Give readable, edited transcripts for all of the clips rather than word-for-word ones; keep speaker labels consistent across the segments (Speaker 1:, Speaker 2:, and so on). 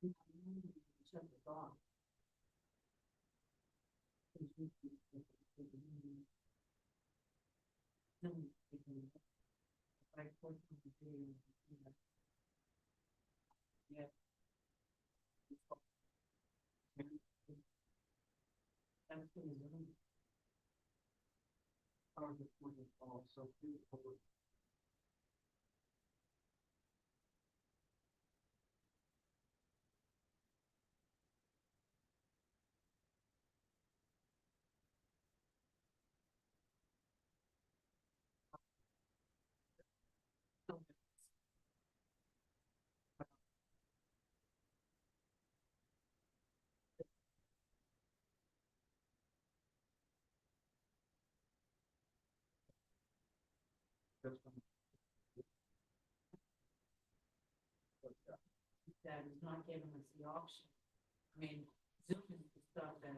Speaker 1: Shut the dog. Yeah. So that is not giving us the option. I mean, Zoom is the stuff that.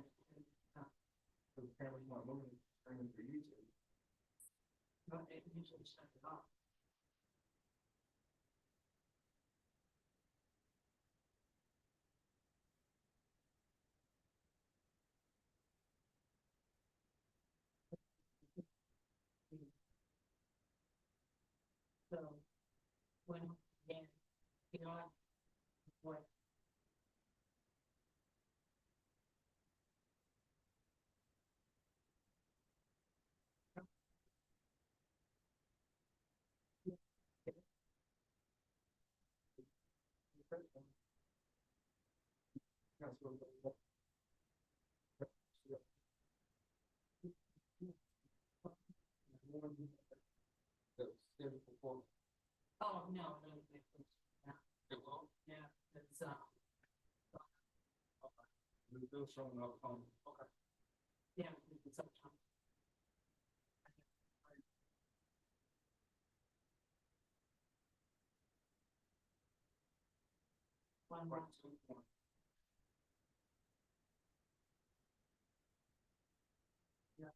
Speaker 1: The camera's not moving, turning for YouTube. But it usually shut it off. So when, again, you know, what, oh, no, no, yeah, it's, it's still showing up on, okay. Yeah, it's up top. One, one, two, one. Yeah.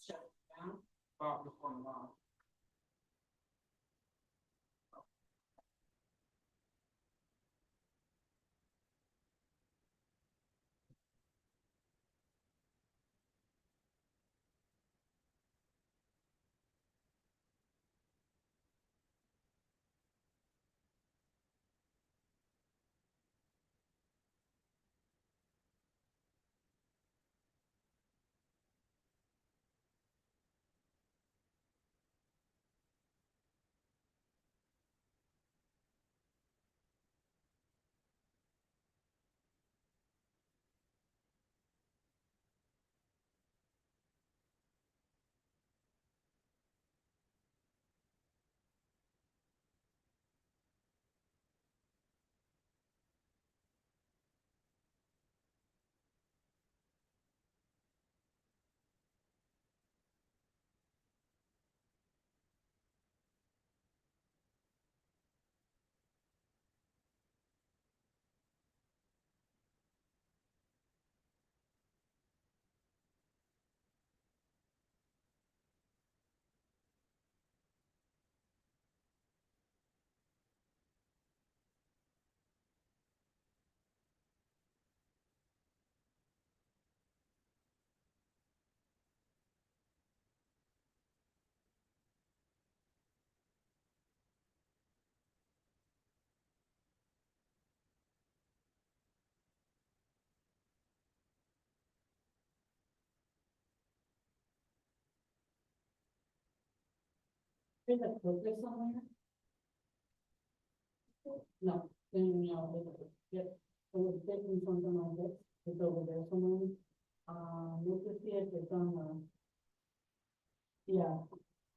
Speaker 1: Shut it down. Before long. There's a purpose somewhere? No, yep, so it's taking something like this, it's over there somewhere. Let's just see if it's on the, yeah.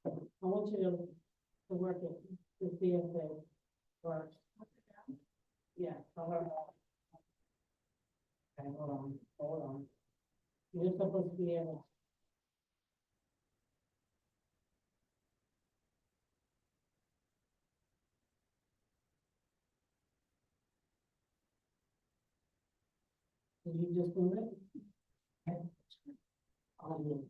Speaker 1: I want you to work it, to see if it works. Yeah, however. Okay, hold on. You're supposed to be able. Did you just do it? Okay.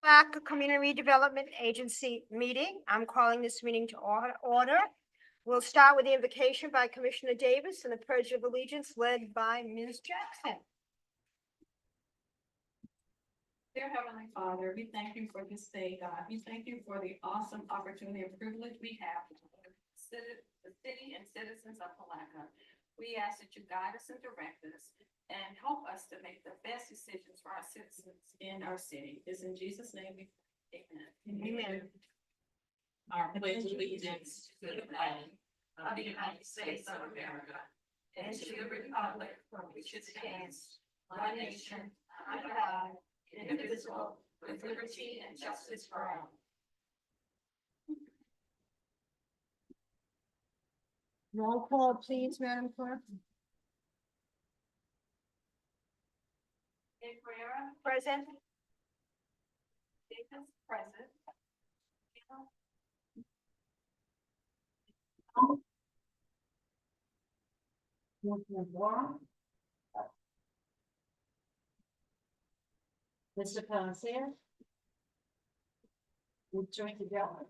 Speaker 2: Palatka Community Development Agency meeting. I'm calling this meeting to order. We'll start with the invocation by Commissioner Davis and the Pledge of Allegiance led by Ms. Jackson.
Speaker 3: Dear Heavenly Father, we thank you for this day, God. We thank you for the awesome opportunity and privilege we have to serve the city and citizens of Palatka. We ask that you guide us and direct us and help us to make the best decisions for our citizens in our city. It's in Jesus' name we pray. Amen.
Speaker 2: Amen.
Speaker 3: Our pledge allegiance to the flag of the United States of America and to the republic for which it stands, one nation, under God, indivisible, with liberty and justice for all.
Speaker 2: Roll call, please, Madam Clerk.
Speaker 3: Carrera,
Speaker 2: Present.
Speaker 3: Davis, present.
Speaker 1: Mr. Palatka. We'll join together.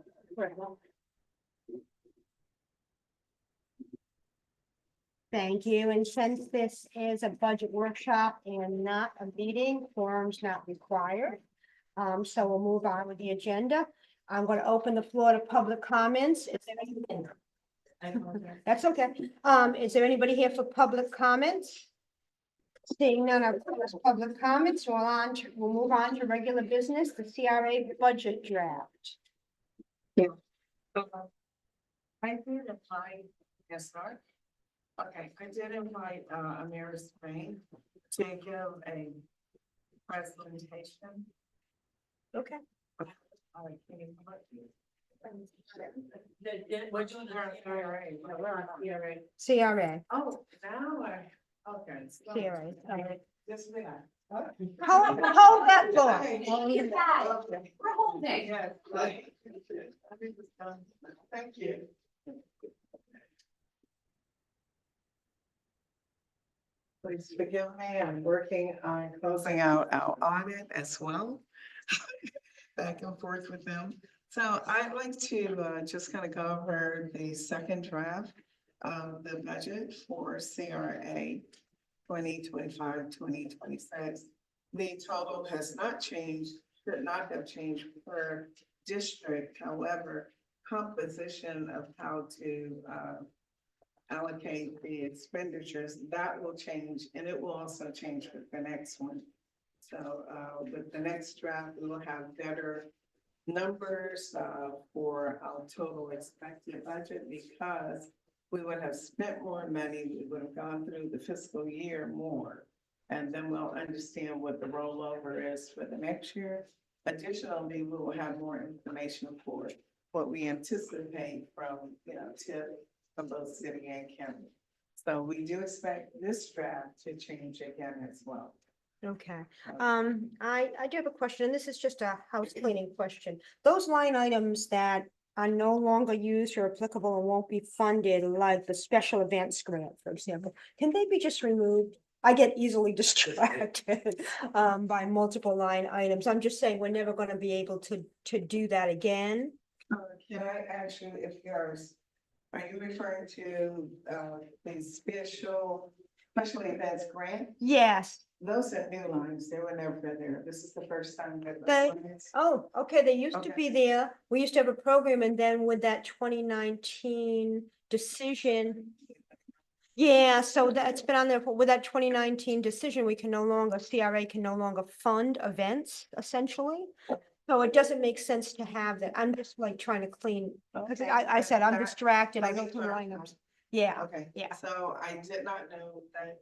Speaker 2: Thank you. And since this is a budget workshop and not a meeting, quorum's not required. So we'll move on with the agenda. I'm going to open the floor to public comments. Is there anything? That's okay. Is there anybody here for public comments? Seeing none of public comments, we'll move on to regular business, the CRA budget draft.
Speaker 4: I did invite, yes, sir. Okay, I did invite, Amira Spain to give a presentation.
Speaker 2: Okay.
Speaker 4: Which one are CRA? We're on CRA.
Speaker 2: CRA.
Speaker 4: Oh, now okay.
Speaker 2: CRA. Okay.
Speaker 4: Yes, we are.
Speaker 2: Hold that thought.
Speaker 4: Okay.
Speaker 3: We're holding.
Speaker 4: Yes, right. Thank you. Please forgive me, I'm working on closing out our audit as well. Back and forth with them. So I'd like to just kind of go over the second draft of the budget for CRA 2025-2026. The total has not changed, should not have changed per district. However, composition of how to allocate the expenditures, that will change, and it will also change with the next one. So with the next draft, we will have better numbers for our total expected budget, because we would have spent more money, we would have gone through the fiscal year more, and then we'll understand what the rollover is for the next year. Additionally, we will have more information for what we anticipate from, TIP from both city and county. So we do expect this draft to change again as well.
Speaker 2: Okay, I do have a question, and this is just a house cleaning question. Those line items that are no longer used or applicable and won't be funded, like the special events grant, for example, can they be just removed? I get easily distracted by multiple line items. I'm just saying we're never gonna be able to do that again.
Speaker 4: Can I ask you if are you referring to the special events grant?
Speaker 2: Yes.
Speaker 4: Those are new lines, they were never there. This is the first time that.
Speaker 2: Oh, okay, they used to
Speaker 4: Okay.
Speaker 2: be there. We used to have a program, and then with that 2019 decision. Yeah, so that's been on there with that 2019 decision, we can no longer, CRA can no longer fund events essentially. So it doesn't make sense to have that. I'm just like trying to clean, because I said I'm distracted. I go through lineups. Yeah,
Speaker 4: Okay.
Speaker 2: yeah.
Speaker 4: So I did not know that,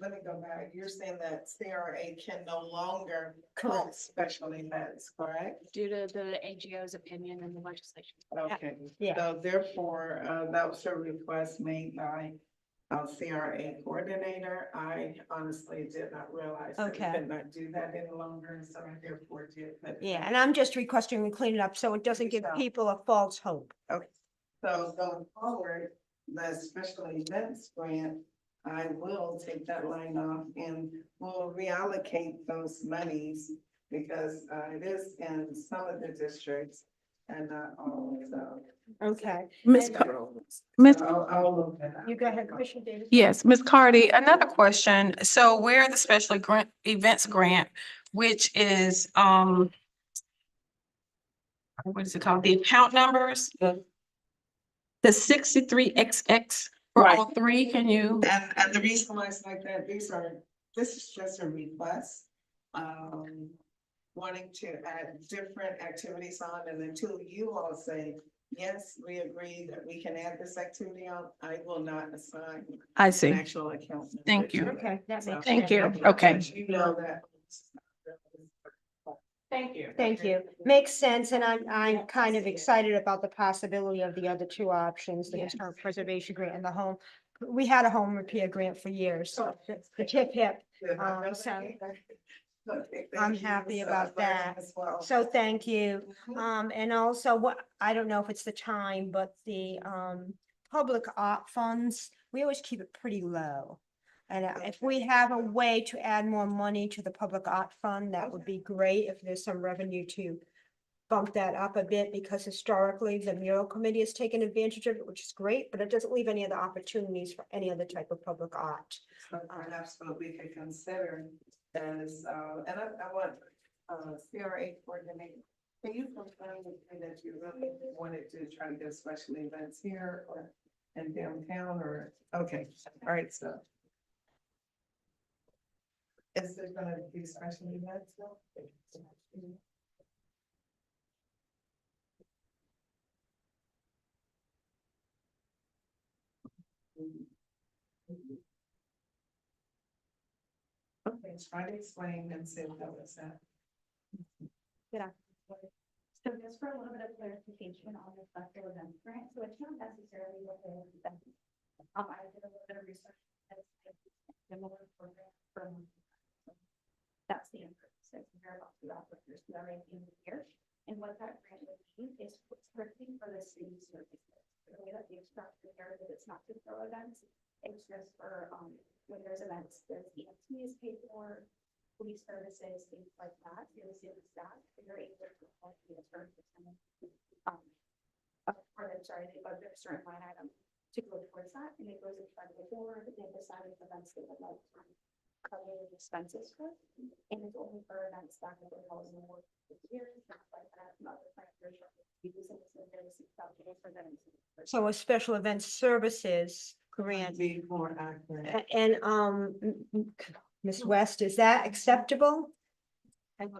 Speaker 4: let me go back. You're saying that CRA can no longer fund special events, correct?
Speaker 5: Due to the AGO's opinion in the legislation.
Speaker 4: Okay.
Speaker 2: Yeah.
Speaker 4: So therefore, that was a request made by our CRA coordinator. I honestly did not realize that we
Speaker 2: Okay.
Speaker 4: could not do that any longer, so I therefore did.
Speaker 2: Yeah, and I'm just requesting we clean it up so it doesn't give people a false hope.
Speaker 4: So going forward, the special events grant, I will take that line off and we'll reallocate those monies because it is in some of the districts and not all, so.
Speaker 2: Okay.
Speaker 6: Ms.
Speaker 2: And-
Speaker 6: Ms.
Speaker 4: I'll look at that.
Speaker 2: You go ahead, Commissioner Davis.
Speaker 6: Yes, Ms. Cardy, another question. So where the special grant, events grant, which is, what is it called? The account numbers? The 63XX for
Speaker 4: Right.
Speaker 6: all three, can you?
Speaker 4: And the reason why it's like that, this is just a request. Wanting to add different activities on, and until you all say, yes, we agree that we can add this activity on, I will not assign
Speaker 6: I
Speaker 4: an
Speaker 6: see.
Speaker 4: actual account. number
Speaker 6: Thank
Speaker 4: to
Speaker 6: you.
Speaker 4: it.
Speaker 2: Okay, that
Speaker 4: So,
Speaker 2: makes
Speaker 6: Thank
Speaker 2: sense.
Speaker 6: you.
Speaker 4: I can
Speaker 6: Okay.
Speaker 4: let You know that.
Speaker 3: Thank you.
Speaker 2: Thank you. Makes sense, and I'm kind of excited about the possibility of the other two options, the
Speaker 3: Yes.
Speaker 2: historic preservation grant and the home. We had a home repair grant for years, the tip hip. So I'm happy about that. So thank you. And also what, I don't know if it's the time, but the public art funds, we always keep it pretty low. And if we have a way to add more money to the public art fund, that would be great if there's some revenue to bump that up a bit, because historically the mural committee has taken advantage of it, which is great, but it doesn't leave any other opportunities for any other type of public art.
Speaker 4: So perhaps what we could consider is, and I want, CRA coordinator. Can you confirm with me that you really wanted to try to get special events here or in downtown or, okay, all right, so. Is there gonna be special events though? Okay, try to explain and see what was that.
Speaker 5: So just for a little bit of clarification on the special events grant, so it's not necessarily what they're expecting. I did a little bit of research. As similar program from. That's the input, so we're about to offer your CRA at the end of the year. And what that grant would be is strictly for the city services. The way that the structure there, that it's not just for events, it's just for, when there's events, there's EMT is paid for, police services, things like that, you're the city staff, you're able to help you a certain percentage. Or I'm sorry, they budget a certain line item to go towards that, and it goes in front of the board, they decide if events they would like to cover the expenses for, and it's only for events that have been held in the work for years, things like that, and other factors.
Speaker 2: So a special event services grant.
Speaker 4: Be more accurate.
Speaker 2: And Ms. West, is that acceptable?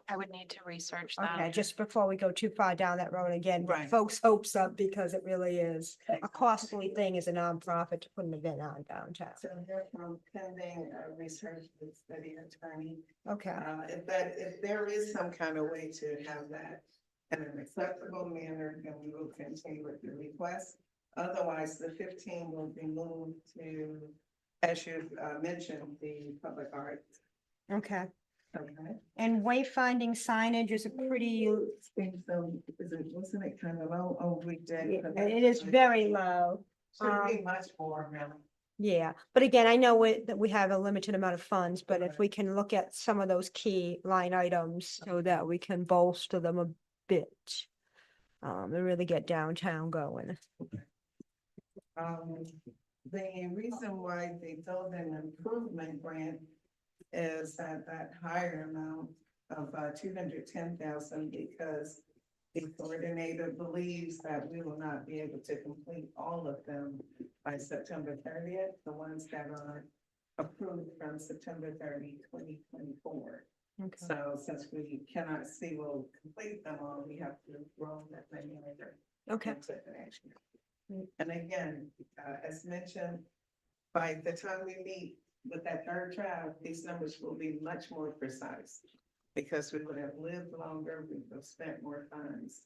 Speaker 5: I would need to research that.
Speaker 2: Okay, just before we go too far down that road again, get
Speaker 4: Right.
Speaker 2: folks' hopes up, because it really is a costly thing as a nonprofit to put an event on downtown.
Speaker 4: So here from pending research with city attorney,
Speaker 2: Okay,
Speaker 4: if there is some kind of way to have that in an acceptable manner, then we will continue with the request. Otherwise, the 15 will be moved to, as you mentioned, the public art.
Speaker 2: okay.
Speaker 4: Okay.
Speaker 2: And wayfinding signage is a pretty,
Speaker 4: So, wasn't it kind of low? Oh, we did.
Speaker 2: it is very low.
Speaker 4: Should be much more, really.
Speaker 2: Yeah, but again, I know that we have a limited amount of funds, but if we can look at some of those key line items so that we can bolster them a bit. And really get downtown going.
Speaker 4: The reason why the building improvement grant is at that higher amount of 210,000, because the coordinator believes that we will not be able to complete all of them by September 30th, the ones that are approved from September 30, 2024.
Speaker 2: Okay.
Speaker 4: So since we cannot see we'll complete them all, we have to roll that many later.
Speaker 2: Okay.
Speaker 4: into the next year. And again, as mentioned, by the time we meet with that third trial, these numbers will be much more precise. Because we would have lived longer, we would have spent more funds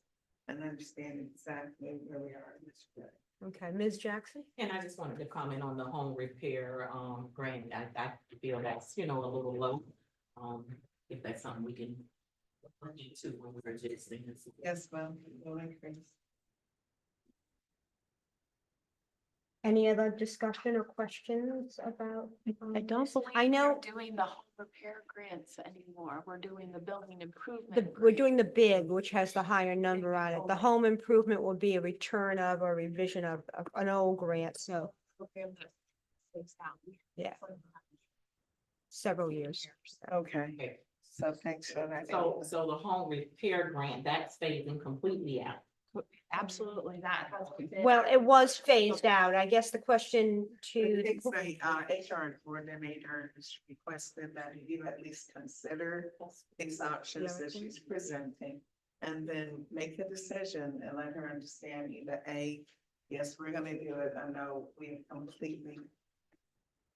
Speaker 4: and understand exactly where we are in this year.
Speaker 2: Okay, Ms. Jackson?
Speaker 1: And I just wanted to comment on the home repair, grant. I feel that's, a little low. If that's something we can look into when we're adjusting this.
Speaker 4: Yes, well, we'll increase.
Speaker 2: Any other discussion or questions about?
Speaker 6: I don't believe
Speaker 2: I know
Speaker 7: We're doing the home repair grants anymore. We're doing the building improvement.
Speaker 2: we're
Speaker 7: grant.
Speaker 2: doing the big, which has the higher number on it. The home improvement will be a return of or revision of an old grant, so
Speaker 7: Program that stays out.
Speaker 2: Yeah. several years.
Speaker 4: Okay, so thanks for that.
Speaker 1: So the home repair grant, that's phasing completely out.
Speaker 7: Absolutely, that has been.
Speaker 2: Well, it was phased out. I guess the question to,
Speaker 4: It's a, HR coordinator has requested that you at least consider these options that she's presenting. And then make a decision and let her understand either A, yes, we're gonna do it, I know we've completely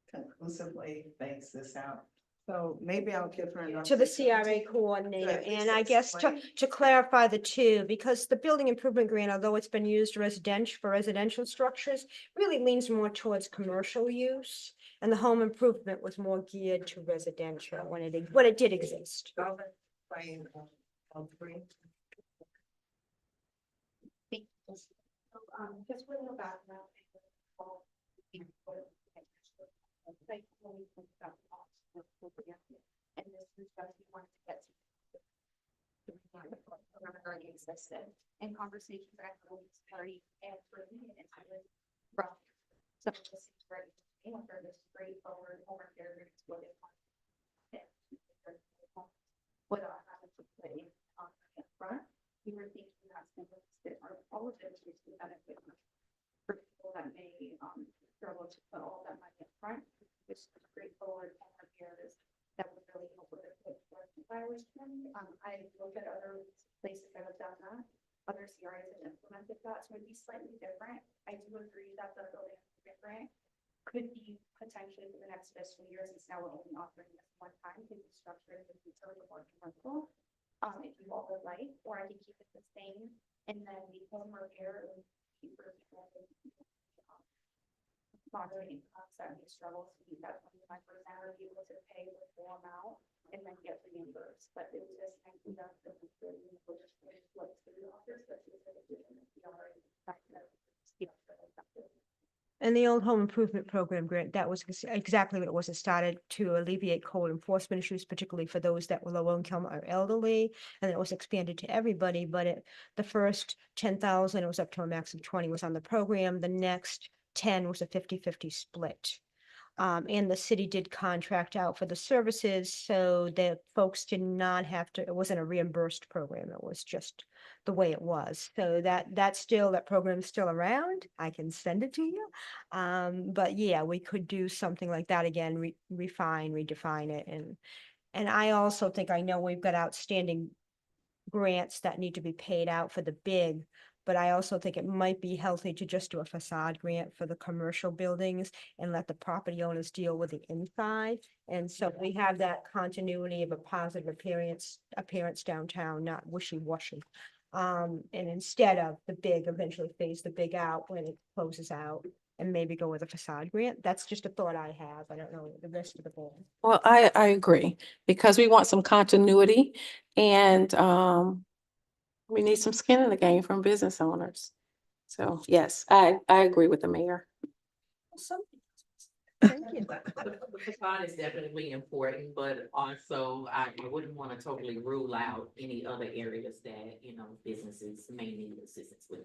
Speaker 4: conclusively phased this out. So maybe I'll give her an
Speaker 2: to the
Speaker 4: opportunity.
Speaker 2: CRA coordinator,
Speaker 4: at least
Speaker 2: and I guess
Speaker 4: explain.
Speaker 2: to clarify the two, because the building improvement grant, although it's been used for residential structures, really leans more towards commercial use. And the home improvement was more geared to residential when it did exist.
Speaker 4: I'll explain, all three.
Speaker 5: Just a little background. Like, when we think about and this is what we wanted to get to. Already existed, and conversations that I've already and for me, and I was from some of this is very, for this straightforward over here, it's what it without having to play on the front, we were thinking that's that are all of those would benefit for people that may struggle to put all that money up front, which is straightforward over here is that would really help with it. I looked at other places that have done that, other CRAs have implemented that, so it'd be slightly different. I do agree that the building improvement grant could be potentially for the next fiscal year, since now we're only offering this one time, because the structure is utility more commercial. If you all would like, or I can keep it the same, and then the home repair is cheaper. Moderating costs that may struggle to meet that 25% or be able to pay the full amount and then get reimbursed, but it was just kind of that the what's the offers, but
Speaker 2: And the old home improvement program grant, that was exactly what it was. It started to alleviate code enforcement issues, particularly for those that were low income or elderly. And it was expanded to everybody, but the first 10,000, it was up to a max of 20 was on the program. The next 10 was a 50-50 split. And the city did contract out for the services, so that folks did not have to, it wasn't a reimbursed program, it was just the way it was. So that program is still around, I can send it to you. But yeah, we could do something like that again, redefine it. And I also think, I know we've got outstanding grants that need to be paid out for the big, but I also think it might be healthy to just do a facade grant for the commercial buildings and let the property owners deal with the inside. And so we have that continuity of a positive appearance downtown, not wishy-washy. And instead of the big, eventually phase the big out when it closes out and maybe go with a facade grant. That's just a thought I have. I don't know the rest of the board.
Speaker 6: Well, I agree, because we want some continuity and we need some skin in the game from business owners. So yes, I agree with the mayor.
Speaker 2: Thank you.
Speaker 1: The facade is definitely important, but also I wouldn't want to totally rule out any other areas that, businesses may need assistance with.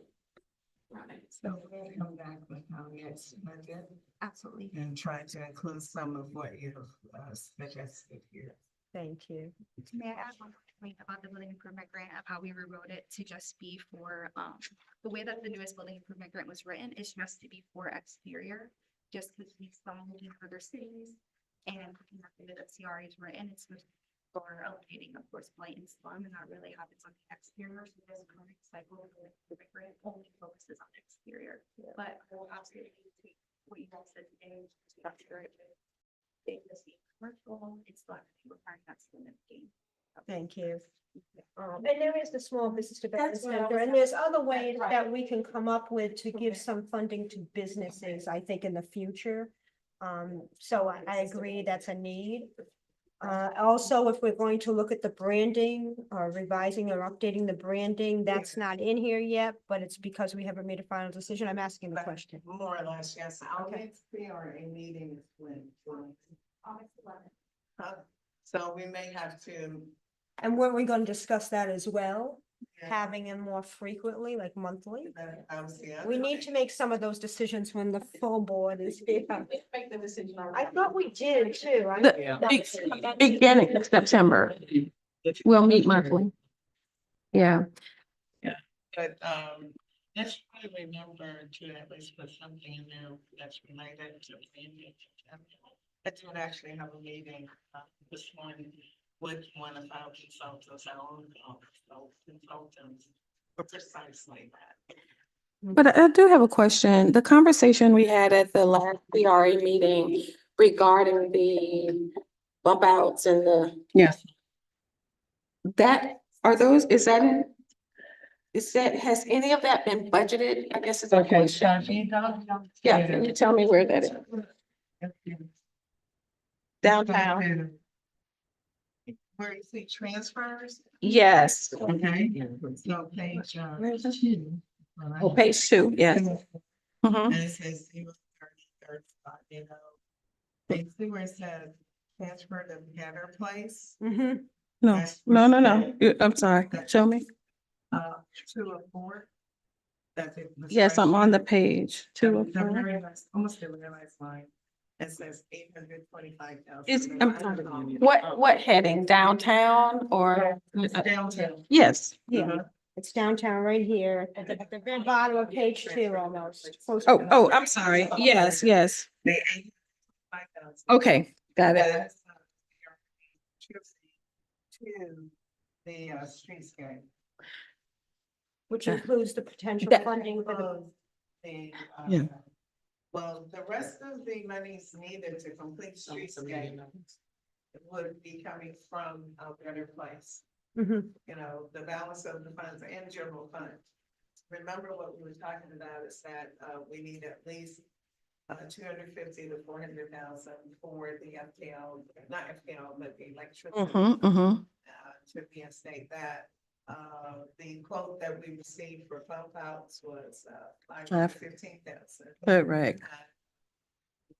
Speaker 1: Right.
Speaker 4: So we'll come back with our next budget
Speaker 5: Absolutely.
Speaker 4: and try to include some of what you've suggested here.
Speaker 2: Thank you.
Speaker 5: May I add one point about the building improvement grant of how we rewrote it to just be for, the way that the newest building improvement grant was written is just to be for exterior, just because we saw looking for other cities and looking at the way that CRA is written, it's supposed to be for eliminating, of course, blight and slum, and that really happens on the exterior. So this current cycle of the improvement grant only focuses on exterior, but I will absolutely take what you guys said today, structure it with existing commercial, it's not requiring that's the game.
Speaker 2: Thank you. And there is the small business development
Speaker 1: That's what I
Speaker 2: center,
Speaker 1: was
Speaker 2: and there's other ways
Speaker 1: right.
Speaker 2: that we can come up with to give some funding to businesses, I think, in the future. So I agree that's a need. Also, if we're going to look at the branding or revising or updating the branding, that's not in here yet, but it's because we haven't made a final decision. I'm asking the question.
Speaker 4: More or less, yes. Our
Speaker 2: Okay.
Speaker 4: next CRA meeting is when?
Speaker 5: August 11th.
Speaker 4: Huh? So we may have to.
Speaker 2: And weren't we going to discuss that as well?
Speaker 4: Yeah.
Speaker 2: Having them more frequently, like monthly?
Speaker 4: That was the other
Speaker 2: We need to
Speaker 4: thing.
Speaker 2: make some of those decisions when the full board is here.
Speaker 3: Make the decision.
Speaker 2: I thought we did too.
Speaker 6: Beginning of September, we'll meet monthly. Yeah,
Speaker 4: But, let's try to remember to at least put something in there that's related to planning. I did actually have a meeting, this morning with one of our consultants, our own consultants, for precisely that.
Speaker 6: but I do have a question. The conversation we had at the last CRA meeting regarding the bump outs and the,
Speaker 4: Yes.
Speaker 6: that, has any of that been budgeted? I guess it's a
Speaker 4: Okay,
Speaker 6: question. Yeah, can you tell me where that is? Downtown?
Speaker 4: Where you see transfers,
Speaker 6: Yes.
Speaker 4: okay, so page,
Speaker 6: Where's it? Oh, page 2, yes. Mhm.
Speaker 4: and it says 030, 35, you know. Basically where it says transfer to better place,
Speaker 2: Mm-hmm.
Speaker 6: No, I'm sorry. Show me.
Speaker 4: 204. That's it.
Speaker 6: Yes, I'm on the page.
Speaker 4: The
Speaker 6: 204.
Speaker 4: very last, almost the very last line. It says 825,000.
Speaker 6: Is, what heading? Downtown or?
Speaker 4: It's downtown.
Speaker 6: Yes.
Speaker 2: Yeah, it's downtown right here at the very bottom of page 2 almost. Close
Speaker 6: Oh,
Speaker 2: to-
Speaker 6: I'm sorry. Yes.
Speaker 4: The 825,000.
Speaker 6: Okay, got it.
Speaker 4: That's, to the streetscape.
Speaker 2: Which includes the potential
Speaker 6: That-
Speaker 2: funding for the.
Speaker 4: Close the,
Speaker 6: Yeah.
Speaker 4: Well, the rest of the monies needed to complete streetscape would be coming from a better place.
Speaker 2: Mhm.
Speaker 4: You know, the balance of the funds and general fund. Remember what we were talking about is that, we need at least 250 to 400,000 for the FPL, not FPL, but the electricity. To reinstate that. The quote that we received for pump outs was, 515,000.
Speaker 6: Correct.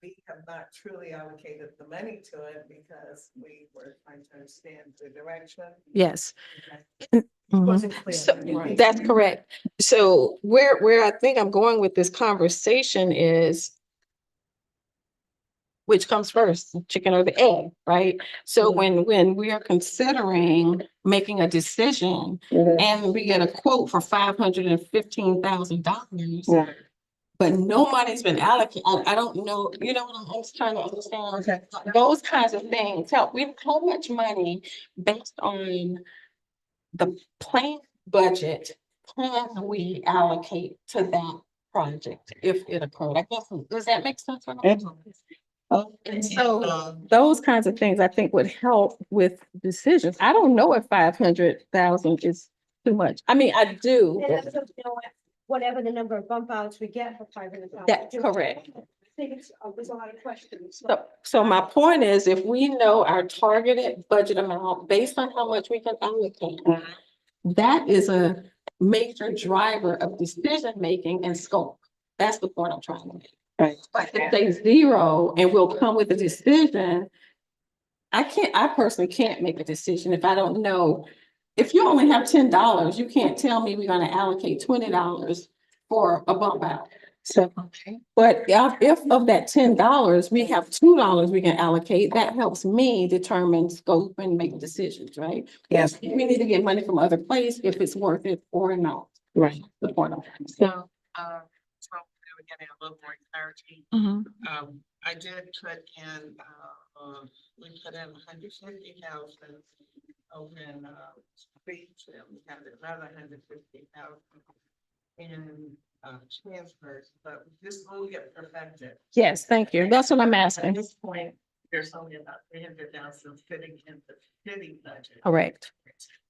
Speaker 4: We have not truly allocated the money to it because we were trying to understand the direction.
Speaker 6: Yes.
Speaker 2: Wasn't clear.
Speaker 6: So,
Speaker 2: Right.
Speaker 6: that's correct. So where I think I'm going with this conversation is, which comes first, the chicken or the egg, right? So when we are considering making a decision and we get a quote for $515,000, but no money's been allocated, I don't know, you know what I'm just trying to understand?
Speaker 4: Okay.
Speaker 6: Those kinds of things help. How much money based on the planned budget can we allocate to that project if it occurred? I guess, does that make sense? And so those kinds of things I think would help with decisions. I don't know if 500,000 is too much. I mean, I do.
Speaker 2: And that's what, you know, whatever the number of bump outs we get for 500,000.
Speaker 6: That's correct.
Speaker 2: I think it's, there's a lot of questions.
Speaker 6: So my point is, if we know our targeted budget amount based on how much we can allocate, that is a major driver of decision-making and scope. That's the point I'm trying to make.
Speaker 4: Right.
Speaker 6: But if they 0 and we'll come with a decision, I personally can't make a decision if I don't know. If you only have $10, you can't tell me we're gonna allocate $20 for a bump out. So, but if of that $10, we have $2 we can allocate, that helps me determine scope and make decisions, right?
Speaker 4: Yes.
Speaker 6: We need to get money from other place if it's worth it or not.
Speaker 4: Right.
Speaker 6: The point I'm
Speaker 4: So, we're getting a little more clarity. I did put in, we put in 150,000 over in, streets, and we have another 150,000 in, transfers, but this will get perfected.
Speaker 6: Yes, thank you. That's what I'm
Speaker 4: At
Speaker 6: asking.
Speaker 4: this point, there's only about 300,000 fitting in the city budget.
Speaker 6: Correct.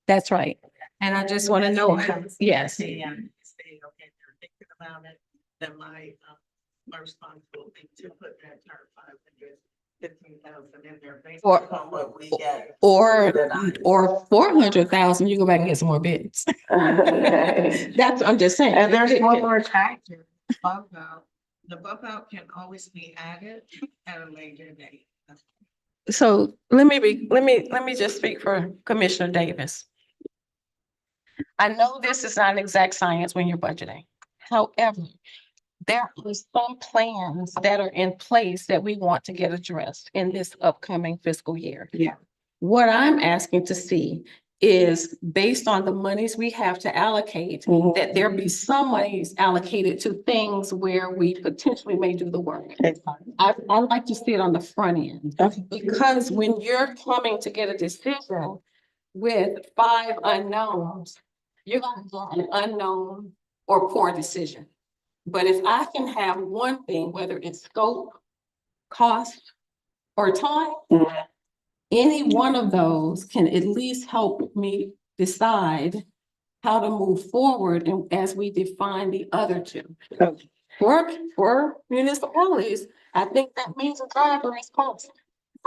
Speaker 6: That's right. And I just want to know, yes.
Speaker 4: Say, okay, they're thinking about it, then my responsibility to put that entire 15,000 in there based
Speaker 6: Or-
Speaker 4: on what we get.
Speaker 6: Or 400,000, you go back and get some more bids. That's, I'm just saying.
Speaker 4: And there's one more factor, bump out. The bump out can always be added at a later date.
Speaker 6: So let me just speak for Commissioner Davis. I know this is not an exact science when you're budgeting. However, there are some plans that are in place that we want to get addressed in this upcoming fiscal year.
Speaker 4: Yeah.
Speaker 6: What I'm asking to see is based on the monies we have to allocate, that there be some monies allocated to things where we potentially may do the work. I like to see it on the front end. Because when you're coming to get a decision with 5 unknowns, you're gonna get an unknown or poor decision. But if I can have one thing, whether it's scope, cost, or time, any one of those can at least help me decide how to move forward and as we define the other two.
Speaker 4: Okay.
Speaker 6: For municipalities, I think that means a driver is cost.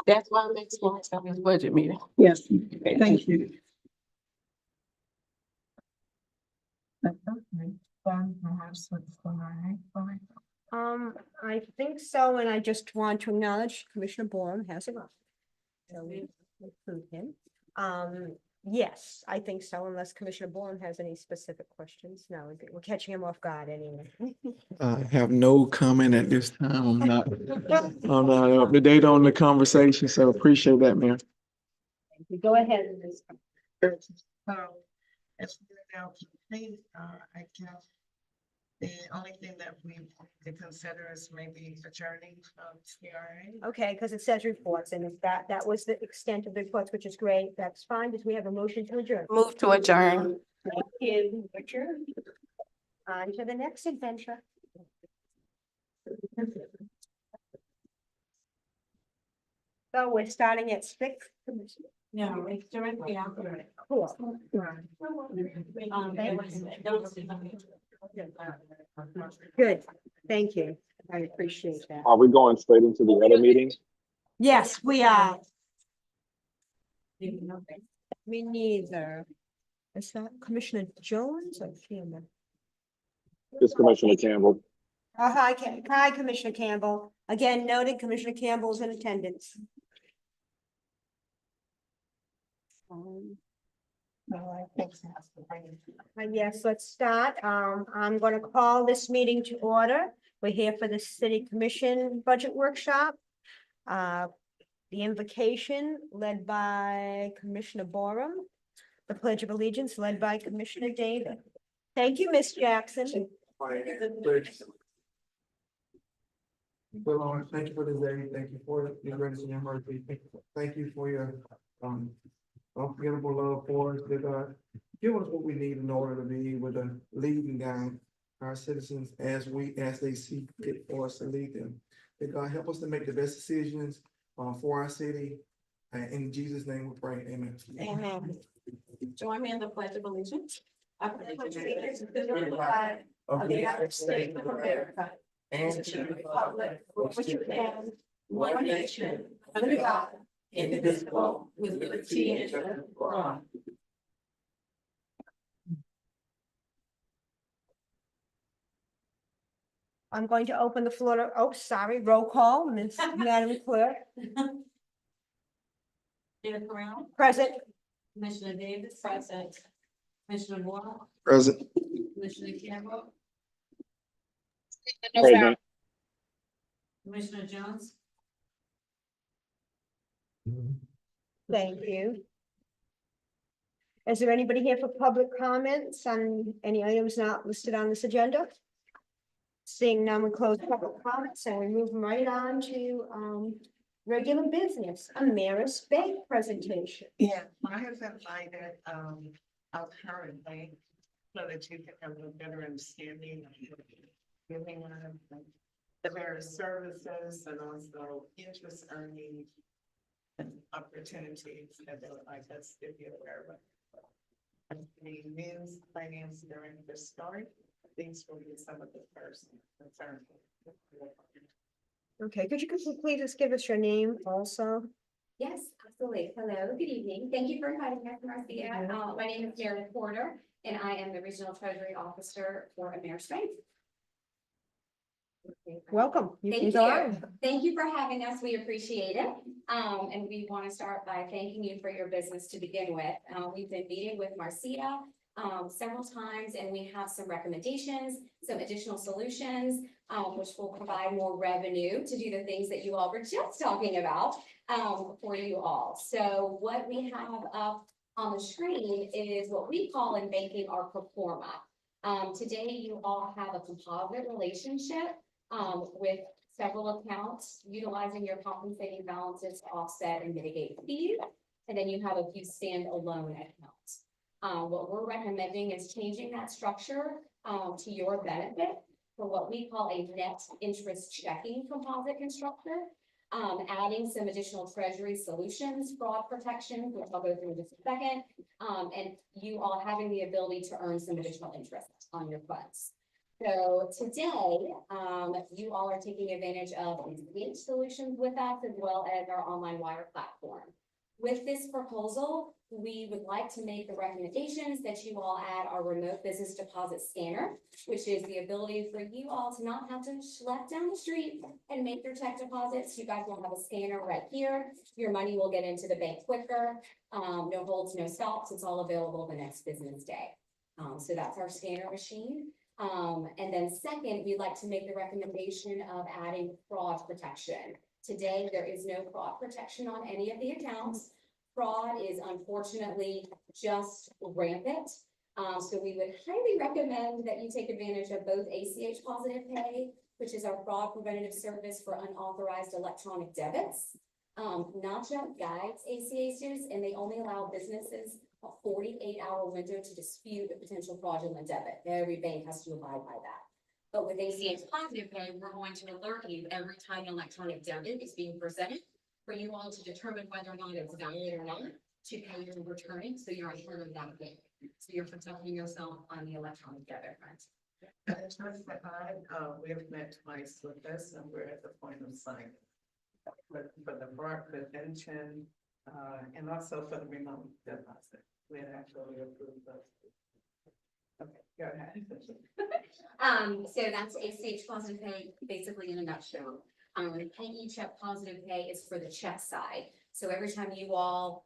Speaker 6: That's why I'm experiencing this budget meeting.
Speaker 4: Yes, thank you.
Speaker 2: I think so, and I just want to acknowledge Commissioner Borum has arrived. So we include him. Yes, I think so, unless Commissioner Borum has any specific questions. No, we're catching him off guard anyway.
Speaker 8: I have no comment at this time. I'm not up to date on the conversation, so appreciate that, Mayor.
Speaker 2: Go ahead.
Speaker 4: So, as we're now complete, I guess the only thing that we need to consider is maybe adjourning from CRA.
Speaker 2: Okay, because it says reports, and if that was the extent of the reports, which is great. That's fine, because we have a motion to adjourn.
Speaker 6: Move to adjourn.
Speaker 2: Thank you, Richard. On to the next adventure. So we're starting at 6.
Speaker 3: No, it's directly after it.
Speaker 2: Cool. Good, thank you. I appreciate that.
Speaker 8: Are we going straight into the other meeting?
Speaker 2: Yes, we are. Me neither. Is that Commissioner Jones or Campbell?
Speaker 8: It's Commissioner Campbell.
Speaker 2: Hi, Commissioner Campbell. Again, noted Commissioner Campbell is in attendance. Yes, let's start. I'm going to call this meeting to order. We're here for the City Commission Budget Workshop. The invocation led by Commissioner Borum. The Pledge of Allegiance led by Commissioner David. Thank you, Ms. Jackson.
Speaker 9: Well, Lord, thank you for this day. Thank you for your grace and your mercy. Thank you for your unforgettable love for us. That give us what we need in order to be able to lead and guide our citizens as they see fit for us to lead them. That God help us to make the best decisions for our city. In Jesus' name we pray. Amen.
Speaker 6: Amen. Join me in the Pledge of Allegiance. I pledge allegiance to the flag
Speaker 9: Of
Speaker 6: the United States of America and to the republic for which it stands, one nation, under God, indivisible, with liberty and justice for all.
Speaker 2: I'm going to open the floor to, roll call, Madam Clerk.
Speaker 3: Jennifer Brown,
Speaker 2: Present.
Speaker 3: Commissioner Davis, present. Commissioner Moore,
Speaker 8: Present.
Speaker 3: Commissioner Campbell,
Speaker 8: Present.
Speaker 3: Commissioner Jones.
Speaker 2: Thank you. Is there anybody here for public comments on any items not listed on this agenda? Seeing none, we close public comments and we move right on to regular business, a Maris Bank presentation.
Speaker 4: Yeah, I have invited, out currently, so that you can have a better understanding of giving the various services and also interest earning opportunities that they would like us to be aware of. The men's finance during the start, these will be some of the first concerns.
Speaker 2: Okay, could you please just give us your name also?
Speaker 5: Yes, absolutely. Hello, good evening. Thank you for inviting us, Marcia. My name is Meredith Porter, and I am the Regional Treasury Officer for AmeriStrength.
Speaker 2: Welcome. You
Speaker 5: Thank
Speaker 2: can go
Speaker 5: you.
Speaker 2: on.
Speaker 5: Thank you for having us. We appreciate it. And we want to start by thanking you for your business to begin with. We've been meeting with Marcia several times, and we have some recommendations, some additional solutions, which will provide more revenue to do the things that you all were just talking about for you all. So what we have up on the screen is what we call in banking our pro forma. Today, you all have a composite relationship with several accounts utilizing your compensating balances to offset and mitigate fees. And then you have a few standalone accounts. What we're recommending is changing that structure to your benefit for what we call a net interest checking composite constructor. Adding some additional treasury solutions, fraud protection, which I'll go through in just a second, and you all having the ability to earn some additional interest on your funds. So today, you all are taking advantage of ACH solutions with us as well as our online wire platform. With this proposal, we would like to make the recommendations that you all add our remote business deposit scanner, which is the ability for you all to not have to schlep down the street and make your check deposits. You guys will have a scanner right here. Your money will get into the bank quicker. No holds, no stops. It's all available the next business day. So that's our scanner machine. And then second, we'd like to make the recommendation of adding fraud protection. Today, there is no fraud protection on any of the accounts. Fraud is unfortunately just rampant. So we would highly recommend that you take advantage of both ACH Positive Pay, which is our fraud preventative service for unauthorized electronic debits. NACHA guides ACHs, and they only allow businesses a 48-hour window to dispute a potential fraudulent debit. Every bank has to abide by that. But with ACH Positive Pay, we're going to alert you every time an electronic debit is being presented for you all to determine whether or not it's valid or not to pay your returning. So you're ahead of that game. So you're protecting yourself on the electronic debit front.
Speaker 4: In terms of we have met twice with this, and we're at the point of signing. For the fraud prevention, and also for the remote deposit, we had actually approved those. Okay, go ahead.
Speaker 5: So that's ACH Positive Pay, basically in a nutshell. Payee check positive pay is for the check side. So every time you all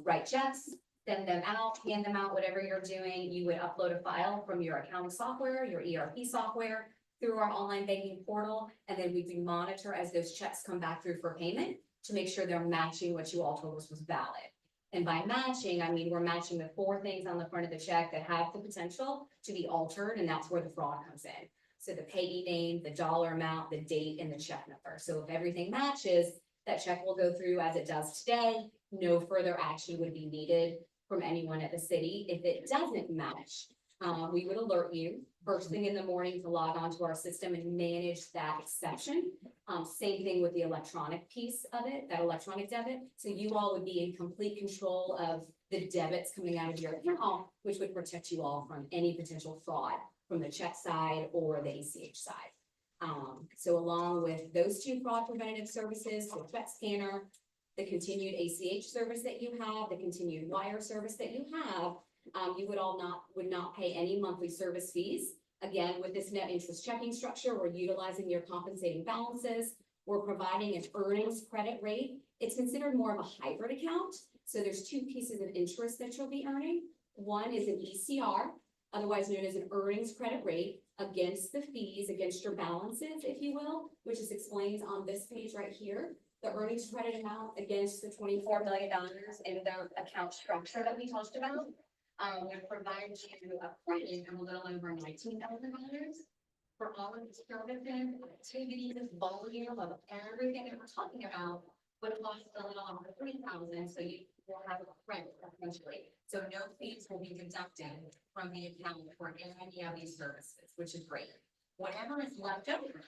Speaker 5: write checks, send them out, hand them out, whatever you're doing, you would upload a file from your accounting software, your ERP software, through our online banking portal, and then we do monitor as those checks come back through for payment to make sure they're matching what you all told us was valid. And by matching, I mean, we're matching the 4 things on the front of the check that have the potential to be altered, and that's where the fraud comes in. So the payee name, the dollar amount, the date, and the check number. So if everything matches, that check will go through as it does today. No further action would be needed from anyone at the city. If it doesn't match, we would alert you first thing in the morning to log onto our system and manage that exception. Same thing with the electronic piece of it, that electronic debit. So you all would be in complete control of the debits coming out of your account, which would protect you all from any potential fraud from the check side or the ACH side. So along with those 2 fraud preventative services, the check scanner, the continued ACH service that you have, the continued wire service that you have, you would not pay any monthly service fees. Again, with this net interest checking structure, we're utilizing your compensating balances. We're providing an earnings credit rate. It's considered more of a hybrid account. So there's 2 pieces of interest that you'll be earning. One is an ECR, otherwise known as an earnings credit rate against the fees, against your balances, if you will, which is explained on this page right here. The earnings credit amount against the $24 million in the account structure that we talked about. Would provide you a credit of a little over $19,000 for all of the services, activities, volume of everything that we're talking about would cost a little over $3,000. So you will have a credit essentially. So no fees will be deducted from the account for any of these services, which is great. Whatever is left over,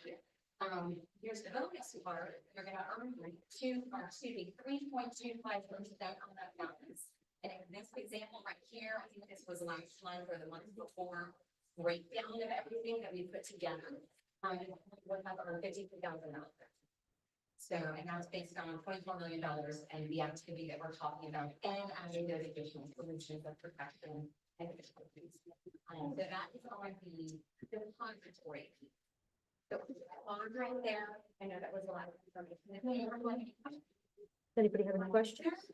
Speaker 5: here's the bonus part. You're going to earn 3.25% on that balance. And in this example right here, I think this was last month or the month before, breakdown of everything that we put together. We'll have our $52,000.
Speaker 10: So, and that's based on $24 million and the activity that we're talking about and adding those additional solutions of protection and efficiencies. So that is on the depository piece. So, on right there, I know that was a lot of information.
Speaker 2: Anybody have any questions?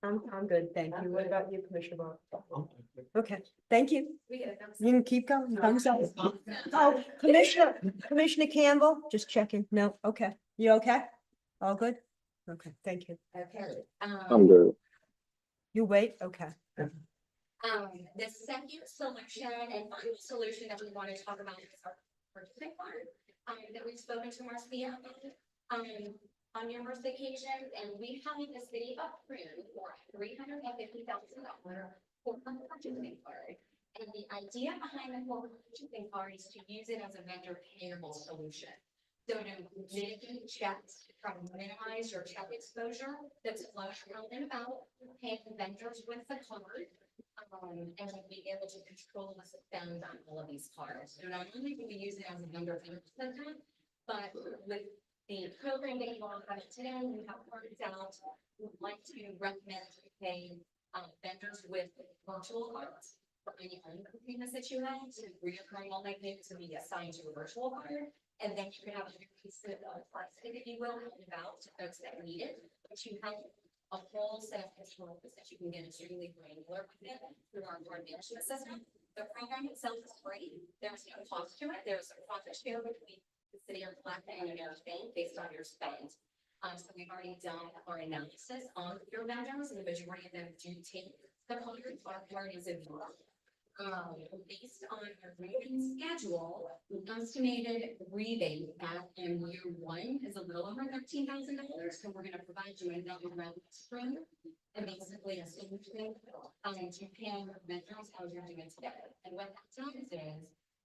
Speaker 2: I'm good, thank you. What about you, Commissioner Bowe? Okay, thank you.
Speaker 10: We get a thumbs
Speaker 2: You can keep going. Thumbs up. Oh, Commissioner Campbell, just checking. No, okay. You okay? All good? Okay, thank you.
Speaker 10: Okay.
Speaker 8: I'm good.
Speaker 2: You wait, okay.
Speaker 10: The second solution and final solution that we want to talk about is our purchasing part, that we've spoken to Marcia about, on numerous occasions, and we have the city approved for $350,000 for a purchasing card. And the idea behind the corporate purchasing card is to use it as a vendor payable solution. So to mitigate checks, to try to minimize your check exposure that's flush around and about, paying vendors with the card. And we'll be able to control the spend on all of these cards. So not only do we use it as a vendor payment system, but with the program that you all have today, we have cards out. We'd like to recommend to pay vendors with virtual cards for any payments that you have. So reoccurring online payments will be assigned to a virtual card. And then you can have a piece of plastic, if you will, handed out to folks that need it. But you have a whole set of controls that you can get extremely granular with it through our card management system. The program itself is free. There's no cost to it. There's a profit share between the city of Palatka and your bank based on your spend. So we've already done our analysis on your vendors, and the majority of them do take the card. Our card is in based on your rebate schedule, the estimated rebate at in year one is a little over $13,000. So we're going to provide you another round stream and basically a solution to pay vendors as you're doing today. And what that does is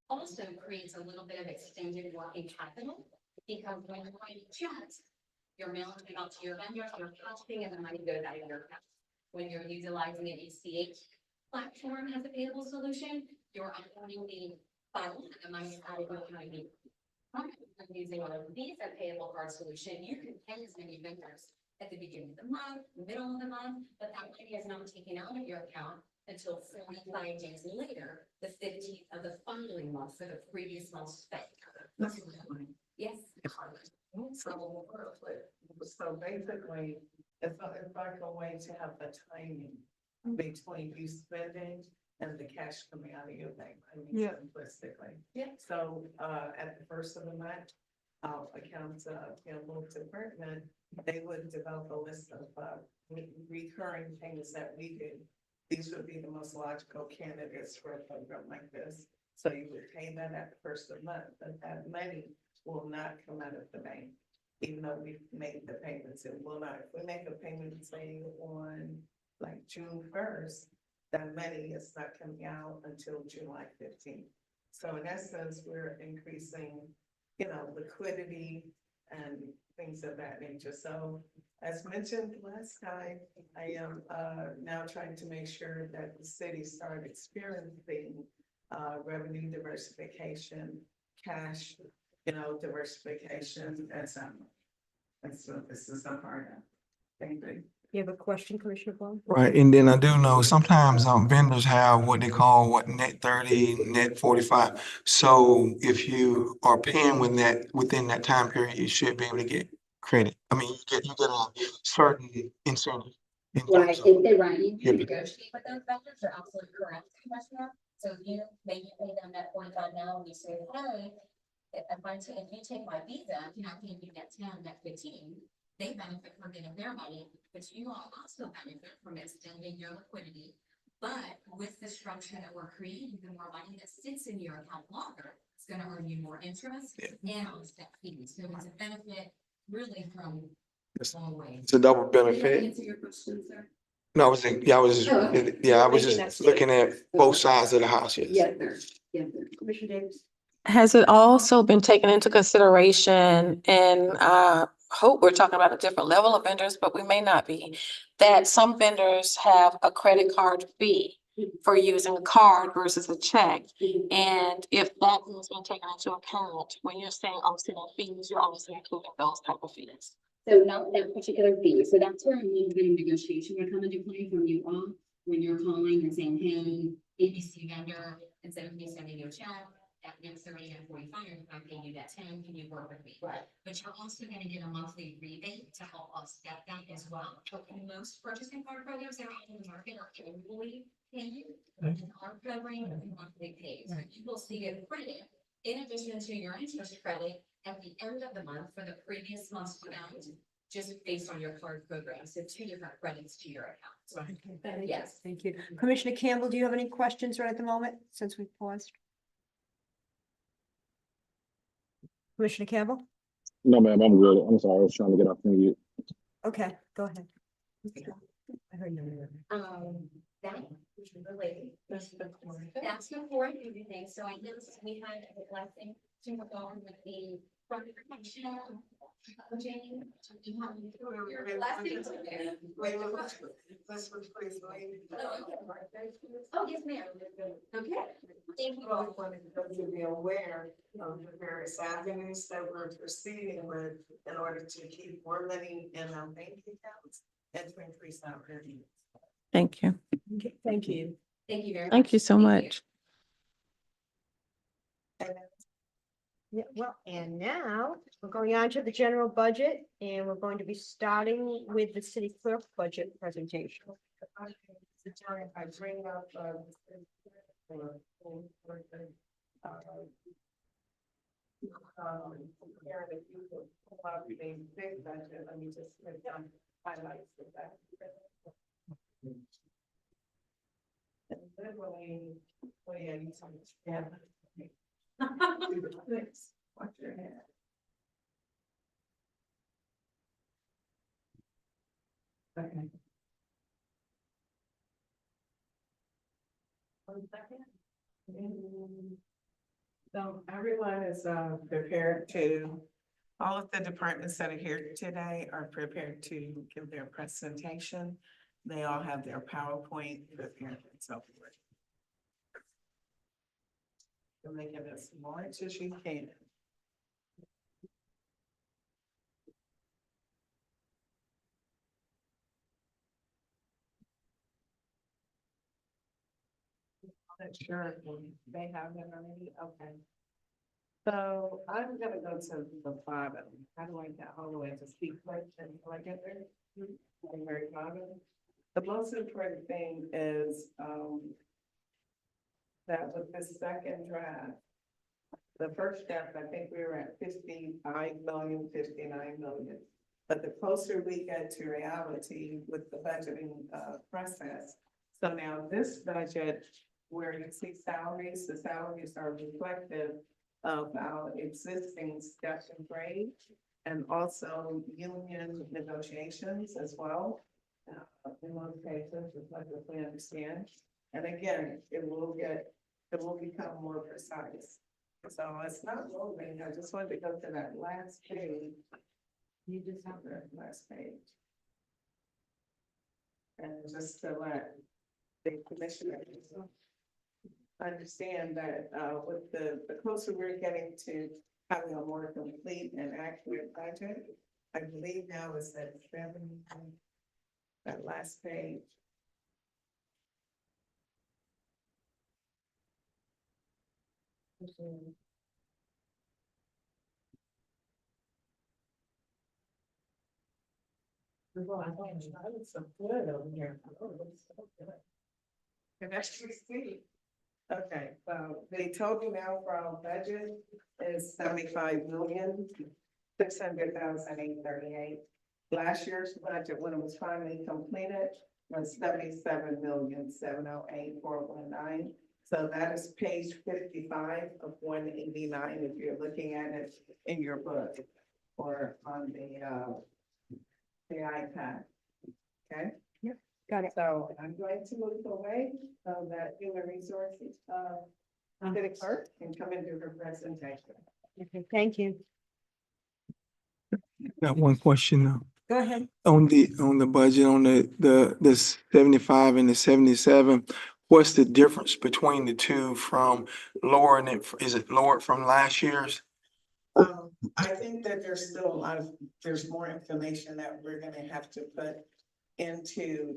Speaker 10: also creates a little bit of extended working capital, because when you're writing checks, you're mailing it out to your vendors, you're costing, and the money goes out of your account. When you're utilizing an ACH platform as a payable solution, you're uploading the file and the money is out of your account. Using one of these a payable card solution, you can pay as many vendors at the beginning of the month, middle of the month, but that money is not taken out of your account until 45 days later, the 15th of the following month for the previous month's spend. Yes.
Speaker 4: So basically, it's like a way to have the timing between you spending and the cash coming out of your bank.
Speaker 2: Yeah.
Speaker 4: Simplistically.
Speaker 10: Yeah.
Speaker 4: So, at the first of the month, accounts, move to department, they would develop a list of, recurring payments that we do. These would be the most logical candidates for a program like this. So you would pay that at the first of the month, but that money will not come out of the bank. Even though we made the payments, it will not. If we make a payment, say on like June 1st, that money is not coming out until July 15th. So in essence, we're increasing, liquidity and things of that nature. So as mentioned last time, I am now trying to make sure that the city start experiencing revenue diversification, cash, diversification as that's what this is a part of. Thank you.
Speaker 2: You have a question, Commissioner Bowe?
Speaker 8: Right, and then I do know sometimes vendors have what they call net 30, net 45. So if you are paying within that time period, you should be able to get credit. I mean, you get a certain incentive.
Speaker 10: Right, right. You can negotiate with those vendors. You're absolutely correct, Commissioner. So you maybe pay them that 45 now, and you say, hey, if you take my Visa, I'm paying you that 10, that 15. They benefit from getting their money, but you all also benefit from extending your liquidity. But with the structure that we're creating, the more money that sits in your account longer, it's going to earn you more interest and offset fees. So it's a benefit really from all ways.
Speaker 8: It's a double
Speaker 10: Did I
Speaker 8: benefit.
Speaker 10: answer your question, sir?
Speaker 8: No, I was just looking at both sides of the house, yes.
Speaker 10: Yes, sir. Yes, sir.
Speaker 2: Commissioner Davis?
Speaker 6: Has it also been taken into consideration, and I hope we're talking about a different level of vendors, but we may not be, that some vendors have a credit card fee for using a card versus a check. And if that is being taken into account, when you're saying offsetting fees, you're also including those type of fees.
Speaker 10: So not that particular fee, so that's where a little bit of negotiation would come into play from you all, when you're calling and saying, hey, ABC vendor, instead of me sending you a check at next 30 and 45, I'm paying you that 10, can you work with me? But you're also gonna get a monthly rebate to help offset that as well. Most purchasing card programs that are on the market are annually paid, and our program is monthly paid. So you will see a credit in addition to your interest credit at the end of the month for the previous month's amount, just based on your card program. So 2 different credits to your account. Yes.
Speaker 2: Thank you. Commissioner Campbell, do you have any questions right at the moment, since we've paused? Commissioner Campbell?
Speaker 11: No, ma'am, I'm good. I'm sorry, I was trying to get off mute.
Speaker 2: Okay, go ahead. I heard you.
Speaker 10: That which is related. That's before everything. So I guess we had a blessing to move on with the front protection. Jane, your blessing to there. Oh, yes, ma'am. Okay. Thank you.
Speaker 4: Well, I wanted those to be aware of the various avenues that we're proceeding with in order to keep more money in our bank accounts and to increase our earnings.
Speaker 6: Thank you.
Speaker 2: Okay, thank you.
Speaker 10: Thank you very much.
Speaker 6: Thank you so much.
Speaker 2: Yeah, well, and now we're going on to the general budget, and we're going to be starting with the city clerk budget presentation.
Speaker 4: I bring up, Karen, if you could pull up the big budget, let me just put some highlights of that. And literally, well, yeah, you saw this. Yeah. Thanks. Watch your hand. Okay. 1 second. So everyone is prepared to, all of the departments that are here today are prepared to give their presentation. They all have their PowerPoint prepared and so forth. So make it as large as you can. Not sure if they have them already, okay. So I'm gonna go to the bottom. How do I get all the way to speak first and do I get there? I'm very bottom. The most important thing is, that with this second draft, the first draft, I think we were at 55 million, 59 million. But the closer we get to reality with the budgeting, process. So now this budget, where you see salaries, the salaries are reflective of our existing step and grade and also union negotiations as well. In most cases, as much as we understand. And again, it will become more precise. So it's not moving. I just wanted to go to that last page. You just have the last page. And just to let the commissioner understand that with the closer we're getting to having a more complete and accurate budget, I believe now is that 7, that last page. Well, I was so good over here. Oh, it's so good. Can actually see. Okay, the total now for our budget is 75,600,838. Last year's budget, when it was finally completed, was 77,708,419. So that is page 55 of 189 if you're looking at it in your book or on the iPad. Okay?
Speaker 2: Yep, got it.
Speaker 4: So I'm going to move away so that human resources, city clerk can come into her presentation.
Speaker 2: Okay, thank you.
Speaker 8: Got one question
Speaker 2: Go ahead.
Speaker 8: on the budget, on the 75 and the 77. what's the difference between the two from lowering it? Is it lowered from last year's?
Speaker 4: I think that there's still a lot of, there's more information that we're gonna have to put into,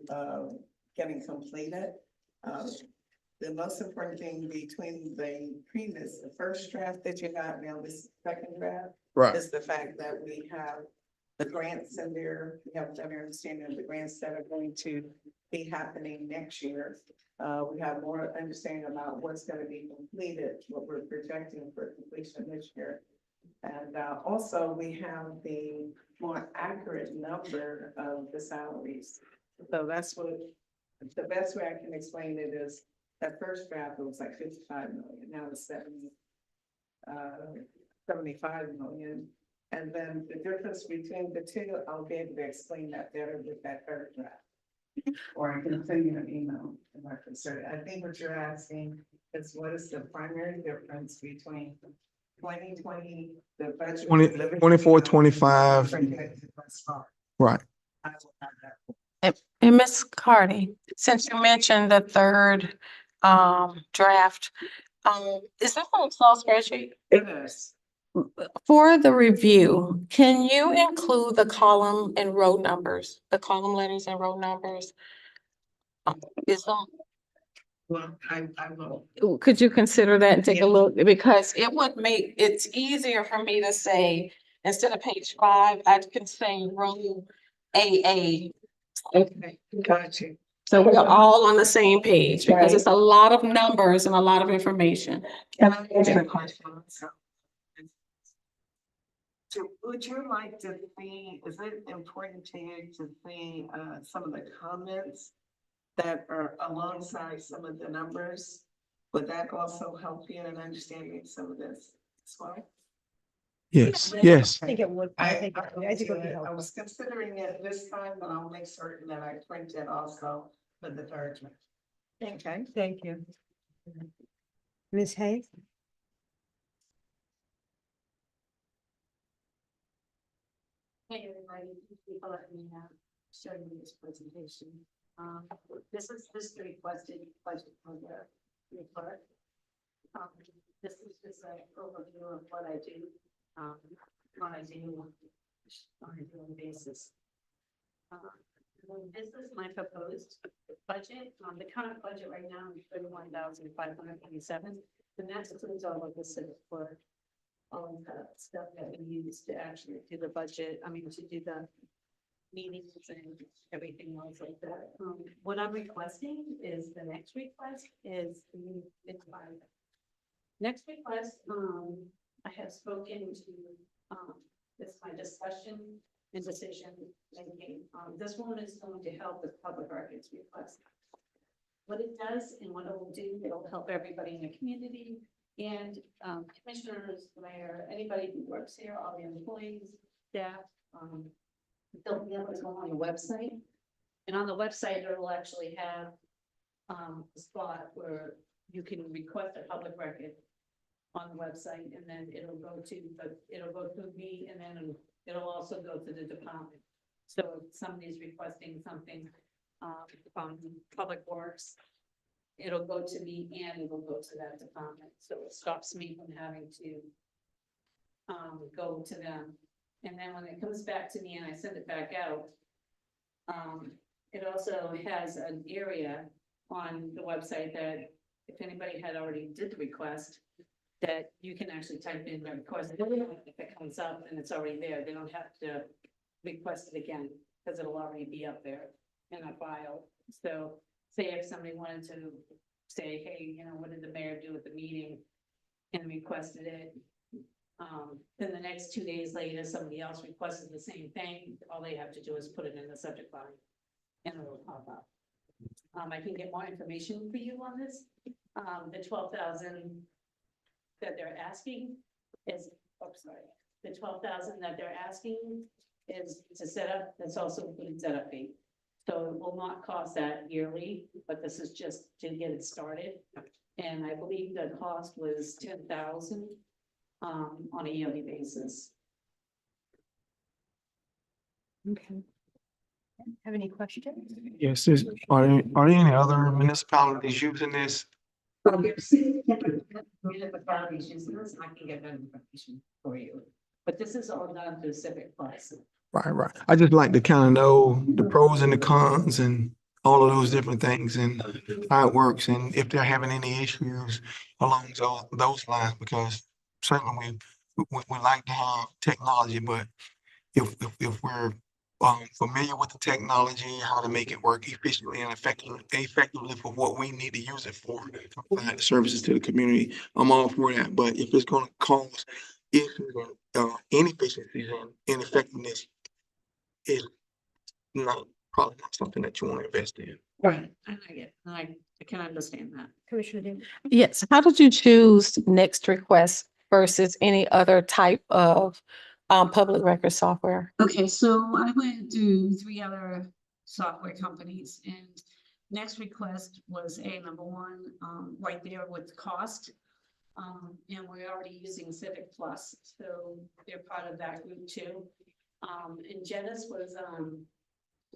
Speaker 4: getting completed. The most important thing between the previous, the first draft that you got, now this second draft,
Speaker 8: Right.
Speaker 4: is the fact that we have the grants in there, we have a better understanding of the grants that are going to be happening next year. We have more understanding about what's gonna be completed, what we're projecting for completion this year. And also, we have the more accurate number of the salaries. So that's what, the best way I can explain it is, that first draft, it was like 55 million, now it's 75 million. And then the difference between the two, I'll be able to explain that better with that third draft. Or I can send you an email if I can say, I think what you're asking is what is the primary difference between 2020, the budget.
Speaker 8: 24, 25.
Speaker 4: projected thus far.
Speaker 8: Right.
Speaker 4: I will have that.
Speaker 6: And Ms. Cardy, since you mentioned the third draft, is this an Excel spreadsheet?
Speaker 4: It is.
Speaker 6: For the review, can you include the column and row numbers, the column letters and row numbers? Is that,
Speaker 4: Well, I will.
Speaker 6: could you consider that and take
Speaker 4: Yeah.
Speaker 6: a look? Because it would make, it's easier for me to say, instead of page 5, I can say row AA.
Speaker 4: Okay, got you.
Speaker 6: So we're all on the same page because it's a lot of numbers and a lot of information.
Speaker 4: Can I answer the question? So would you like to see, is it important to you to see some of the comments that are alongside some of the numbers? Would that also help you in understanding some of this as well?
Speaker 8: Yes, yes.
Speaker 2: I think it would. I think it would be
Speaker 4: I
Speaker 2: helpful.
Speaker 4: was considering it this time, but I'll make certain that I print it also for the third one. Okay.
Speaker 2: Thank you. Ms. Hayes?
Speaker 5: Hey, everybody, people let me show you this presentation. This is just the requested budget for the report. This is just an overview of what I do, on a daily basis. This is my proposed budget. The current budget right now is 31,587. And that includes all of this for all of the stuff that we use to actually do the budget, to do the meetings and everything else like that. What I'm requesting is the next request is next request, I have spoken to, this is my discussion and decision making. This one is going to help with public records request. What it does and what it will do, it'll help everybody in the community and commissioners, mayor, anybody who works here, all the employees, staff. They'll be able to go on the website. And on the website, it'll actually have a spot where you can request a public record on the website, and then it'll go through me, and then it'll also go to the department. So if somebody's requesting something from Public Works, it'll go to me and it'll go to that department. So it stops me from having to go to them. And then when it comes back to me and I send it back out, it also has an area on the website that if anybody had already did the request, that you can actually type in the request. If it comes up and it's already there, they don't have to request it again because it'll already be up there in a file. So say if somebody wanted to say, hey, what did the mayor do at the meeting and requested it? Then the next 2 days later, somebody else requested the same thing. All they have to do is put it in the subject line and it'll pop up. I can get more information for you on this. The 12,000 that they're asking is, the 12,000 that they're asking is to set up, that's also including setup fee. So it will not cost that yearly, but this is just to get it started. And I believe the cost was 10,000 on a yearly basis.
Speaker 2: Okay. Have any questions?
Speaker 8: Yes, are there any other municipalities using this?
Speaker 1: Municipalities using this, I can get that information for you. But this is all done through Civic Plus.
Speaker 8: Right. I just like to kind of know the pros and the cons and all of those different things and how it works and if they're having any issues along those lines, because certainly we like to have technology, but if we're familiar with the technology, how to make it work efficiently and effectively for what we need to use it for, to provide services to the community, I'm all for that. But if it's gonna cause issues and inefficiencies and ineffectiveness, it's not, probably not something that you want to invest in.
Speaker 1: Right, I can understand that.
Speaker 2: Commissioner Davis?
Speaker 6: Yes, how did you choose Next Request versus any other type of public record software?
Speaker 1: Okay, so I went through 3 other software companies and Next Request was number one, right there with cost. And we're already using Civic Plus, so they're part of that group too. And Genesis was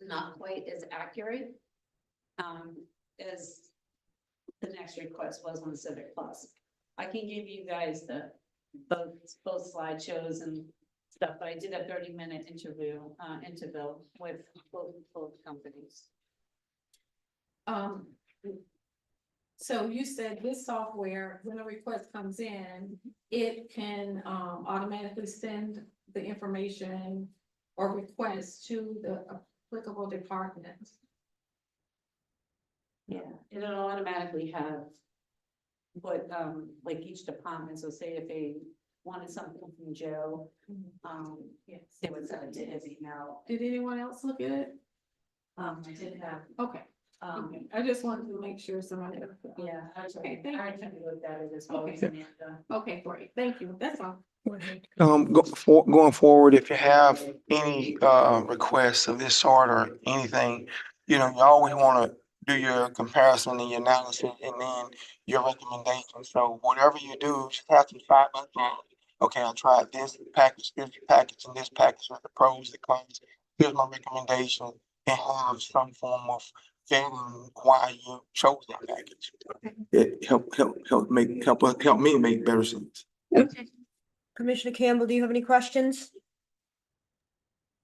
Speaker 1: not quite as accurate as the Next Request was on Civic Plus. I can give you guys both slideshows and stuff, but I did a 30-minute interview with both companies.
Speaker 3: So you said this software, when a request comes in, it can automatically send the information or request to the applicable department. Yeah, it'll automatically have what like each department, so say if they wanted something from Joe, yes, they would send it to his email. Did anyone else look at it? I did have. Okay. I just wanted to make sure somebody. Yeah. Okay, thank you. I looked at it as well as Amanda. Okay, great. Thank you. That's all.
Speaker 8: Going forward, if you have any requests of this sort or anything, you always want to do your comparison and your analysis and then your recommendation. So whatever you do, just have to side by side. Okay, I tried this package, and this package with the pros, the cons. Here's my recommendation, and have some form of vetting why you chose that package. It help me make better sense.
Speaker 1: Okay.
Speaker 2: Commissioner Campbell, do you have any questions?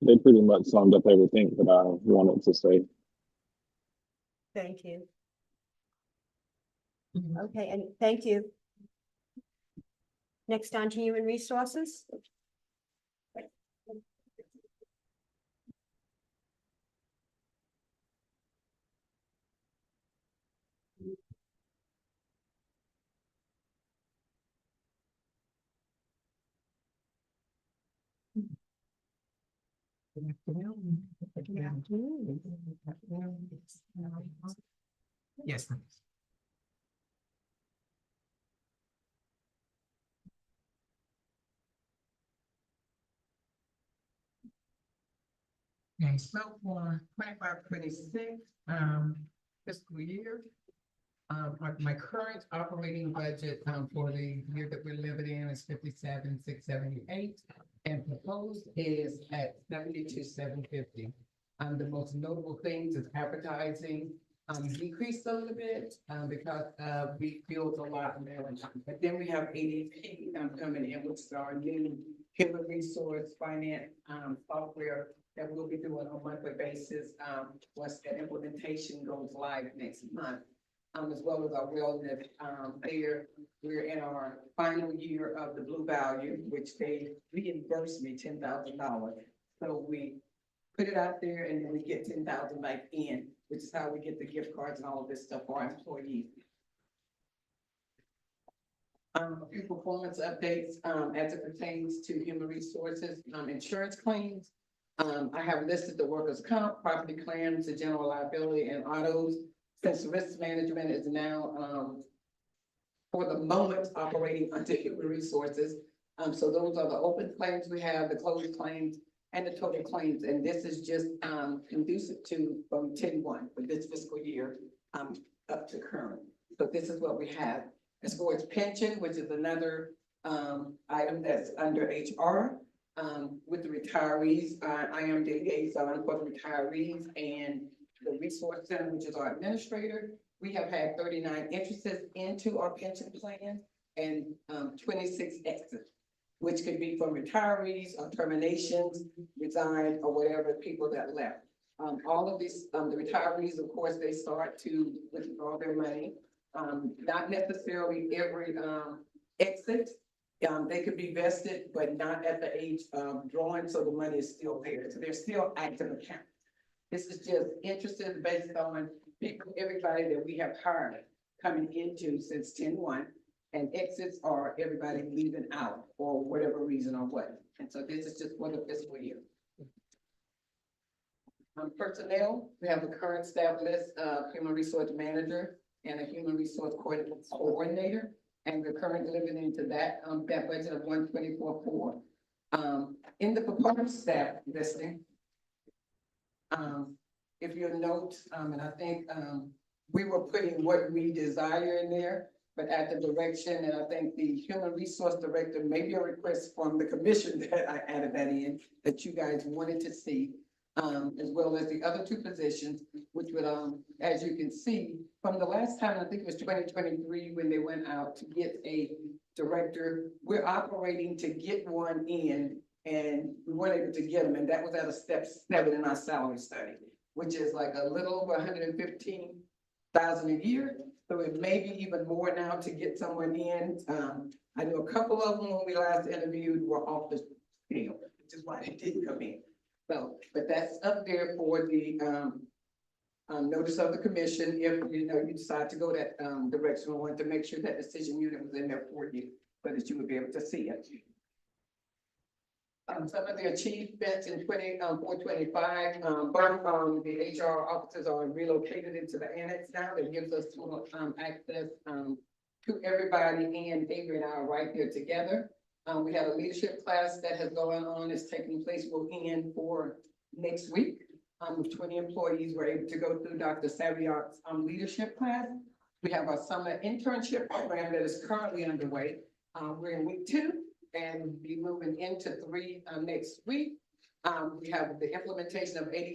Speaker 11: They pretty much summed up everything that I wanted to say.
Speaker 2: Thank you. Okay, and thank you. Next on to Human Resources.
Speaker 12: Yes. Okay, so for 25-26 fiscal year, my current operating budget for the year that we're living in is 57,678, and proposed is at 72,750. The most notable things is advertising decreased a little bit because we filled a lot more. But then we have ADP coming in, which is our new human resource finance software that we'll be doing on a monthly basis once the implementation goes live next month. As well as our wellness there. We're in our final year of the Blue Value, which they reimbursed me $10,000. So we put it out there and then we get 10,000 back in, which is how we get the gift cards and all of this stuff for our employees. A few performance updates as it pertains to human resources, insurance claims. I have listed the workers' comp, property claims, the general liability, and autos. Since risk management is now, for the moment, operating under human resources. So those are the open claims we have, the closed claims, and the total claims. And this is just conducive to from 10/1 for this fiscal year up to current. So this is what we have. As far as pension, which is another item that's under HR, with the retirees. I am the liaison for the retirees and the resource center, which is our administrator. We have had 39 entrances into our pension plan and 26 exits, which could be from retirees or terminations, resigned, or whatever, people that left. All of these, the retirees, of course, they start to withdraw their money. Not necessarily every exit. They could be vested, but not at the age of drawing, so the money is still there. So they're still active accounts. This is just interested based on people, everybody that we have hired coming into since 10/1, and exits are everybody leaving out for whatever reason or what. And so this is just for the fiscal year. Personnel, we have the current staff list of human resource manager and a human resource coordinator. And we're currently living into that, that budget of 124.4. In the proposed staff listing, if you'll note, and I think, we were putting what we desire in there, but at the direction, and I think the human resource director, maybe a request from the commission that I added that in, that you guys wanted to see, as well as the other two positions, which would, as you can see, from the last time, I think it was 2023, when they went out to get a director, we're operating to get one in, and we weren't able to get them, and that was at a step 7 in our salary study, which is like a little over 115,000 a year. So it may be even more now to get someone in. I know a couple of them when we last interviewed were off the scale, which is why they didn't come in. So, but that's up there for the notice of the commission. If you know you decide to go that direction, we want to make sure that decision unit was in there for you, so that you would be able to see it. Some of the achievements in 425, both the HR officers are relocated into the annex now. That gives us total access to everybody, and David and I are right there together. We have a leadership class that has gone on, it's taking place, will end for next week. With 20 employees, we're able to go through Dr. Saviot's leadership class. We have our summer internship program that is currently underway. We're in week 2. And we'll be moving into 3 next week. We have the implementation of ADP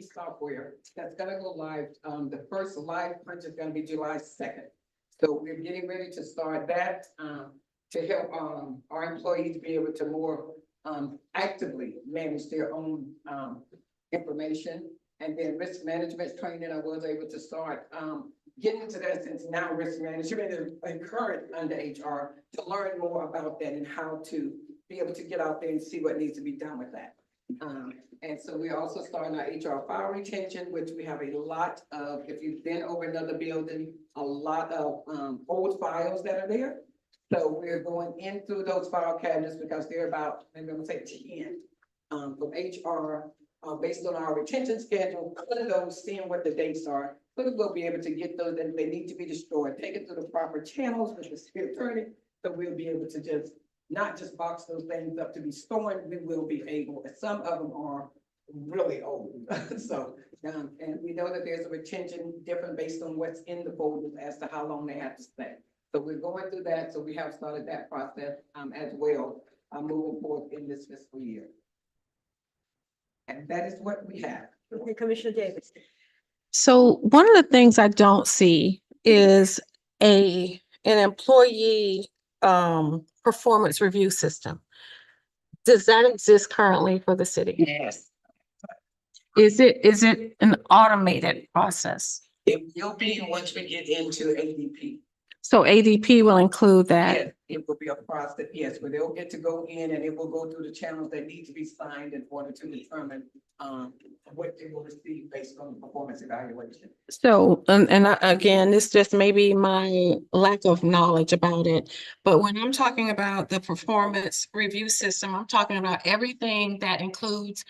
Speaker 12: software that's gonna go live. The first live punch is gonna be July 2nd. So we're getting ready to start that to help our employees be able to more actively manage their own information. And then risk management training, I was able to start getting into that, since now risk management is current under HR, to learn more about that and how to be able to get out there and see what needs to be done with that. And so we're also starting our HR file retention, which we have a lot of, if you've been over another building, a lot of old files that are there. So we're going in through those file cabinets, because they're about, maybe I'm gonna say 10 from HR, based on our retention schedule, putting those, seeing what the dates are. So we'll be able to get those, and they need to be destroyed, take it through the proper channels with the city attorney. So we'll be able to just, not just box those things up to be stored, we will be able, and some of them are really old. So, and we know that there's a retention different based on what's in the folders as to how long they have to stay. So we're going through that, so we have started that process as well, moving forward in this fiscal year. And that is what we have.
Speaker 2: Okay, Commissioner Davis.
Speaker 6: So one of the things I don't see is an employee performance review system. Does that exist currently for the city?
Speaker 12: Yes.
Speaker 6: Is it an automated process?
Speaker 12: It will be once we get into ADP.
Speaker 6: So ADP will include that?
Speaker 12: Yes, it will be a process, yes, where they'll get to go in and it will go through the channels that need to be signed in order to determine what they will receive based on the performance evaluation.
Speaker 6: So, again, this just may be my lack of knowledge about it, but when I'm talking about the performance review system, I'm talking about everything that includes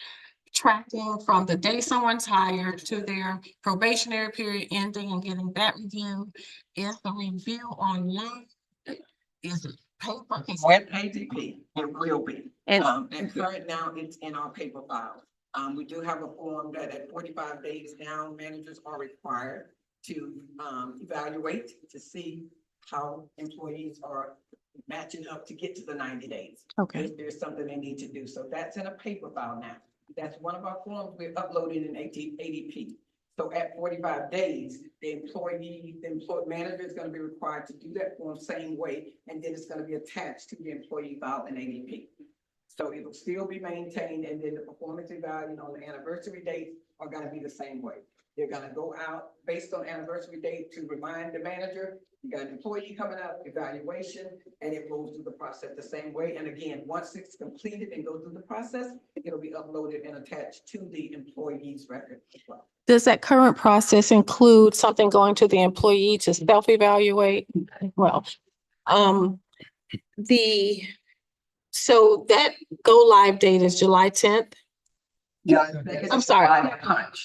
Speaker 6: tracking from the day someone's hired to their probationary period ending and getting that review. Is the review online? Is it paper?
Speaker 12: With ADP, it will be.
Speaker 6: And
Speaker 12: And current now, it's in our paper file. We do have a form that at 45 days now, managers are required to evaluate to see how employees are
Speaker 4: matching up to get to the 90 days.
Speaker 6: Okay.
Speaker 4: If there's something they need to do. So that's in a paper file now. That's one of our forms we're uploading in ADP. So at 45 days, the employee manager is going to be required to do that form same way, and then it's going to be attached to the employee file in ADP. So it'll still be maintained, and then the performance evaluation on the anniversary date are going to be the same way. They're going to go out based on anniversary date to remind the manager, you got an employee coming up, evaluation, and it goes through the process the same way. And again, once it's completed and go through the process, it'll be uploaded and attached to the employee's record as well.
Speaker 6: Does that current process include something going to the employee to self-evaluate? Well, so that go live date is July 10th?
Speaker 4: Yeah.
Speaker 6: I'm sorry.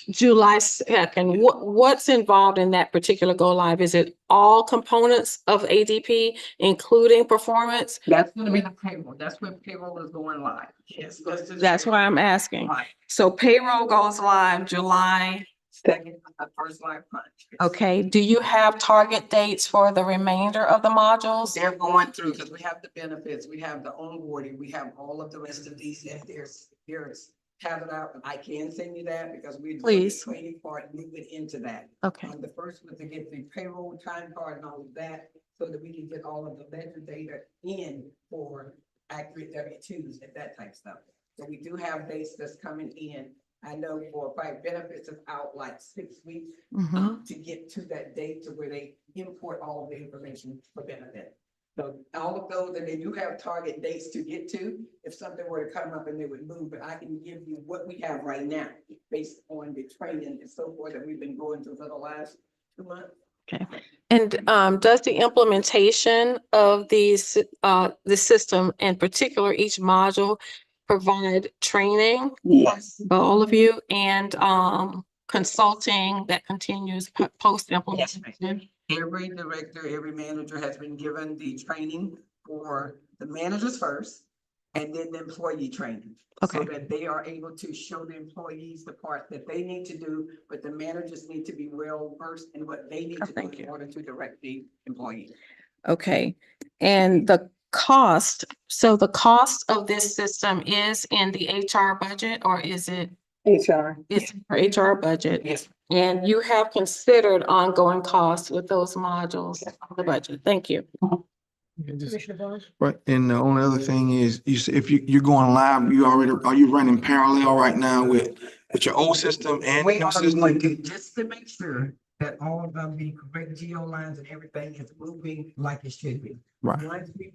Speaker 6: July 2nd. What's involved in that particular go live? Is it all components of ADP, including performance?
Speaker 4: That's going to be the payroll. That's when payroll is going live. Yes.
Speaker 6: That's why I'm asking.
Speaker 4: Right.
Speaker 6: So payroll goes live July.
Speaker 4: Second, first live punch.
Speaker 6: Okay. Do you have target dates for the remainder of the modules?
Speaker 4: They're going through, because we have the benefits, we have the onboarding, we have all of the rest of these, and there's have it out. I can send you that because we're doing the
Speaker 6: Please.
Speaker 4: training part, moving into that.
Speaker 6: Okay.
Speaker 4: The first was to get the payroll time card and all of that, so that we can get all of the ledger data in for accurate W-2s and that type of stuff. So we do have dates that's coming in. I know for benefits is out like 6 weeks to get to that date to where they import all of the information for benefit. So all of those, and they do have target dates to get to, if something were to come up and they would move, but I can give you what we have right now based on the training and so forth that we've been going through for the last 2 months.
Speaker 6: Okay. And does the implementation of these, the system, in particular, each module, provide training?
Speaker 4: Yes.
Speaker 6: For all of you, and consulting that continues post implementation?
Speaker 4: Every director, every manager has been given the training for the managers first, and then the employee training. So
Speaker 6: Okay.
Speaker 4: that they are able to show the employees the part that they need to do, but the managers need to be well versed in what they need to do
Speaker 6: Thank
Speaker 4: in
Speaker 6: you.
Speaker 4: order to direct the employee.
Speaker 6: Okay, and the cost, so the cost of this system is in the HR budget, or is it?
Speaker 4: HR.
Speaker 6: It's for HR budget?
Speaker 4: Yes.
Speaker 6: And you have considered ongoing costs with those modules on the budget? Thank you.
Speaker 2: Commissioner Barnes?
Speaker 8: Right, and the only other thing is, if you're going live, are you running parallel right now with your old system and
Speaker 4: We
Speaker 8: your
Speaker 4: are
Speaker 8: system?
Speaker 4: going to, just to make sure that all of the correct geo lines and everything is moving like it should be.
Speaker 8: Right.
Speaker 4: Once we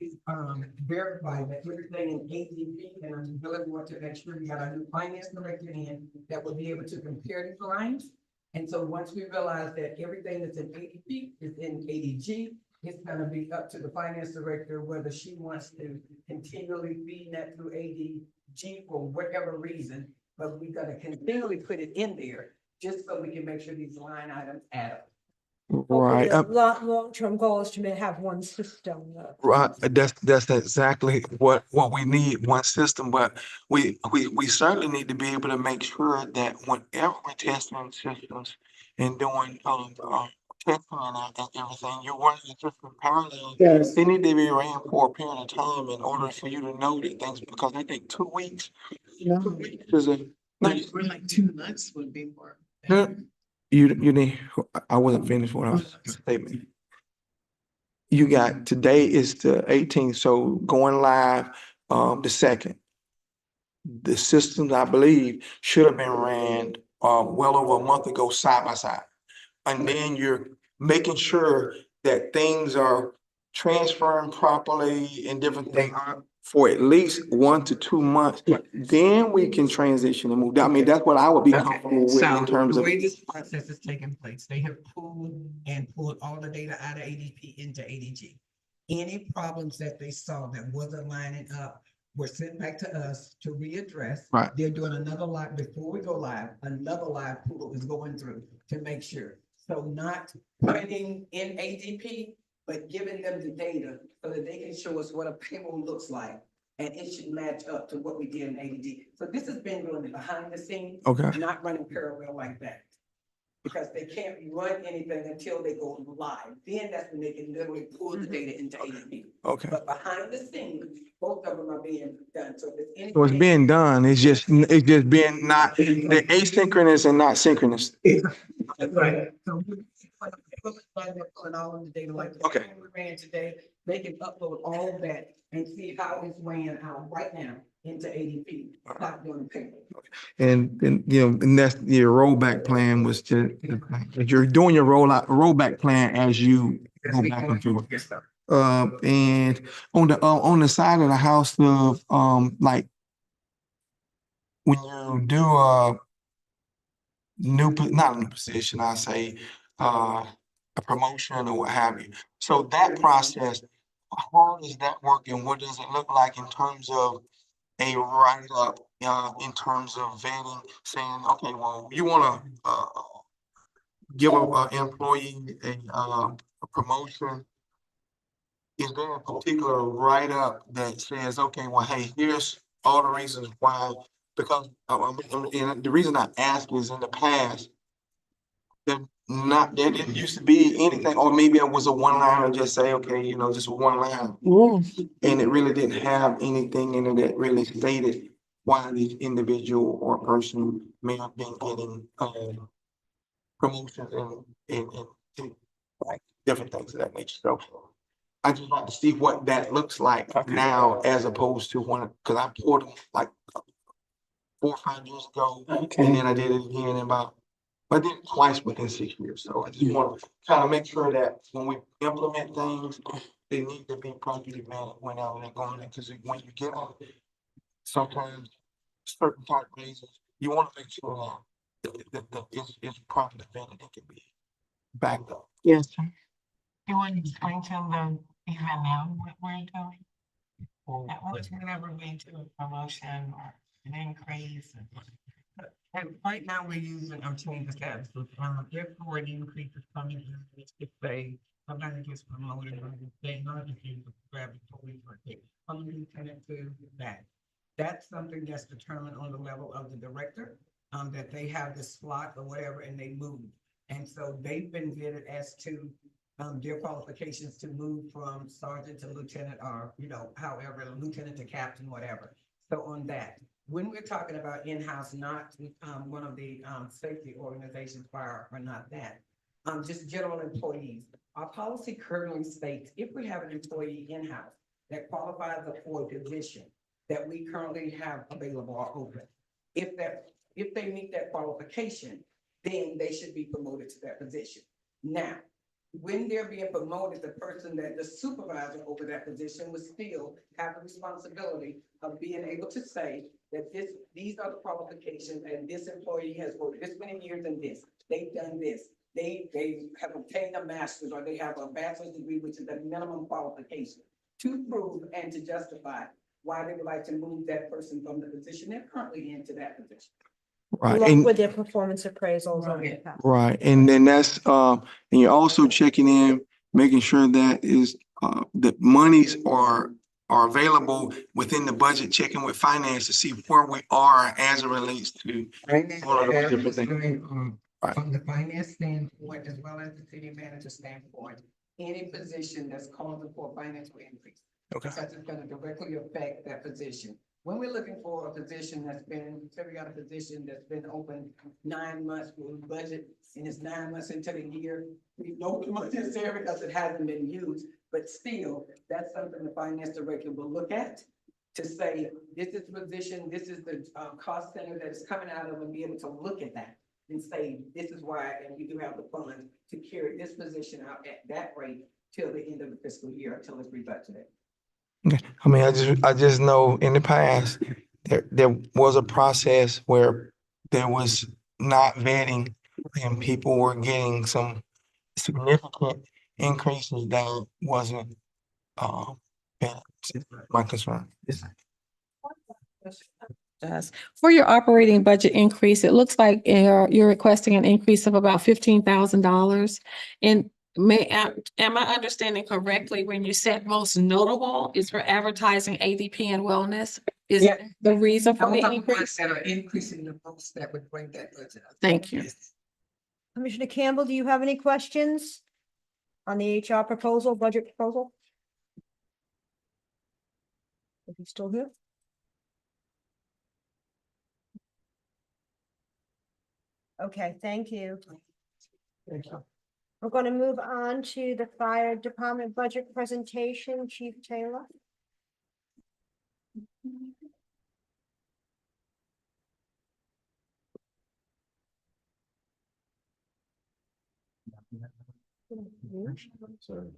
Speaker 4: verify that everything in ADP, and I'm really want to make sure we got a new finance director in that will be able to compare these lines. And so once we realize that everything that's in ADP is in ADG, it's gonna be up to the finance director whether she wants to continually feed that through ADG for whatever reason. But we're gonna continually put it in there just so we can make sure these line items add up.
Speaker 8: Right,
Speaker 2: Long-term goal is to have one system.
Speaker 8: right, that's exactly what we need, one system, but we certainly need to be able to make sure that whenever we're testing systems and doing, testing and everything, you're running the system parallel.
Speaker 4: Yes.
Speaker 8: They need to be ran for a period of time in order for you to know that things, because I think 2 weeks.
Speaker 4: Yeah.
Speaker 8: 2 weeks is a.
Speaker 4: We're like 2 months would be more.
Speaker 8: You need, I wasn't finished what I was stating. You got, today is the 18th, so going live, the 2nd. The systems, I believe, should have been ran, well over a month ago, side by side. And then you're making sure that things are transferring properly and different things for at least 1 to 2 months. Then we can transition and move. I mean, that's what I would be comfortable with in terms
Speaker 13: The
Speaker 8: of.
Speaker 13: way this process is taking place, they have pulled all the data out of ADP into ADG. Any problems that they saw that wasn't lining up were sent back to us to readdress.
Speaker 8: Right.
Speaker 13: They're doing another live, before we go live, another live pool is going through to make sure.
Speaker 4: So not putting in ADP, but giving them the data so that they can show us what a payroll looks like. And it should match up to what we did in ADG. So this has been going behind the scenes.
Speaker 8: Okay.
Speaker 4: Not running parallel like that.
Speaker 13: because they can't run anything until they go live. Then that's when they can literally pull the data into ADP.
Speaker 8: Okay.
Speaker 13: But behind the scenes, both of them are being done, so if there's anything.
Speaker 8: So it's being done, it's just being not, they're asynchronous and not synchronous.
Speaker 13: Right. So pulling all of the data, like the
Speaker 8: Okay.
Speaker 13: thing we ran today, they can upload all of that and see how it's ran out right now into ADP, not doing paper.
Speaker 8: And, and that's your rollback plan was to, you're doing your rollback plan as you go back and forth.
Speaker 13: Yes, sir.
Speaker 8: And on the side of the house of, like, when you do a not a new position, I say, a promotion or what have you. So that process, how does that work and what does it look like in terms of a write-up, in terms of vetting, saying, okay, well, you wanna, give a employee a promotion? Is there a particular write-up that says, okay, well, hey, here's all the reasons why? Because, and the reason I ask is in the past, there didn't used to be anything, or maybe it was a one line and just say, okay, just one line. And it really didn't have anything in it that really stated why the individual or person may have been getting, promotions and like different things of that nature. So I just like to see what that looks like now as opposed to when, because I poured them like 4 or 5 years ago. And then I did it again I did it twice within 6 years. So I just want to kind of make sure that when we implement things, they need to be properly vetted whenever they're going in. Because when you get on sometimes certain type of raises, you want to make sure that it's properly vetted and can be backed up.
Speaker 6: Yes, sir.
Speaker 12: You want to explain to them even now what we're doing? That was whenever we do a promotion or an increase. And right now we're using, I'm changing the status, if for an increase is coming in, if they, somebody gets promoted, or if they not if you grab the police or they from lieutenant to that. That's something that's determined on the level of the director, that they have this slot or whatever and they move. And so they've been vetted as to their qualifications to move from sergeant to lieutenant or, however, lieutenant to captain, whatever. So on that, when we're talking about in-house, not one of the safety organizations, fire or not that, just general employees, our policy currently states if we have an employee in-house that qualifies for a position that we currently have available or open, if they meet that qualification, then they should be promoted to that position. Now, when they're being promoted, the person that the supervisor over that position would still have the responsibility of being able to say that these are the qualifications and this employee has worked this many years in this. They've done this. They have obtained a master's or they have a bachelor's degree, which is the minimum qualification to prove and to justify why they would like to move that person from the position they're currently into that position.
Speaker 8: Right.
Speaker 2: Along
Speaker 8: And
Speaker 2: with their performance appraisals.
Speaker 8: right. And then that's, and you're also checking in, making sure that the monies are available within the budget, checking with finance to see where we are as it relates to all of those different things. Right.
Speaker 13: From the finance standpoint, as well as the city manager standpoint, any position that's calling for a financial increase.
Speaker 8: Okay.
Speaker 13: Because it's gonna directly affect that position. When we're looking for a position say we got a position that's been open 9 months with budget and it's 9 months into the year, we know the money is there because it hasn't been used, but still, that's something the finance director will look at to say, this is the position, this is the cost center that is coming out of, and be able to look at that and say, this is why, and we do have the funds to carry this position out at that rate till the end of the fiscal year, until it's rebudgeted.
Speaker 8: Okay. I mean, I just know in the past, there was a process where there was not vetting and people were getting some significant increases that wasn't, vetted. My concern.
Speaker 6: For your operating budget increase, it looks like you're requesting an increase of about $15,000. And am I understanding correctly when you said most notable is for advertising, ADP and wellness? Is
Speaker 13: Yeah.
Speaker 6: the reason for
Speaker 13: I'm
Speaker 6: the
Speaker 13: talking about
Speaker 6: increase?
Speaker 13: that are increasing the most that would bring that budget up.
Speaker 6: Thank you.
Speaker 2: Commissioner Campbell, do you have any questions on the HR proposal, budget proposal? Is he still here? Okay, thank you.
Speaker 9: Thank you.
Speaker 2: We're going to move on to the fire department budget presentation, Chief Taylor.
Speaker 9: Sorry.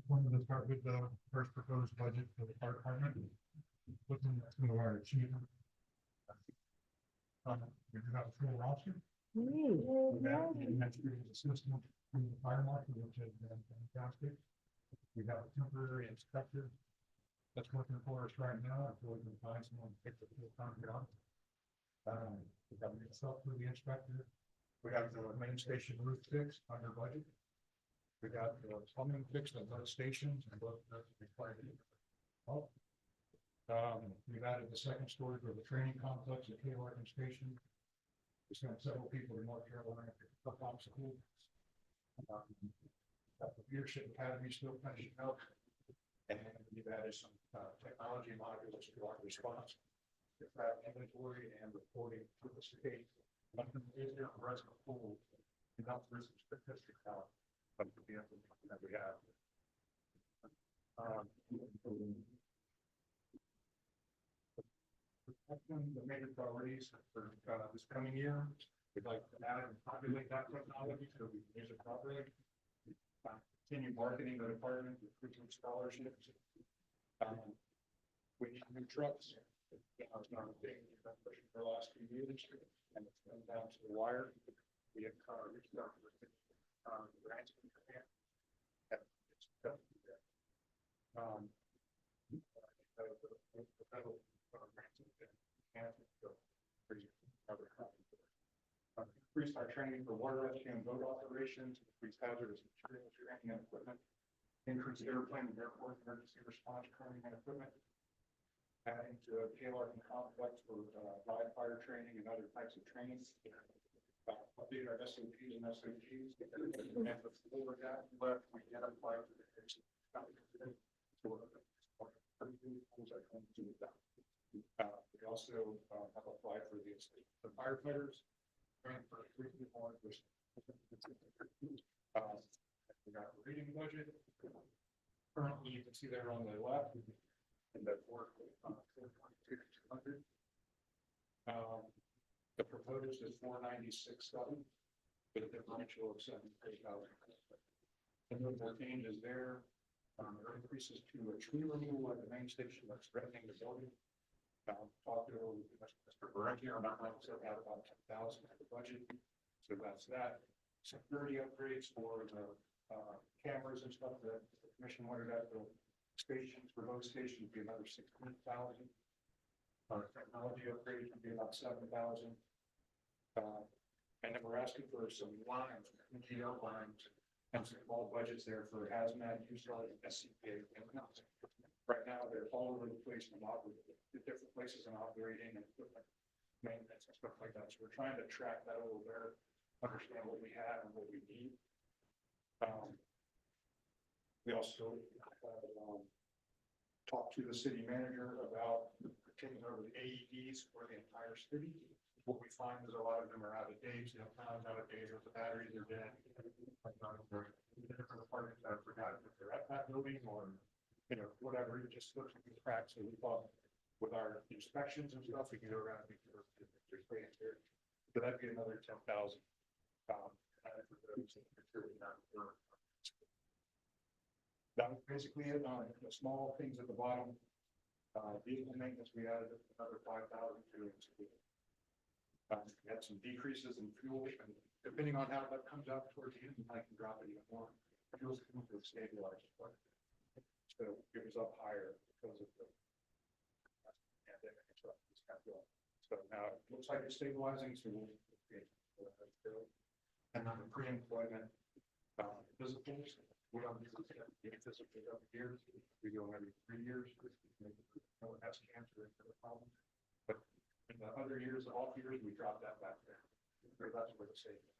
Speaker 14: Wanted to start with the first proposed budget for the fire department. Looking at some of our achievements. We do have a full roster. We have an administrative assistant from the fire marshal, which has been fantastic. We have a temporary inspector that's working for us right now until we can find someone to pick the full-time job. We have myself for the inspector. We have the main station roof fix under budget. We got the plumbing fixed at both stations and both required. We've added the second story for the training complex at Palatka Station. We sent several people to North Carolina for school. The leadership academy still finishing up. And we've added some technology modules to our response. The inventory and reporting to the state. Nothing is there for us to pull. Enough for some statistics out. But the information that we have. The major priorities for this coming year, we'd like to add and populate that technology so we can use it properly. Continue marketing the department with frequent scholarships. We need new trucks. It's not a thing we've been pushing for the last few years, and it's come down to the wire. We have reached out to grants. Increase our training for water rescue and boat operations, increase hazardous materials training and equipment, increase airplane and airport emergency response training and equipment, adding to a Palatka complex for live fire training and other types of training. Update our SOPs and SOGs. And before that, we can apply for the we also have applied for the firefighters. For 3 people. We got a reading budget. Currently, you can see there on the left, and that work 4,200. The proposed is 496,700 with a differential of 7,000. The notable changes there. There increases to a tree removal at the main station that's threatening the building. Talked to Mr. Berenti, or not myself, had about 10,000 in the budget. So that's that. Security upgrades for the cameras and stuff that the commission wanted at the stations, remote stations would be another 16,000. Technology upgrades would be about 7,000. And then we're asking for some lines, NGL lines, and some small budgets there for hazmat use like SCPA. Right now, they're all over the place and different places and operating and equipment maintenance and stuff like that. So we're trying to track that a little better, understand what we have and what we need. We also talked to the city manager about taking over the AEDs for the entire city. What we find is a lot of them are out of date. You know, out of date, or the batteries are dead. Different departments that I forgot if they're at that building or whatever. It just looks like the cracks. So we thought with our inspections and stuff, we can go around and make sure there's great here. So that'd be another 10,000. That was basically it. The small things at the bottom. Vehicle maintenance, we added another 5,000 to it. We had some decreases in fuel, and depending on how that comes out towards the end, I can drop it even more. Fuel's going to stabilize, but so it was up higher because of the pandemic and stuff. So now it looks like it's stabilizing. So and then the pre-employment physicals, We don't anticipate every year, we go every 3 years. No, that's cancer, that's a problem. But in the other years, off years, we drop that back there. So that's where the savings.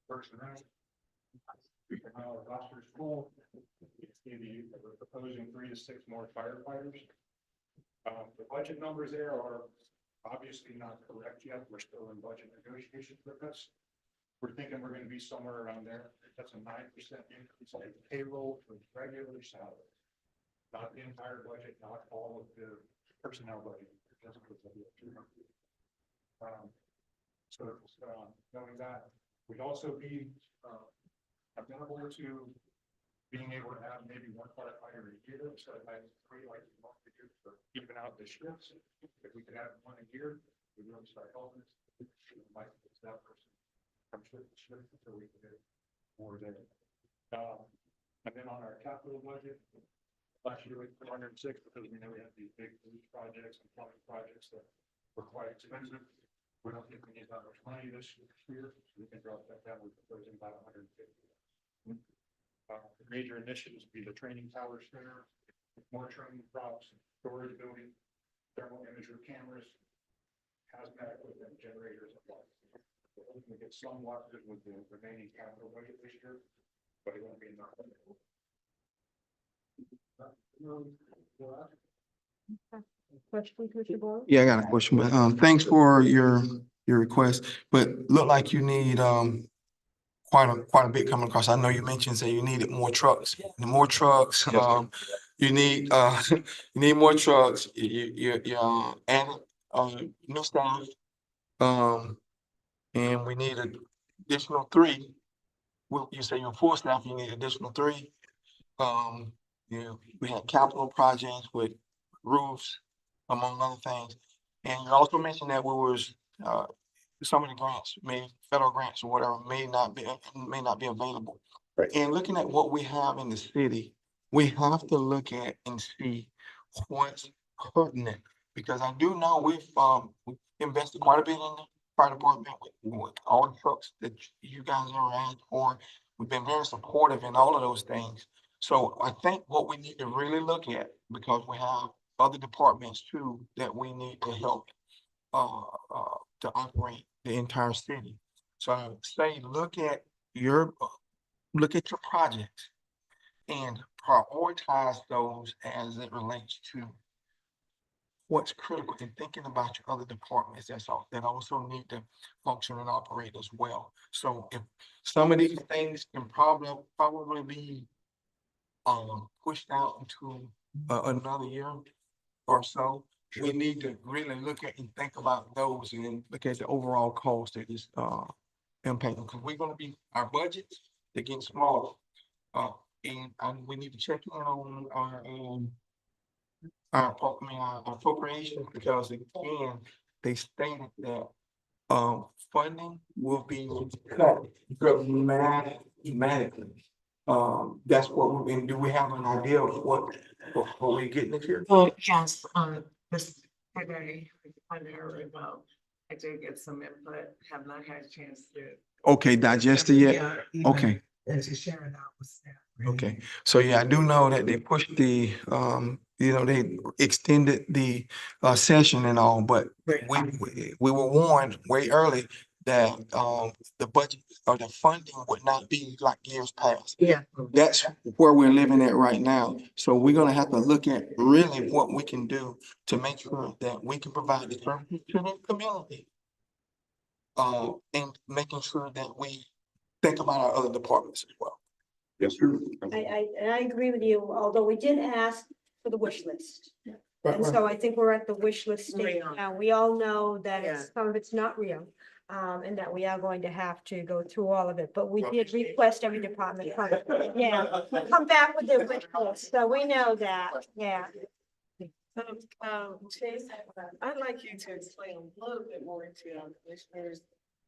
Speaker 14: Personnel. Roster's full. We're proposing 3 to 6 more firefighters. The budget numbers there are obviously not correct yet. We're still in budget negotiations with us. We're thinking we're going to be somewhere around there. That's a 9% increase in payroll for regular salary. Not the entire budget, not all of the personnel budget. Knowing that, we'd also be amenable to being able to have maybe 1 firefighter a year instead of having 3 like we want to do for even out the shifts. If we could have 1 a year, we'd really start helping us. Like that person comes with the shift until we can get more there. And then on our capital budget, last year we put 106 because we know we have these big roof projects and plumbing projects that were quite expensive. We don't think we need that much money this year, so we can drop that down. We're proposing about 150. The major initiatives would be the training tower center, more training props, storage building, thermal imager cameras, hazmat equipment, generators, and lights. We're hoping to get some lockers with the remaining capital budget this year, but it won't be enough.
Speaker 2: Question, Commissioner Boyle?
Speaker 8: Yeah, I got a question, but thanks for your request, but look like you need quite a bit coming across. I know you mentioned that you needed more trucks. The more trucks, you need you need more trucks. You added new staff. And we need an additional 3. Well, you say you're 4 staff, you need additional 3. We had capital projects with roofs, among other things. And you also mentioned that we was some of the grants, federal grants or whatever, may not be available.
Speaker 11: Right.
Speaker 8: And looking at what we have in the city, we have to look at and see what's pertinent. Because I do know we've invested quite a bit in the fire department with all the trucks that you guys are at, or we've been very supportive in all of those things. So I think what we need to really look at, because we have other departments too that we need to help to operate the entire city. So I would say look at your projects and prioritize those as it relates to what's critical in thinking about your other departments that also need to function and operate as well. So if some of these things can probably be pushed out into another year or so, we need to really look at and think about those and look at the overall cost that is impacting, because our budgets, they're getting smaller. And we need to check in on our appropriations, because again, they stated that funding will be cut dramatically. That's what do we have an idea of what we're getting this year?
Speaker 12: Yes, this today, I heard about, I did get some input, have not had a chance to.
Speaker 8: Okay, digest it yet? Okay.
Speaker 12: And to share it out with staff.
Speaker 8: Okay, so yeah, I do know that they pushed they extended the session and all, but we were warned way early that the budget or the funding would not be like years past.
Speaker 12: Yeah.
Speaker 8: That's where we're living at right now. So we're gonna have to look at really what we can do to make sure that we can provide the services to the community. And making sure that we think about our other departments as well.
Speaker 11: Yes, sir.
Speaker 2: I agree with you, although we did ask for the wish list. And so I think we're at the wish list stage now. We all know that some of it's not real. And that we are going to have to go through all of it, but we did request every department. Come back with their wish list, so we know that,
Speaker 12: Chase, I'd like you to explain a little bit more to our commissioners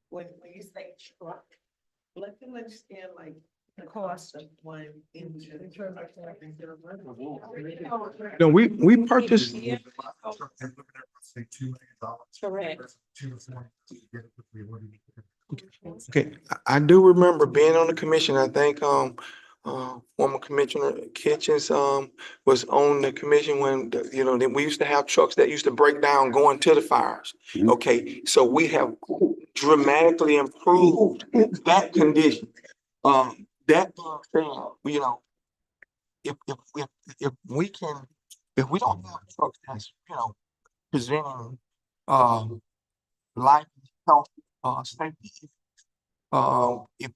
Speaker 12: when you say truck. Let them understand like the cost of one engine.
Speaker 8: No, we purchased.
Speaker 12: Correct.
Speaker 8: Okay, I do remember being on the commission. I think, former Commissioner Kitchens, was on the commission when, you know, that we used to have trucks that used to break down going to the fires. Okay, so we have dramatically improved that condition. That being said, you know, if we can, if we don't have trucks that's, you know, presenting, life, health, safety, if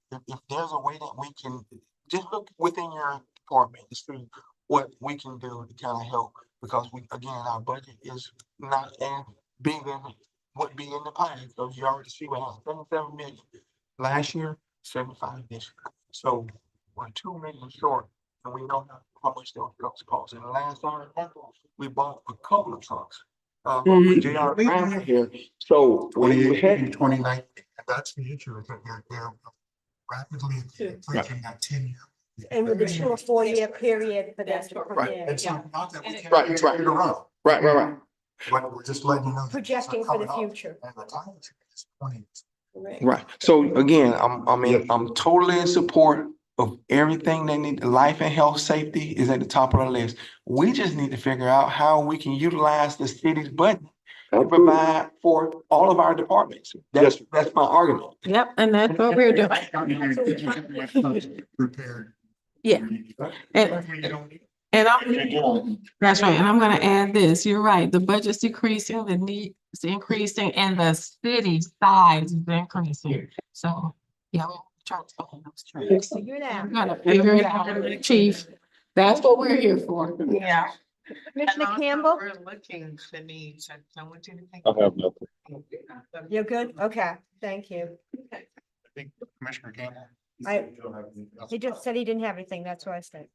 Speaker 8: there's a way that we can just look within your department to see what we can do to kind of help, because we, again, our budget is not as big as it would be in the past. So you already see what happened, 77 million last year, 75 this year. So we're 2 million short, and we know how much those trucks cost. And the last time I remember, we bought a couple of trucks. JR Brown here. So we had
Speaker 14: 2019, that's the issue, is that they're rapidly approaching that 10-year.
Speaker 2: And with the 2 or 4 year period for that to come
Speaker 8: Right.
Speaker 2: in.
Speaker 14: It's not that we can't
Speaker 8: Right,
Speaker 14: get ready to run.
Speaker 8: right.
Speaker 14: But we're just letting you know. that it's
Speaker 2: Projecting for the
Speaker 14: coming up,
Speaker 2: future.
Speaker 14: And the time is 20.
Speaker 8: Right. So again, I'm totally in support of everything that need, life and health safety is at the top of the list. We just need to figure out how we can utilize the city's budget to provide for all of our departments. That's my argument.
Speaker 6: Yep, and that's what we're doing.
Speaker 14: Prepared.
Speaker 6: Yeah. And that's right, and I'm gonna add this, you're right, the budget's decreasing, the need is increasing, and the city size is increasing. So, yeah, we're trying to find those trends.
Speaker 2: Figure it out.
Speaker 6: We're gonna figure it out, chief. That's what we're here for. Yeah.
Speaker 2: Commissioner Campbell,
Speaker 12: We're looking to need, someone to think.
Speaker 11: I have nothing.
Speaker 2: you're good? Okay, thank you.
Speaker 14: I think Commissioner Campbell.
Speaker 2: He just said he didn't have anything, that's why I said.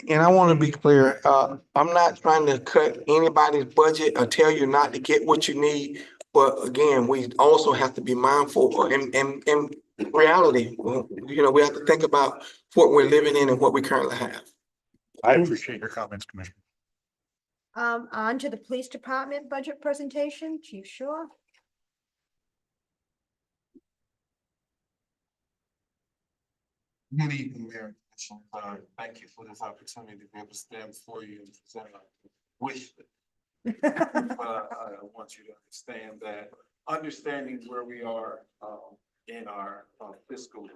Speaker 8: And I want to be clear, I'm not trying to cut anybody's budget or tell you not to get what you need. But again, we also have to be mindful in reality, you know, we have to think about what we're living in and what we currently have.
Speaker 14: I appreciate your comments, Commissioner.
Speaker 2: On to the police department budget presentation, Chief Shaw.
Speaker 14: Good evening, Mayor. Thank you for this opportunity to be able to stand before you and present a wish. I want you to understand that understanding where we are in our fiscal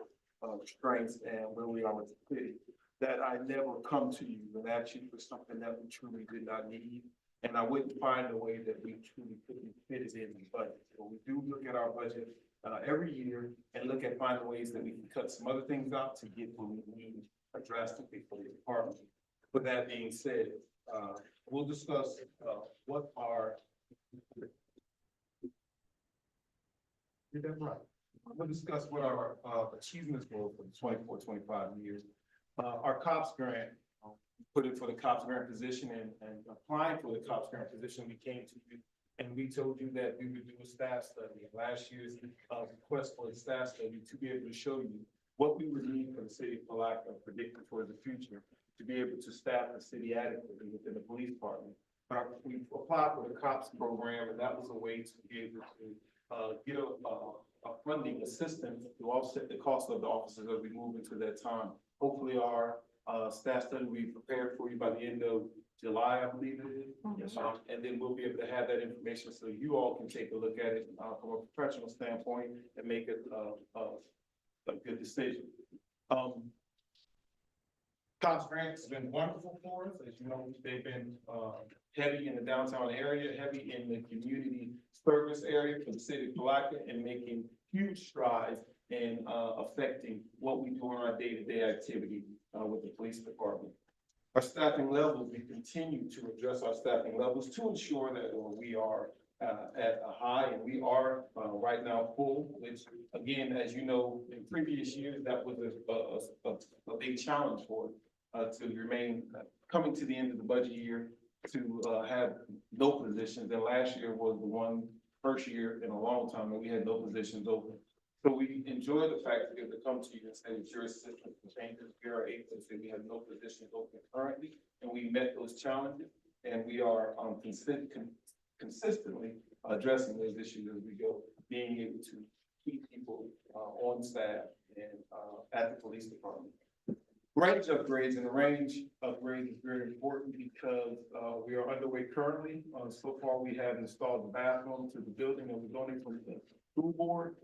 Speaker 14: strengths and where we are with the city, that I never come to you and ask you for something that we truly did not need. And I wouldn't find a way that we truly couldn't fit it in the budget. So we do look at our budget every year and look at finding ways that we can cut some other things out to get what we need drastically for the department. With that being said, we'll discuss what are. You're that right. We'll discuss what our achievements were for the 24-25 years. Our COPS grant, put it for the COPS grant position, and applying for the COPS grant position, we came to you and we told you that we would do a staff study. Last year's request for a staff study to be able to show you what we would need for the city of Palatka, predicted for the future, to be able to staff the city adequately within the police department. We applied for the COPS program, and that was a way to be able to get a funding assistance to offset the cost of the officers as we move into that time. Hopefully our staff study will be prepared for you by the end of July, I believe it is. Yes, and then we'll be able to have that information so you all can take a look at it from a professional standpoint and make it a good decision. COPS grants has been wonderful for us. As you know, they've been heavy in the downtown area, heavy in the community service area for the city of Palatka, and making huge strides in affecting what we do on our day-to-day activity with the police department. Our staffing levels, we continue to address our staffing levels to ensure that we are at a high, and we are right now full, which again, as you know, in previous years, that was a big challenge for to remain coming to the end of the budget year to have no positions. And last year was the first year in a long time that we had no positions open. So we enjoy the fact to be able to come to you and say that your assistance changes. We are able to say we have no positions open currently, and we met those challenges, and we are consistently addressing those issues as we go, being able to keep people, on staff and, at the police department. Range upgrades, and the range upgrade is very important because, we are underway currently. So far, we have installed the bathroom to the building that we're donating from the school board.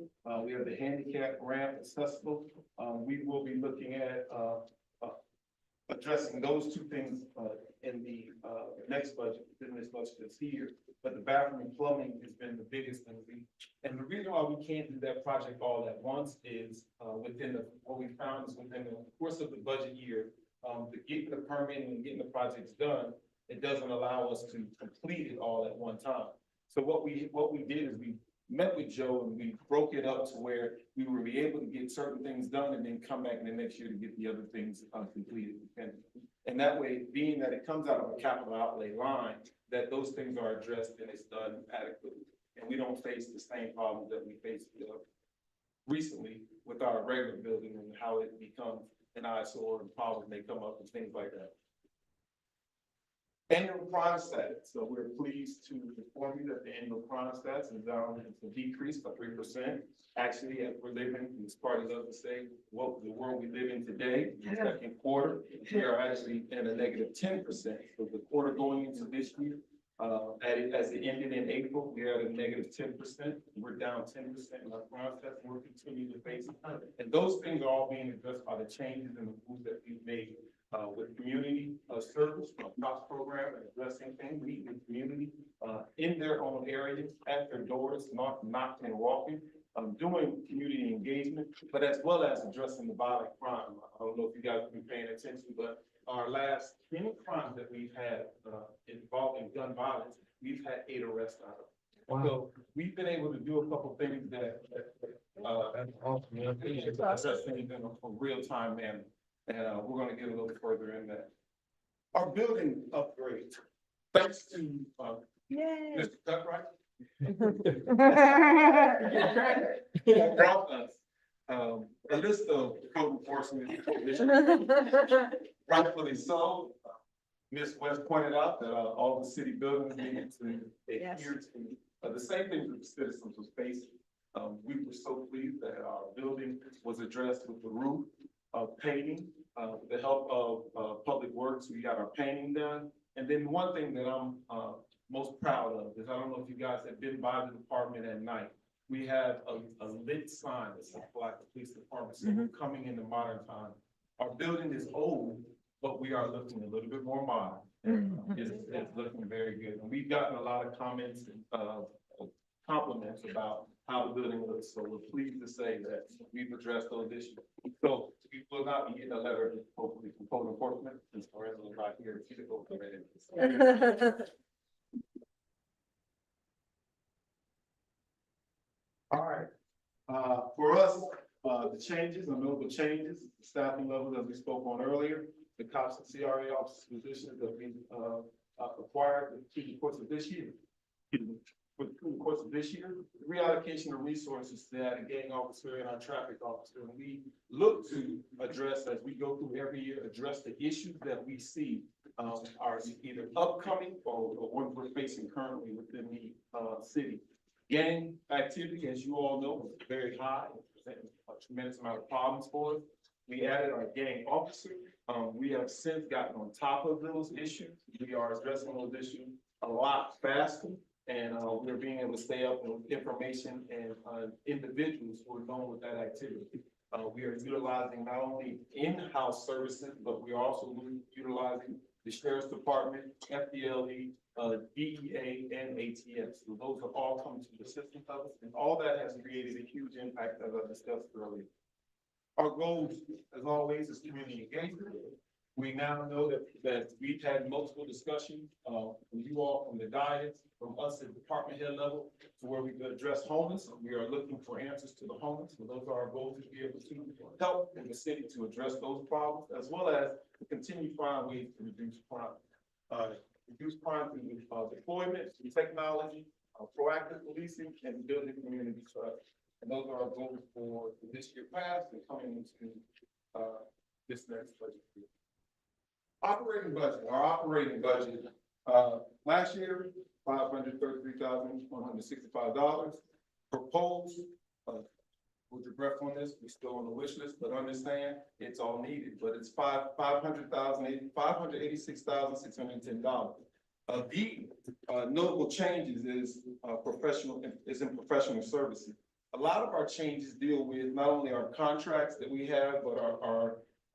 Speaker 14: We have the handicap ramp accessible. We will be looking at, addressing those two things, in the, next budget, within this budget this year. But the bathroom and plumbing has been the biggest thing. And the reason why we can't do that project all at once is, what we found is within the course of the budget year, to get the permitting and getting the projects done, it doesn't allow us to complete it all at one time. So what we did is we met with Joe and we broke it up to where we will be able to get certain things done and then come back in the next year to get the other things, completed. And that way, being that it comes out of a capital outlay line, that those things are addressed and it's done adequately. And we don't face the same problems that we faced, recently with our regular building and how it becomes an eyesore and problems may come up and things like that. Annual crime stats. So we're pleased to inform you that the annual crime stats is down, it's a decrease by 3%. Actually, as we're living, as part of to say, what the world we live in today, second quarter, we are actually in a negative 10%. So the quarter going into this year, as it ended in April, we are at a negative 10%. We're down 10% in our crime stats, and we're continuing to face it. And those things are all being addressed by the changes and the moves that we've made. With community service, COPS program, and addressing things, meeting the community in their own areas, at their doors, not knocking and walking, doing community engagement, but as well as addressing the violent crime. I don't know if you guys have been paying attention, but our last 10 crimes that we've had involving gun violence, we've had 8 arrests out of it. Wow. So we've been able to do a couple things that address things in a real-time manner. And we're going to get a little further in that. Our building upgrade, thanks to Mr. Cutright, brought us a list of code enforcement issues. Rightfully so. Ms. West pointed out that all the city buildings needed to adhere to the same things that the citizens was facing. We were so pleased that our building was addressed with the roof, painting. With the help of Public Works, we got our painting done. And then one thing that I'm most proud of is, I don't know if you guys have been by the department at night. We have a lit sign that says Palatka Police Department, so we're coming into modern time. Our building is old, but we are looking a little bit more modern. It's looking very good. And we've gotten a lot of comments and compliments about how the building looks. So we're pleased to say that we've addressed those issues. So we will not be getting a letter, hopefully, from code enforcement, since Lorenzo's not here. She's go All right. For us, the changes, the notable changes, the staffing levels, as we spoke on earlier, the cops and CRA officer positions that we acquired through the course of this year. Through the course of this year, reallocation of resources to add a gang officer and our traffic officer. And we look to address, as we go through every year, address the issues that we see are either upcoming or ones we're facing currently within the city. Gang activity, as you all know, is very high, presenting a tremendous amount of problems for us. We added our gang officer. We have since gotten on top of those issues. We are addressing those issues a lot faster. And we're being able to stay up with information and individuals who are known with that activity. We are utilizing not only in-house services, but we are also utilizing the Sheriff's Department, FDLE, DEA, and ATF. So those are all coming to the assistance of us, and all that has created a huge impact, as I discussed earlier. Our goals, as always, is community engagement. We now know that we've had multiple discussions from you all, from the dais, from us at department head level, to where we could address homeless. We are looking for answers to the homeless. So those are our goals, to be able to help in the city to address those problems, as well as to continue to find ways to reduce crime. Reduce crime through deployment, through technology, proactive policing, and building community trust. And those are our goals for this year past and coming into this next budget year. Operating budget, our operating budget, last year, $533,165. Proposed, hold your breath on this, we're still on the wish list, but understand it's all needed, but it's $586,610. The notable changes is in professional services. A lot of our changes deal with not only our contracts that we have, but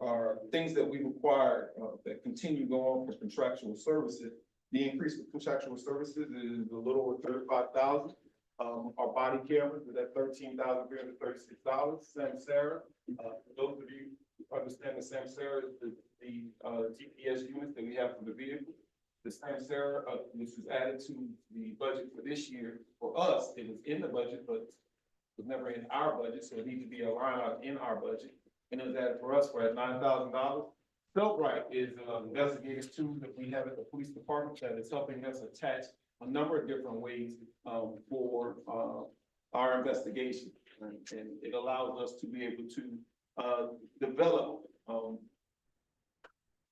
Speaker 14: our things that we require that continue going for contractual services. The increase of contractual services is a little over 35,000. Our body cameras is at $13,336. Samsara, for those of you who understand the Samsara is the GPS units that we have for the vehicle. The Samsara, which was added to the budget for this year, for us, it was in the budget, but it was never in our budget, so it needs to be aligned in our budget. And it was added for us, we're at $9,000. Cellbrite is an investigative tool that we have at the police department that is helping us attach a number of different ways for our investigation. And it allows us to be able to develop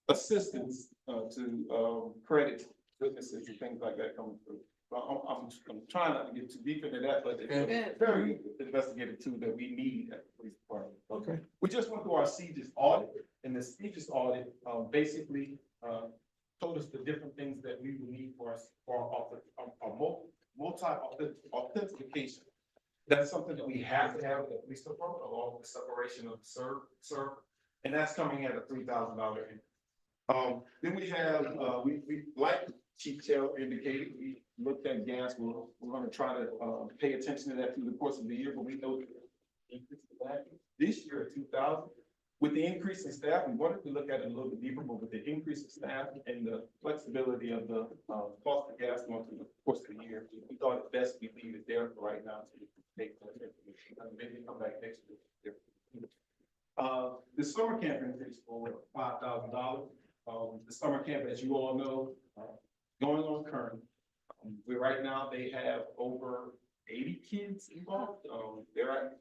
Speaker 14: assistance to credit witnesses and things like that coming through. I'm trying not to get too deep into that, but it's a very investigative tool that we need at the police department.
Speaker 9: Okay.
Speaker 14: We just went through our CGIS audit, and the CGIS audit basically told us the different things that we would need for our multi-authentication. That's something that we have to have at the police department, along with the separation of the server, and that's coming at a $3,000 increase. Then we have, we like Chief Taylor indicated, we looked at gas. We're going to try to pay attention to that through the course of the year, but we know that this year at 2,000, with the increase in staff, we wanted to look at it a little bit deeper, but with the increase in staff and the flexibility of the cost of gas going through the course of the year, we thought it best we leave it there for right now to make maybe come back next year. The summer camp increase for $5,000. The summer camp, as you all know, going on currently. Right now, they have over 80 kids involved. They're at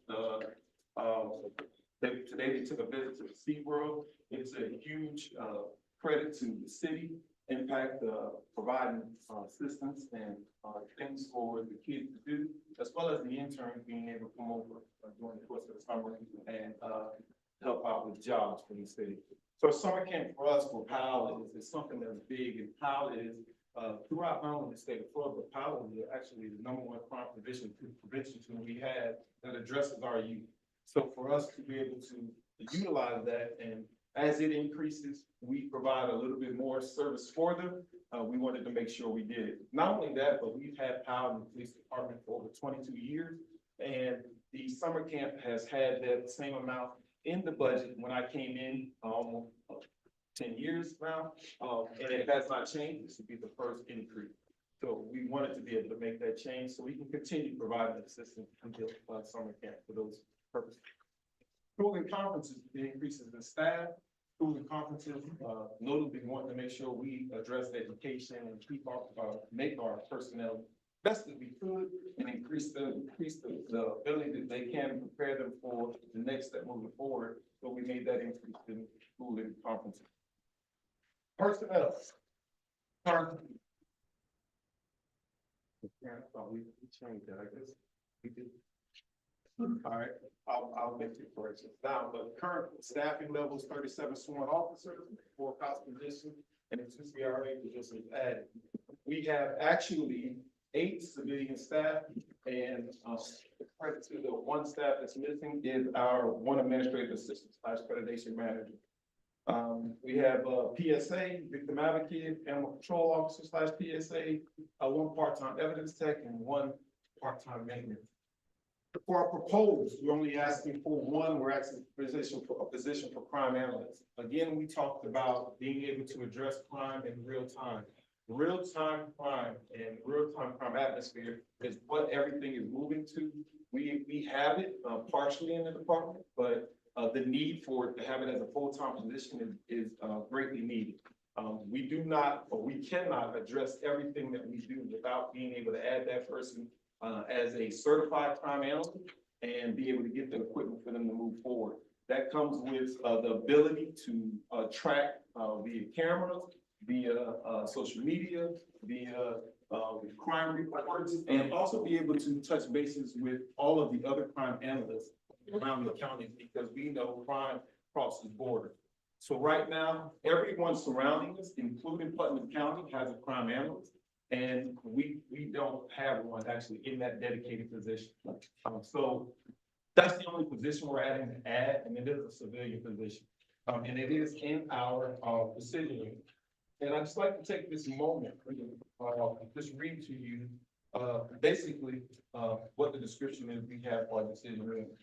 Speaker 14: today they took a visit to the SeaWorld. It's a huge credit to the city, Impact, providing assistance and things for the kids to do, as well as the interns being able to come over during the course of the summer and help out with jobs for the city. So summer camp for us, for PAL, is something that's big, and PAL is throughout not only the state of Florida, but PAL is actually the #1 crime prevention tool we have that addresses our youth. So for us to be able to utilize that, and as it increases, we provide a little bit more service for them. We wanted to make sure we did it. Not only that, but we've had PAL in the police department for over 22 years, and the summer camp has had that same amount in the budget when I came in almost 10 years now, and it has not changed. This would be the first increase. So we wanted to be able to make that change so we can continue providing assistance until summer camp for those purposes. School and conferences, the increases in staff. School and conferences, notably wanting to make sure we address education and keep make our personnel best that we could, and increase the ability that they can prepare them for the next step moving forward. So we made that increase in school and conferences. Personnel. Yeah, I thought we changed that, I guess. We did. All right, I'll make the corrections now, but current staffing levels, 37 sworn officers, 4 cops positions, and 2 CRA positions added. We have actually 8 civilian staff, and the credit to the 1 staff that's missing is our 1 administrative assistant / accreditation manager. We have PSA, victim advocate, animal control officer / PSA, 1 part-time evidence tech, and 1 part-time maintenance. For our proposed, we're only asking for 1. We're asking for a position for crime analyst. Again, we talked about being able to address crime in real time. Real-time crime and real-time crime atmosphere is what everything is moving to. We have it partially in the department, but the need for it to have it as a full-time position is greatly needed. We do not, or we cannot address everything that we do without being able to add that person as a certified crime analyst and be able to get the equipment for them to move forward. That comes with the ability to track via cameras
Speaker 15: via, social media, via, crime reports, and also be able to touch bases with all of the other crime analysts around the county, because we know crime crosses borders. So right now, everyone surrounding us, including Putnam County, has a crime analyst. And we don't have one actually in that dedicated position. So that's the only position we're adding to add, and it is a civilian position. And it is in our, decision unit. And I'd just like to take this moment, just read to you, basically, what the description is we have for our decision unit.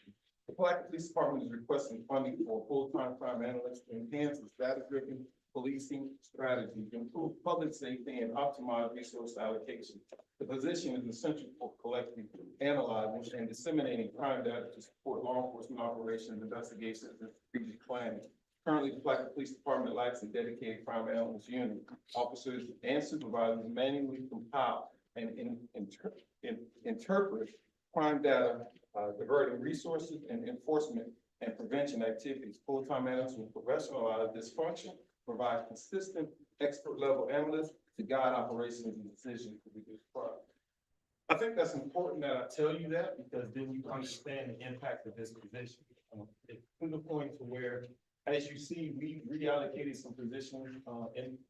Speaker 15: The Palatka Police Department is requesting funding for a full-time crime analyst to enhance its data-driven policing strategy, improve public safety, and optimize resource allocation. The position is essential for collecting, analyzing, and disseminating crime data to support law enforcement operations, investigations, and strategic planning. Currently, the Palatka Police Department lacks a dedicated crime analyst unit. Officers and supervisors manually compile and interpret crime data, diverting resources and enforcement and prevention activities. Full-time analysts will professionalize this function, provide consistent expert-level analysts to guide operations and decisions to reduce crime. I think that's important that I tell you that, because then you understand the impact of this position. It's to the point to where, as you see, we reallocated some positions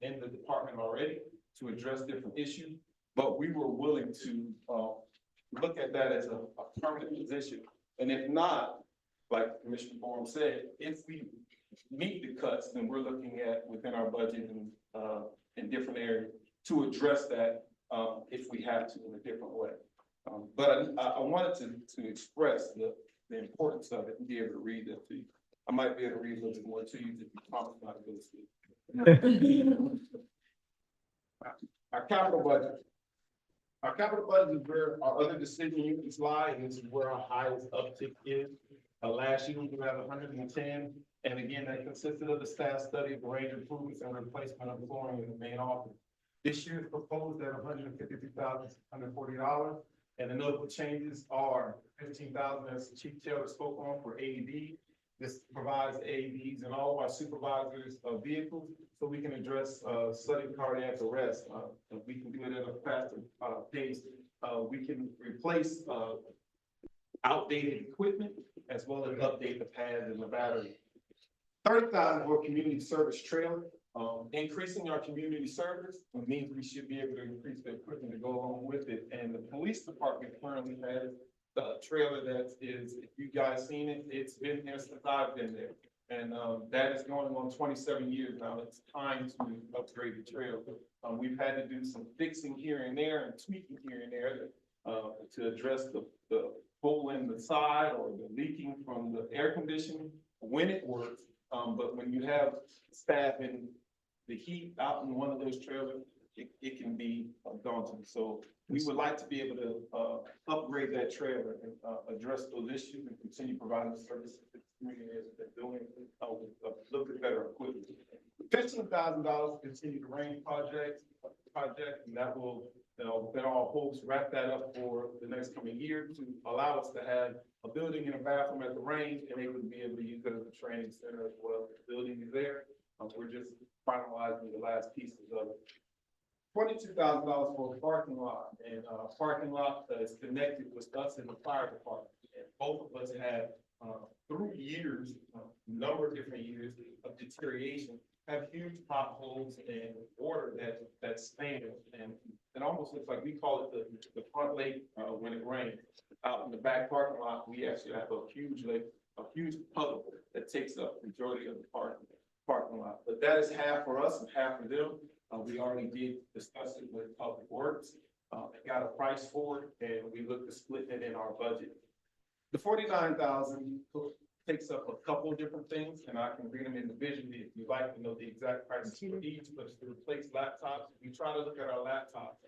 Speaker 15: in the department already to address different issues, but we were willing to look at that as a permanent position. And if not, like Commissioner Borum said, if we meet the cuts, then we're looking at within our budget and in different areas to address that if we have to in a different way. But I wanted to express the importance of it and be able to read that to you. I might be able to read a little bit more to you if you promise not to go to sleep. Our capital budget. Our capital budget is where our other decision units lie, and this is where our highest uptick is. Last year, we had 110, and again, that consisted of the staff study of range improvements and replacement of flooring in the main office. This year is proposed at $153,140, and the notable changes are $15,000, as Chief Taylor spoke on, for AED. This provides AEDs in all of our supervisors' vehicles, so we can address sudden cardiac arrest. We can do it at a faster pace. We can replace outdated equipment as well as update the pads and the battery. $30,000 for community service trailer. Increasing our community service means we should be able to increase the equipment to go along with it. And the police department currently has a trailer that is, if you guys seen it, it's been there since I've been there. And that is going on 27 years now. It's time to upgrade the trailer. We've had to do some fixing here and there and tweaking here and there to address the hole in the side or the leaking from the air conditioning when it works. But when you have staff in the heat out in one of those trailers, it can be daunting. So we would like to be able to upgrade that trailer and address those issues and continue providing the services to the community as they're doing with a little bit better equipment. $15,000 to continue the range project, and that will, within all hopes, wrap that up for the next coming year to allow us to have a building and a bathroom at the range, and they would be able to use it as a training center as well. The building is there. We're just finalizing the last pieces of it. $22,000 for a parking lot, and parking lot is connected with us in the fire department. And both of us have, through years, a number of different years of deterioration, have huge potholes and water that stands, and it almost looks like we call it the front lake when it rains. Out in the back parking lot, we actually have a huge lake, a huge puddle that takes up the majority of the parking lot. But that is half for us and half for them. We already did discuss it with Public Works. They got a price for it, and we looked to split it in our budget. The $49,000 takes up a couple of different things, and I can read them individually if you'd like to know the exact prices for each, but it's to replace laptops. We try to look at our laptops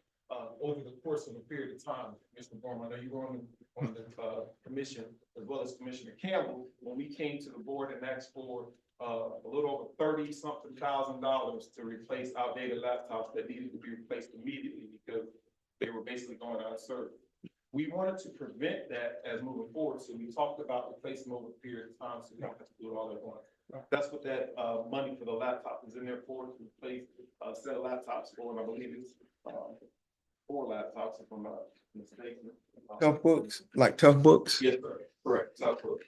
Speaker 15: over the course of a period of time. Mr. Borum, I know you were on the commission, as well as Commissioner Campbell, when we came to the board and asked for a little over $30-something thousand to replace outdated laptops that needed to be replaced immediately because they were basically going out of service. We wanted to prevent that as moving forward, so we talked about replacing over a period of time, so we don't have to do it all at once. That's what that, money for the laptop is in there for, to replace a set of laptops for, and I believe it's, 4 laptops, if I'm not mistaken.
Speaker 8: Tough books, like tough books?
Speaker 15: Yes, sir, correct, tough book.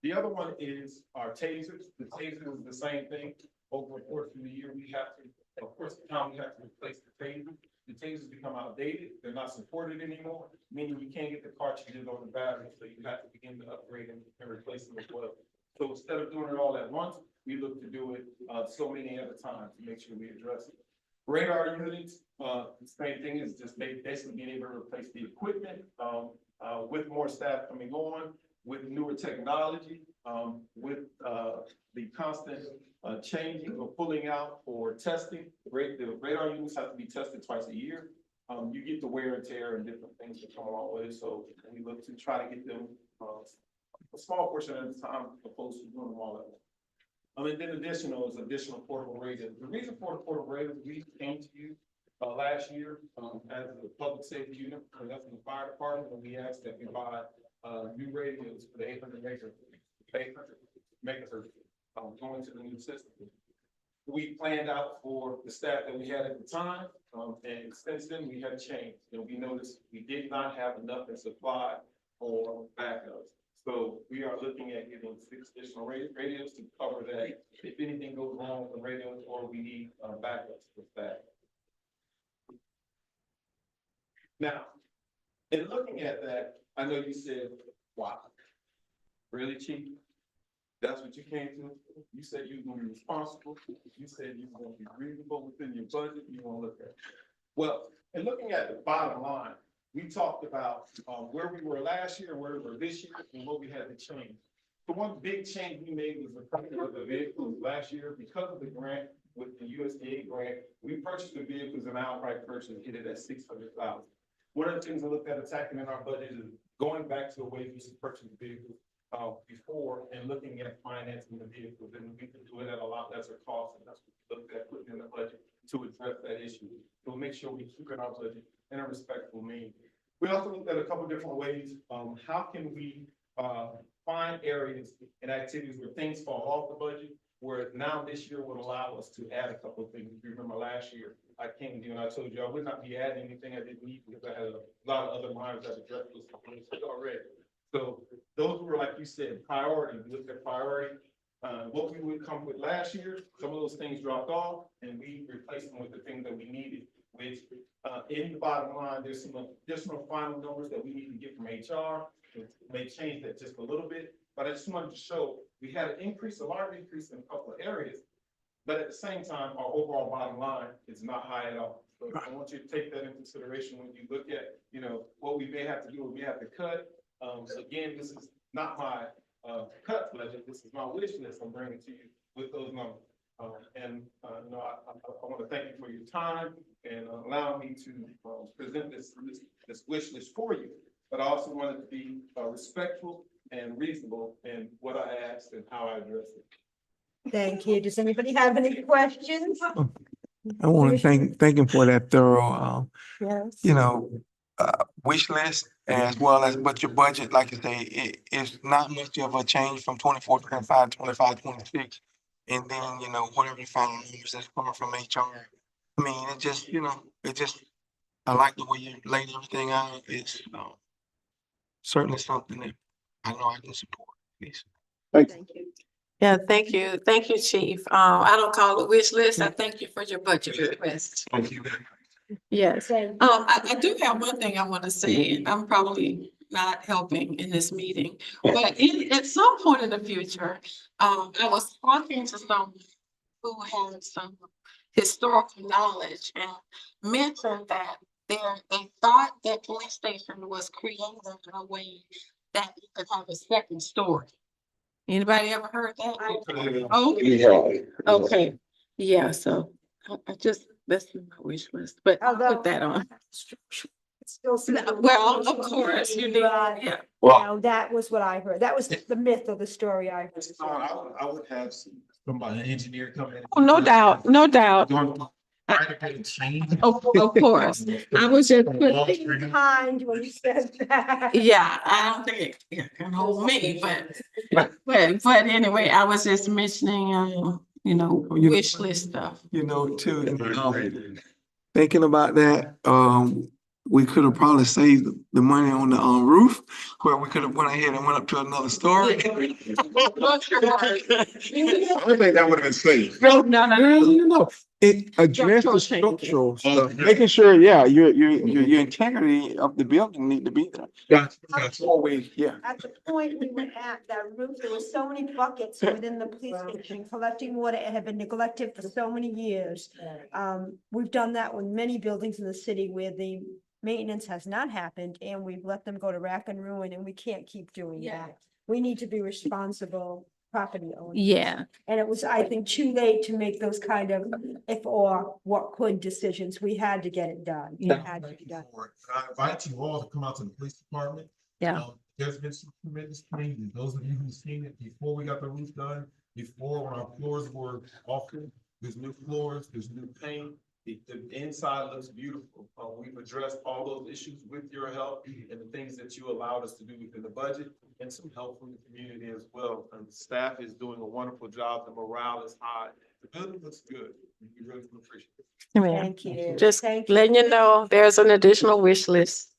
Speaker 15: The other one is our tasers. The taser is the same thing. Over the course of the year, we have to, of course, the time we have to replace the tasers. The tasers become outdated, they're not supported anymore, meaning you can't get the cartridges or the batteries, so you have to begin to upgrade them and replace them as well. So instead of doing it all at once, we look to do it, so many at a time to make sure we address it. Radar units, the same thing is just basically being able to replace the equipment, with more staff coming on, with newer technology, with, the constant, changing or pulling out or testing. The radar units have to be tested twice a year. You get the wear and tear and different things that come along with it, so we look to try to get them, a small portion at a time, opposed to doing them all at once. And then additional portable radios. The reason for the portable radios, we came to you last year as a public safety unit, and that's in the fire department, and we asked that we buy new radios for the 800 megahertz going to the new system. We planned out for the staff that we had at the time, and since then we have changed. And we noticed we did not have enough in supply for backups. So we are looking at getting 6 additional radios to cover that if anything goes wrong with the radios or we need backups with that. Now, in looking at that, I know you said, wow, really cheap? That's what you came to? You said you were gonna be responsible. You said you were gonna be reasonable within your budget. You wanna look at it. Well, in looking at the bottom line, we talked about where we were last year, where we were this year, and what we had to change. The one big change we made was the purchase of the vehicles last year. Because of the grant, with the USDA grant, we purchased the vehicles and outright purchase hit it at 600,000. One of the things we looked at attacking in our budget is going back to the way we used to purchase vehicles before and looking at financing the vehicles, and we can do it at a lot lesser cost, and that's what we looked at putting in the budget to address that issue. So make sure we keep in our budget in a respectful mean. We also looked at a couple different ways. How can we find areas and activities where things fall off the budget, where now this year would allow us to add a couple of things. If you remember last year, I came to you and I told you I would not be adding anything I didn't need because I had a lot of other minds that addressed those components already. So those were, like you said, priority. We looked at priority. What we would come with last year, some of those things dropped off and we replaced them with the things that we needed, which in the bottom line, there's some additional final numbers that we need to get from HR. It may change that just a little bit, but I just wanted to show we had an increase, a large increase in a couple of areas, but at the same time, our overall bottom line is not high at all. So I want you to take that into consideration when you look at, what we may have to do, we have to cut. Again, this is not my cut budget. This is my wish list I'm bringing to you with those numbers. I want to thank you for your time and allow me to present this wish list for you. But I also wanted to be respectful and reasonable in what I asked and how I addressed it.
Speaker 2: Thank you. Does anybody have any questions?
Speaker 8: I want to thank him for that thorough,
Speaker 2: Yes.
Speaker 8: wish list as well as, but your budget, like you say, it's not much of a change from 24, 25, 25, 26. And then, whatever the final numbers that's coming from HR. I mean, I like the way you laid everything out. It's certainly something that I know I can support. Please.
Speaker 4: Thank you.
Speaker 6: Yeah, thank you. Thank you, Chief. I don't call it wish list. I thank you for your budget request.
Speaker 8: Thank you.
Speaker 6: Yes. I do have one thing I want to say, and I'm probably not helping in this meeting, but at some point in the future, I was talking to someone who had some historical knowledge and mentioned that they thought that police station was created in a way that it could have a second story. Anybody ever heard that? Okay. Okay, yeah, so I just, that's my wish list, but I'll put that on. Well, of course, you need, yeah.
Speaker 2: No, that was what I heard. That was the myth of the story I heard.
Speaker 15: I would have somebody, an engineer come in.
Speaker 6: Oh, no doubt, no doubt. Of course, I was just,
Speaker 2: Being kind when you said that.
Speaker 6: yeah, I don't think it can hold me, but anyway, I was just mentioning, wish list stuff.
Speaker 8: Too, thinking about that, we could have probably saved the money on the, roof, where we could have went ahead and went up to another story.
Speaker 6: I
Speaker 9: I think that would have been safe.
Speaker 8: No. It addressed the
Speaker 6: Structural
Speaker 8: structural stuff, making sure, yeah, your integrity of the building need to be there.
Speaker 9: Gotcha.
Speaker 8: Always, yeah.
Speaker 2: At the point we were at, that roof, there were so many buckets within the police station collecting water. It had been neglected for so many years. We've done that with many buildings in the city where the maintenance has not happened and we've let them go to rack and ruin, and we can't keep doing that. We need to be responsible property owners.
Speaker 6: Yeah,
Speaker 2: And it was, I think, too late to make those kind of if or what could decisions. We had to get it done. It had to be done.
Speaker 15: I invite you all to come out to the police department.
Speaker 6: yeah.
Speaker 15: There's been some tremendous changes. Those of you who've seen it before we got the roof done, before when our floors were awful, there's new floors, there's new paint. The inside looks beautiful. We've addressed all those issues with your help and the things that you allowed us to do within the budget and some help from the community as well. And the staff is doing a wonderful job. The morale is high. The building looks good. We really appreciate it.
Speaker 2: Thank you.
Speaker 6: Just
Speaker 2: Thank you.
Speaker 6: letting you know, there's an additional wish list.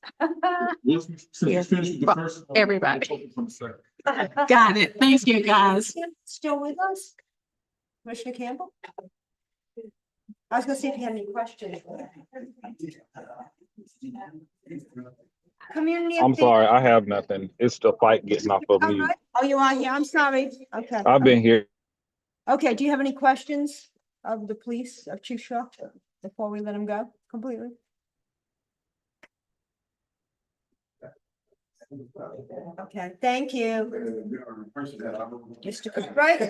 Speaker 15: Since you finished the first one,
Speaker 6: Everybody.
Speaker 15: we'll focus on the second.
Speaker 6: Got it. Thank you, guys.
Speaker 2: Still with us? Commissioner Campbell? I was gonna see if you had any questions. Community.
Speaker 11: I'm sorry, I have nothing. It's the fight getting off of
Speaker 2: All
Speaker 11: me.
Speaker 2: right. Oh, you are here. I'm sorry. Okay.
Speaker 11: I've been here.
Speaker 2: Okay, do you have any questions of the police, of Chief Shaw, before we let him go completely? Okay, thank you. Mr. Right?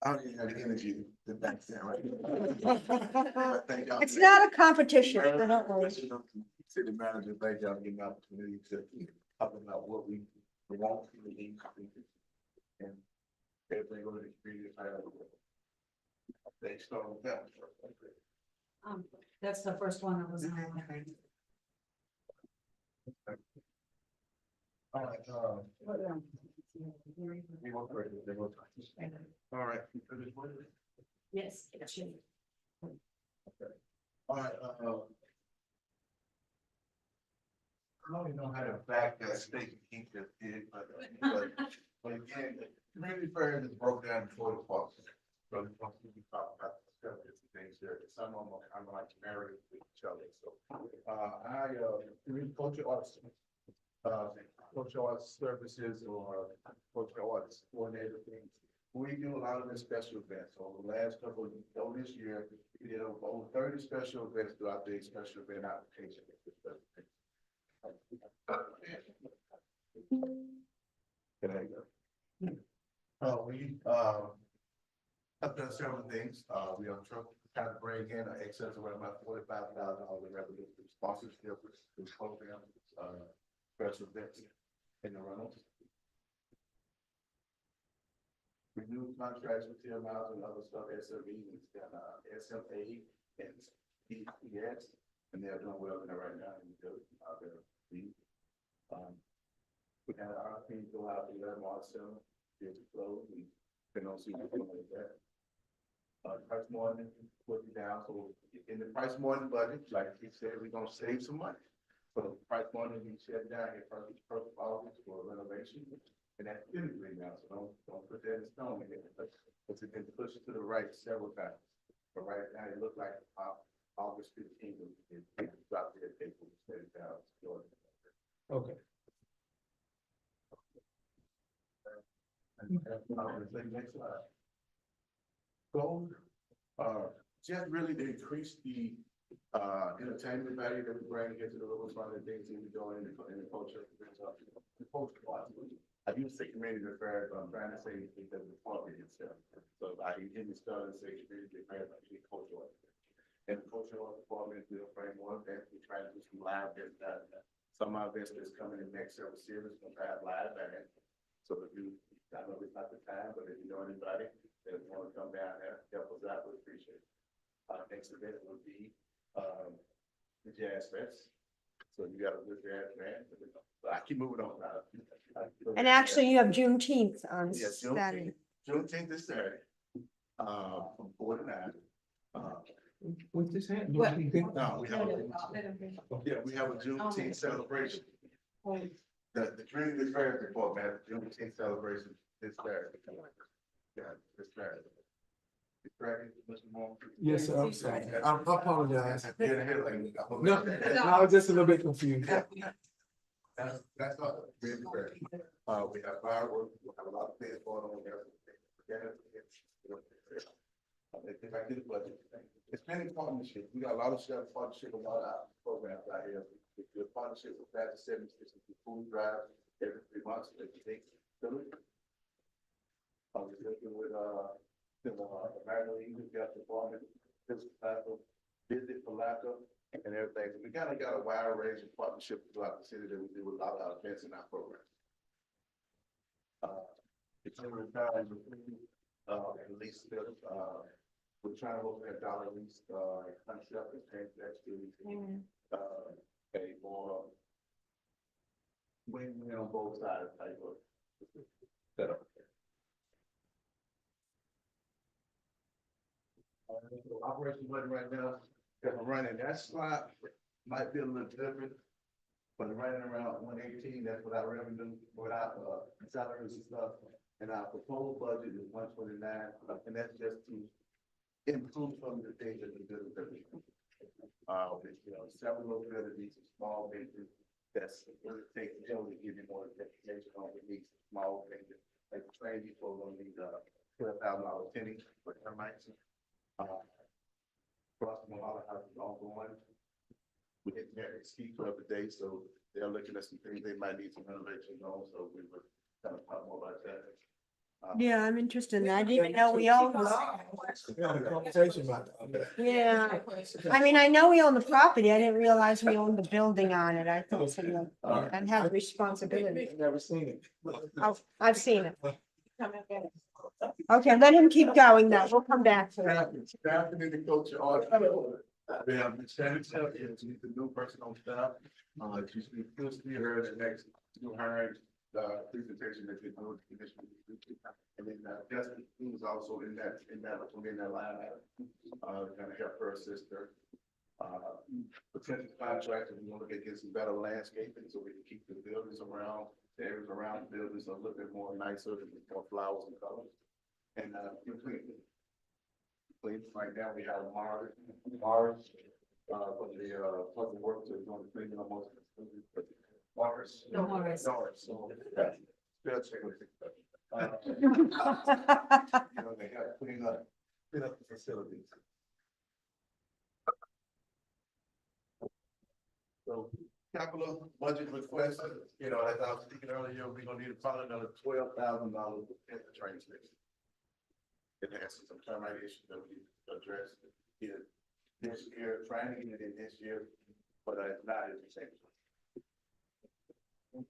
Speaker 9: I don't even have the energy to back there, right? Thank y'all.
Speaker 2: It's not a competition, so don't worry.
Speaker 9: City manager, thank y'all for getting the opportunity to talk about what we want to do. And everything over the community. They start with that.
Speaker 1: That's the first one that was.
Speaker 9: All right, we won't break it, they will talk. All right.
Speaker 1: Yes.
Speaker 9: All right, I don't even know how to back that statement he just did, but again, the community fair is broke down before the park. So we talk about the different things there. Some of them are kind of like married with each other. So culture arts, cultural arts services or cultural arts coordinator things. We do a lot of the special events. Over the last couple of this year, we did over 30 special events throughout the special event application. Can I go? We have done several things. We are trying to bring in an excess of about $45,000 in revenue through sponsorship, through programs, special events in the runnels. Renew contracts with TMIs and other stuff, SME and SMA and EPS, and they're doing well in there right now. We had our team go out to let March 7th, get to close, and then on see what like that. Price morning, put it down, so in the price morning budget, like he said, we're gonna save some money. So price morning, we shut down here first August for renovation, and that's been agreed now, so don't put that in stone again. But it's been pushed to the right several times. But right now, it looked like August 15th, it dropped the paper, set it down.
Speaker 15: Okay.
Speaker 9: Next slide. Goal, just really to increase the entertainment value that we bring into the local fund and things that we do in the culture. The culture part. I used to say community affairs, but I'm trying to say the department itself. So I in the start and say community affairs, actually cultural. And the cultural department is a framework that we try to do some live events. Some of our events that's coming in the next several series, we'll have live events.
Speaker 15: So if you, I know it's not the time, but if you know anybody that want to come down there, help us out, we appreciate it. Next event would be, the Jazz Fest. So you got a good jazz band. I keep moving on now.
Speaker 2: And actually, you have Juneteenth on
Speaker 15: Yes,
Speaker 2: Saturday.
Speaker 15: Juneteenth is Saturday, from 4 to 9.
Speaker 9: What's this hat?
Speaker 3: What?
Speaker 15: No, we have we have a Juneteenth celebration. The Community Affairs Department has a Juneteenth celebration this Saturday. Yeah, this Saturday. Friday, Mr. Moore?
Speaker 9: Yes, sir, I'm sorry. I apologize.
Speaker 15: Yeah, yeah, like-
Speaker 9: No, I was just a little bit confused.
Speaker 15: That's not really fair. We have fireworks, we have a lot of things going on there. If I get a budget, it's many partnerships. We got a lot of shared partnership, a lot of programs out here. The partnership with that 76 food drive every 3 months, every day. We're working with American Legion, Health Department, visit Palatka and everything. So we kind of got a wide range of partnerships throughout the city that we do with a lot of events in our program. It's in regard to and lease bills. We're trying to open a dollar lease concept and change that to a more win-win on both sides type of setup. Operation budget right now, if I'm running that slot, might be a little different. But running around 118, that's without revenue, without salaries and stuff. And our proposed budget is 129, and that's just to improve some of the things that we do. Several of these small things that's really take Joe to give you more information on these small things. Like train people on these $12,000 pennies for termites. Plus, a lot of houses ongoing. We hit their ski club today, so they're looking at some things they might need some renovations on, so we would kind of talk more about that.
Speaker 2: Yeah, I'm interested in that. I didn't even know we owned.
Speaker 9: We had a conversation about that.
Speaker 2: Yeah, I mean, I know we own the property. I didn't realize we owned the building on it. I thought so, and had responsibility.
Speaker 9: Never seen it.
Speaker 2: Oh, I've seen it. Okay, let him keep going now. We'll come back to that.
Speaker 15: Staff and the culture are. We have Ms. Shannon, she's the new person on staff. She's supposed to be her the next new hiring presentation that they do with the commission. And then Justin, who was also in that line item, kind of help her assist her. Potential contractor, we want to get some better landscaping so we can keep the buildings around, the areas around the buildings a little bit more nicer, with more flowers and colors. And clean right now we have Mars for the public works are doing the cleaning of most Mars. So they'll check with it. They have to clean up the facilities. So capital budget request, as I was speaking earlier, we're gonna need probably another $12,000 at the train station. It has some termite issues that we address either this year, trying to get it in this year, but not at the same time.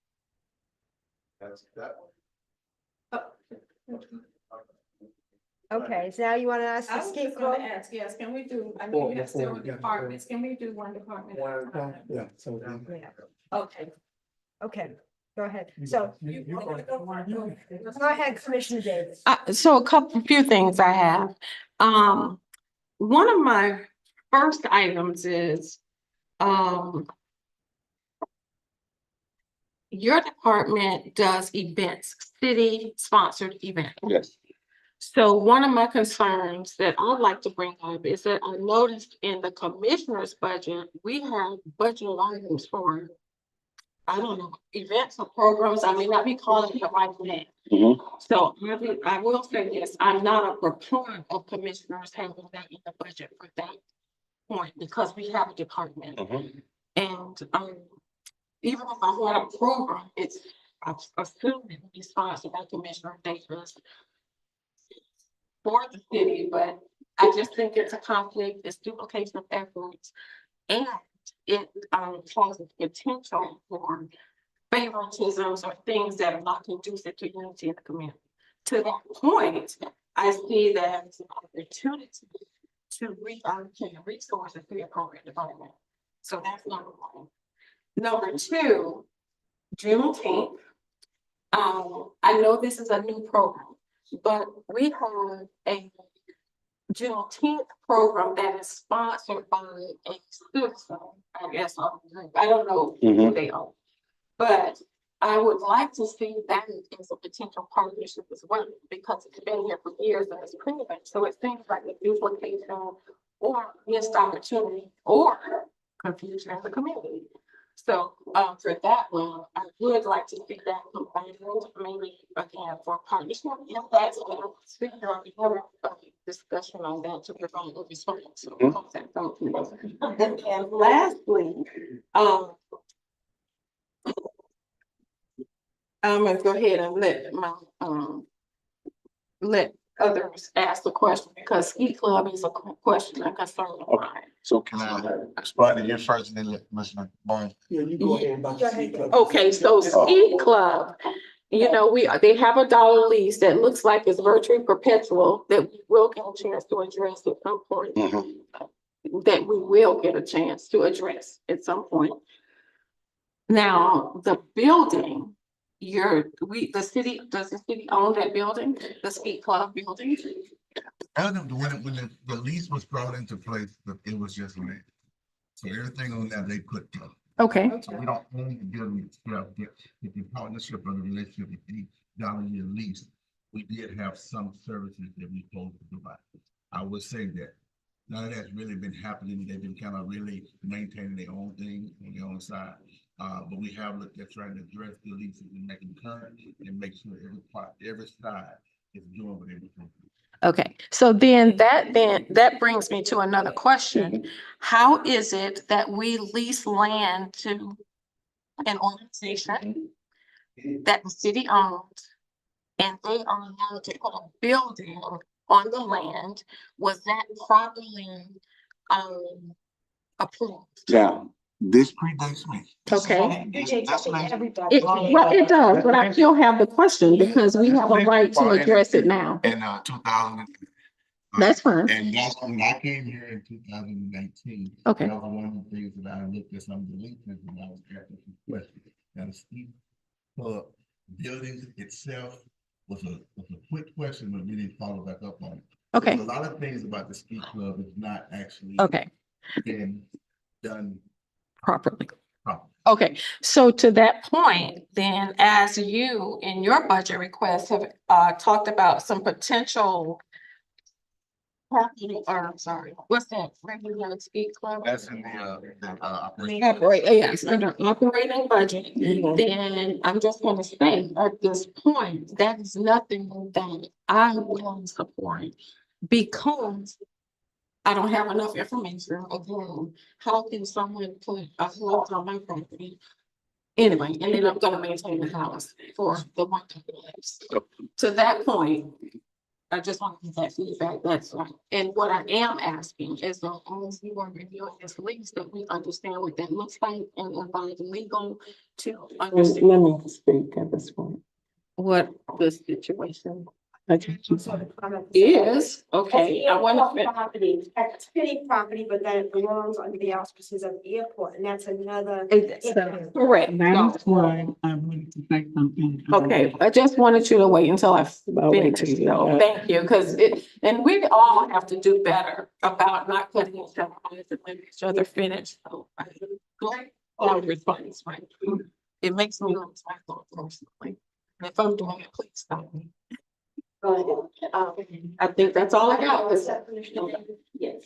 Speaker 15: That's that one.
Speaker 2: Okay, so now you want to ask
Speaker 3: I
Speaker 2: the
Speaker 3: was
Speaker 2: skate
Speaker 3: just gonna
Speaker 2: club?
Speaker 3: ask, yes, can we do, I know you have several
Speaker 9: Yeah.
Speaker 3: departments, can we do one department? at a time?
Speaker 9: Yeah, so.
Speaker 2: Yeah.
Speaker 3: Okay.
Speaker 2: Okay, go ahead. So,
Speaker 9: You-
Speaker 2: go ahead, Commissioner Davis.
Speaker 6: So a few things I have. One of my first items is, your department does events, city-sponsored events.
Speaker 11: Yes.
Speaker 6: So one of my concerns that I'd like to bring up is that I noticed in the commissioner's budget, we have budget items for, I don't know, events or programs. I may not be calling it the right name. So I will say this, I'm not a proponent of commissioners having that in the budget for that point, because we have a department. And even if I had a program, I assume it would be sponsored by Commissioner Davis for the city, but I just think it's a conflict, it's duplication of efforts, and it causes potential for favoritisms or things that are not conducive to unity in the community. To that point, I see that as an opportunity to reallocate resources to the appropriate department. So that's number one. Number two, Juneteenth. I know this is a new program, but we have a Juneteenth program that is sponsored by a citizen, I guess. I don't know who they are. But I would like to see that as a potential partnership as well, because it's been here for years and it's proven. So it seems like a duplication or missed opportunity or confusion in the community. So for that one, I would like to see that combined, maybe again for partnership. If that's what I'm speaking on, we have a discussion on that to provide a response. So, and then lastly, I'm gonna go ahead and let my, let others ask the question, because Ski Club is a question and concern of mine.
Speaker 16: So can I respond to you first and then let Mr. Barnes?
Speaker 9: Yeah, you go ahead about the ski club.
Speaker 6: Okay, so Ski Club, you know, they have a dollar lease that looks like it's virtually perpetual, that we will get a chance to address at some point. That we will get a chance to address at some point. Now, the building, the city, does the city own that building, the Ski Club building?
Speaker 16: When the lease was brought into place, it was just land. So everything on that they put up.
Speaker 6: Okay.
Speaker 16: So we don't own the building itself, but the partnership or the relationship with the $1 lease, we did have some services that we supposed to provide. I would say that none of that's really been happening. They've been kind of really maintaining their own thing on their own side. But we have looked at trying to address the leases and make them current and make sure every side is doing what they're doing.
Speaker 6: Okay, so then that brings me to another question. How is it that we lease land to an organization that the city owns and they are allowed to put a building on the land? Was that properly approved?
Speaker 16: Yeah, this predates me.
Speaker 6: Okay.
Speaker 16: That's nice.
Speaker 6: Well, it does, but I still have the question because we have a right to address it now.
Speaker 16: In 2000.
Speaker 6: That's fine.
Speaker 16: And that's when I came here in 2019.
Speaker 6: Okay.
Speaker 16: That was one of the things that I looked at some of the leases and I was asking some questions. Now, the ski club building itself was a quick question, but we didn't follow back up on it.
Speaker 6: Okay.
Speaker 16: There's a lot of things about the ski club is not actually been done
Speaker 6: Properly. Okay, so to that point, then as you in your budget request have talked about some potential I'm sorry, what's that? Regular Ski Club?
Speaker 16: That's in the
Speaker 6: Operating budget. Then I'm just gonna say at this point, that is nothing that I will support because I don't have enough information. Again, how can someone put a house on my property? Anyway, and then I'm gonna maintain the house for the one that lives. To that point, I just want to get that feedback, that's right. And what I am asking is that as you are reviewing this lease, that we understand what that looks like and involve legal to understand. Let me speak at this point. What the situation is, okay, I want to.
Speaker 2: Property, it's city property, but then it belongs under the auspices of the airport, and that's another.
Speaker 6: Correct.
Speaker 12: That's why I wanted to say something.
Speaker 6: Okay, I just wanted you to wait until I finish, so thank you, because and we all have to do better about not cutting each other off and letting each other finish. So I like all response, right? It makes me lose my thought personally. If I'm doing it, please stop me. I think that's all I got. Yes.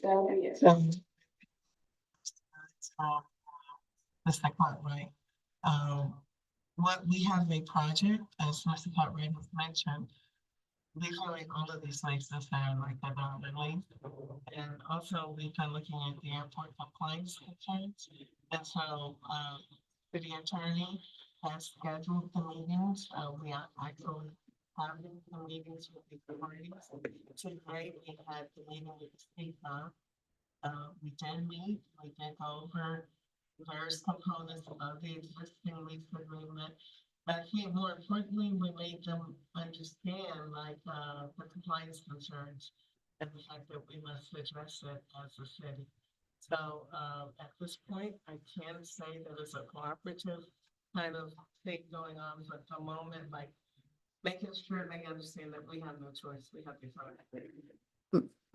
Speaker 13: The second part, right? What we have a project, as Mr. Cartwright has mentioned, visually all of these places have like the dollar length. And also we've been looking at the airport compliance concerns. And so city attorney has scheduled the meetings. We are actually having the meetings with the parties. Today we had the meeting with the state. We did meet, we did go over
Speaker 12: various components of the existing lease agreement. I think more importantly, we made them understand the compliance concerns and the fact that we must address it as a city. So, at this point, I can say that it's a cooperative kind of thing going on at the moment, like making sure they understand that we have no choice, we have to follow.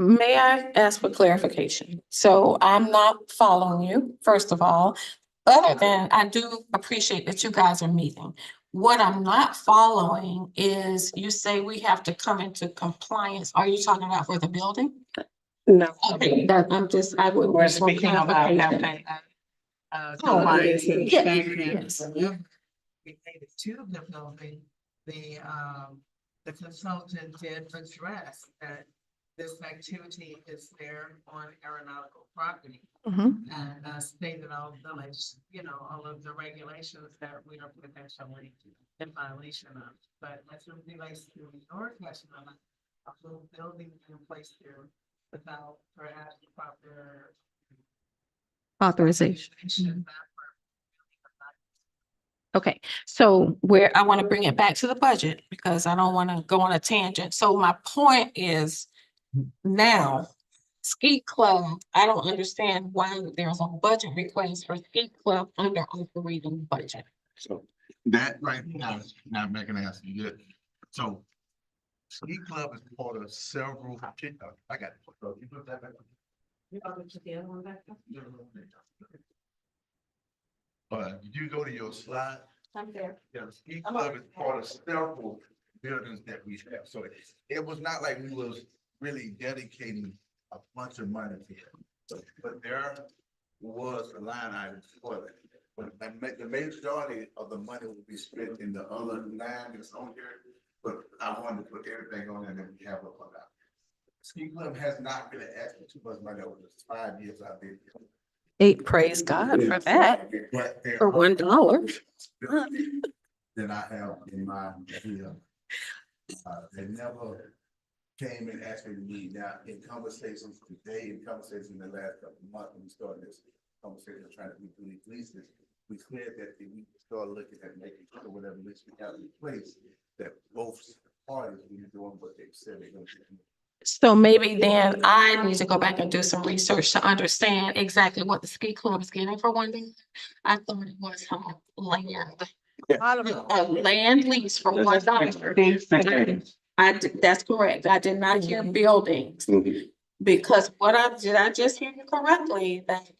Speaker 6: May I ask for clarification? So I'm not following you, first of all. Other than, I do appreciate that you guys are meeting. What I'm not following is you say we have to come into compliance. Are you talking about for the building?
Speaker 12: No.
Speaker 6: Okay, that, I would.
Speaker 12: We're speaking about having compliance
Speaker 6: yes,
Speaker 12: inspections.
Speaker 6: yes.
Speaker 12: Related to the building, the consultant did address that this activity is there on aeronautical property.
Speaker 6: Mhm.
Speaker 12: And stated all all of the regulations that we are potentially in violation of. But as it relates to your question on a full building being placed here without perhaps proper
Speaker 6: Authorization. Okay, so where I want to bring it back to the budget because I don't want to go on a tangent. So my point is now ski club, I don't understand why there's a budget request for ski club under operating budget.
Speaker 16: So that right now making an answer, you good. So ski club is part of several, I got it. So you put that back. Did you go to your slide?
Speaker 2: I'm there.
Speaker 16: Yeah, the ski club is part of several buildings that we have. So it was not like we was really dedicating a bunch of money to it. But there was a line item for that. But the majority of the money will be spent in the other line that's on here. But I wanted to put everything on there that we have up on that. Ski club has not really asked for too much money over the 5 years I've been here.
Speaker 6: Praise God for that,
Speaker 16: But there
Speaker 6: for
Speaker 16: are
Speaker 6: $1.
Speaker 16: that I have in mind here. They never came and asked me to meet. Now, in conversations today, in conversations in the last couple of months, when we started this conversation trying to do these leases, we said that we start looking at making sure whatever lease we have in place, that both parties will be doing what they said they're gonna do.
Speaker 6: So maybe then I need to go back and do some research to understand exactly what the ski club is getting for $1. I thought it was land. A land lease for $1. That's correct. I did not hear buildings. Because did I just hear you correctly that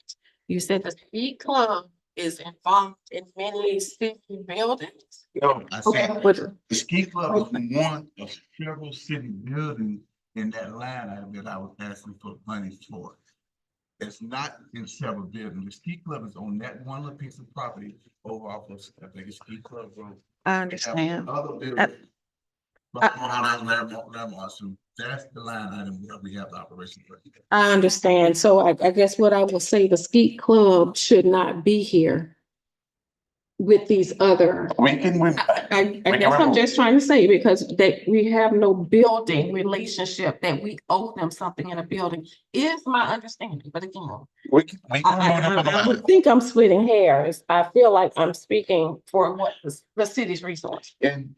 Speaker 6: you said the ski club is involved in many city buildings?
Speaker 16: No, I said,
Speaker 6: Okay.
Speaker 16: the ski club is one of several city buildings in that line item that I was asking for money for. It's not in several buildings. The ski club is on that one little piece of property over off of, I think it's Ski Club Road.
Speaker 6: I understand.
Speaker 16: Other buildings. That's the line item that we have the operation for.
Speaker 6: I understand. So I guess what I will say, the ski club should not be here with these other.
Speaker 16: We can,
Speaker 6: I guess I'm just trying to say, because we have no building relationship that we owe them something in a building, is my understanding, but again. I would think I'm splitting hairs. I feel like I'm speaking for what the city's resource.
Speaker 16: And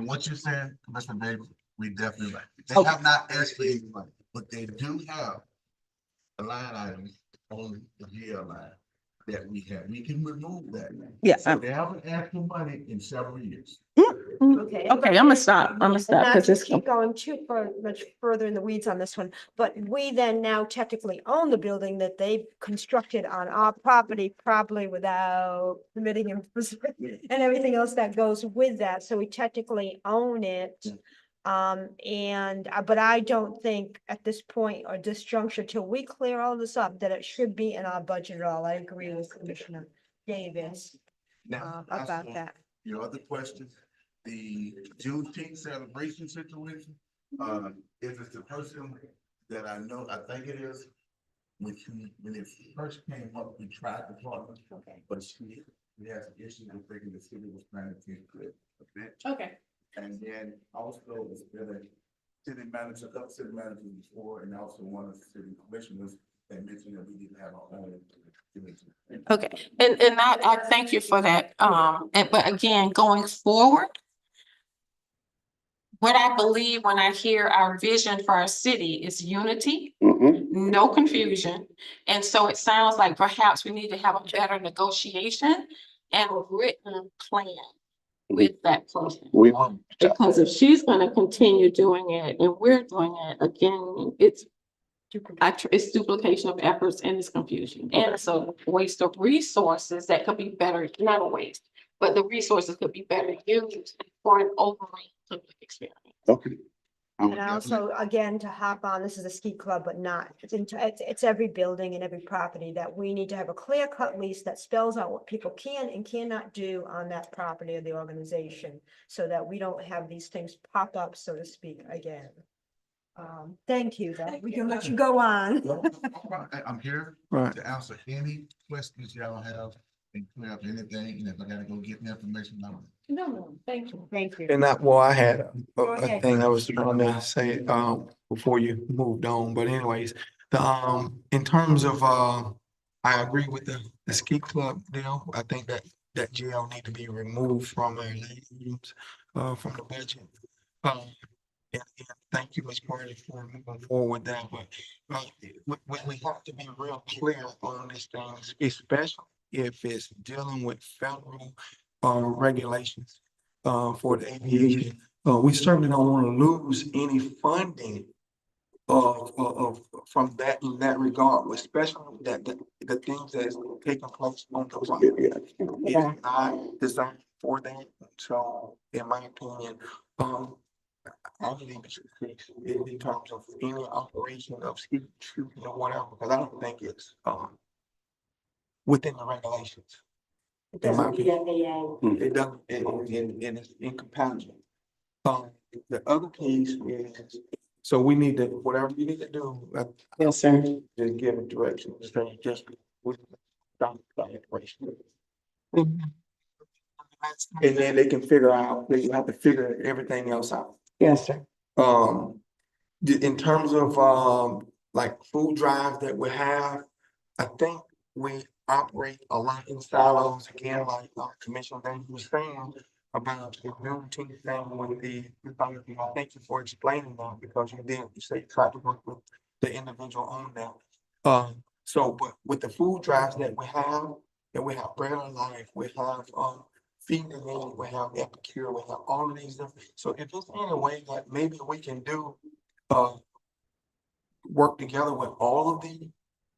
Speaker 16: what you said, Mr. Davis, we definitely right. They have not asked for any money, but they do have a line item on the GL line that we have. We can remove that.
Speaker 6: Yeah.
Speaker 16: So they haven't asked for money in several years.
Speaker 2: Okay.
Speaker 6: Okay, I'm gonna stop.
Speaker 2: And
Speaker 6: Because
Speaker 2: not to
Speaker 6: it's.
Speaker 2: keep going much further in the weeds on this one, but we then now technically own the building that they constructed on our property, probably without permitting him and everything else that goes with that, so we technically own it. But I don't think at this point or this juncture, till we clear all this up, that it should be in our budget at all. I agree with Commissioner Davis
Speaker 16: Now,
Speaker 2: about that.
Speaker 16: Your other question, the Juneteenth celebration situation, if it's the person that I know, I think it is, when it first came up, we tried to partner.
Speaker 2: Okay.
Speaker 16: But we had some issues with thinking the city was trying to take the event.
Speaker 6: Okay.
Speaker 16: And then also it's been a city manager, a couple city managers before, and also one of the city commissioners and mentioned that we didn't have our own.
Speaker 6: Okay, and I thank you for that. But again, going forward, what I believe when I hear our vision for our city is unity, no confusion. And so it sounds like perhaps we need to have a better negotiation and a written plan with that person.
Speaker 16: We will.
Speaker 6: Because if she's gonna continue doing it and we're doing it, again, it's duplication of efforts and it's confusion. And it's a waste of resources that could be better, not a waste, but the resources could be better used for an overall public experience.
Speaker 16: Okay.
Speaker 2: And also, again, to hop on, this is a ski club, but not, it's every building and every property that we need to have a clear cut lease that spells out what people can and cannot do on that property of the organization. So that we don't have these things pop up, so to speak, again. Thank you, though. We can let you go on.
Speaker 16: I'm here
Speaker 8: Right.
Speaker 16: to answer any questions y'all have and clear up anything, and if I gotta go get the information, I will.
Speaker 2: No, thank you. Thank you.
Speaker 8: And I had
Speaker 2: Go
Speaker 8: a
Speaker 2: ahead.
Speaker 8: thing I was trying to say, before you moved on, but anyways, in terms of, I agree with the ski club deal. I think that jail need to be removed from our land use, from the budget. And thank you, Ms. Carter, for moving forward with that, but, we have to be real clear on these things, especially if it's dealing with federal, regulations, for the aviation. We certainly don't want to lose any funding from that, in that regard, especially the things that's taking place on those. It's not designed for that, so in my opinion, I believe it should fix in terms of any operation of shooting or whatever, because I don't think it's, within the regulations. In my opinion. It doesn't, and it's incompatible. The other piece is, so we need to, whatever you need to do. Yes, sir. Just give it direction, just with stop the operation. And then they can figure out, they have to figure everything else out. Yes, sir. In terms of, like food drives that we have, I think we operate a lot in silos, again, like Commissioner Davis was saying about the routine thing with the, I thank you for explaining that, because you say you tried to work with the individual on that. So, but with the food drives that we have Bread of Life, we have, Feed the Need, we have Epicure, we have all of these different, so if there's any way that maybe we can do, work together with all of the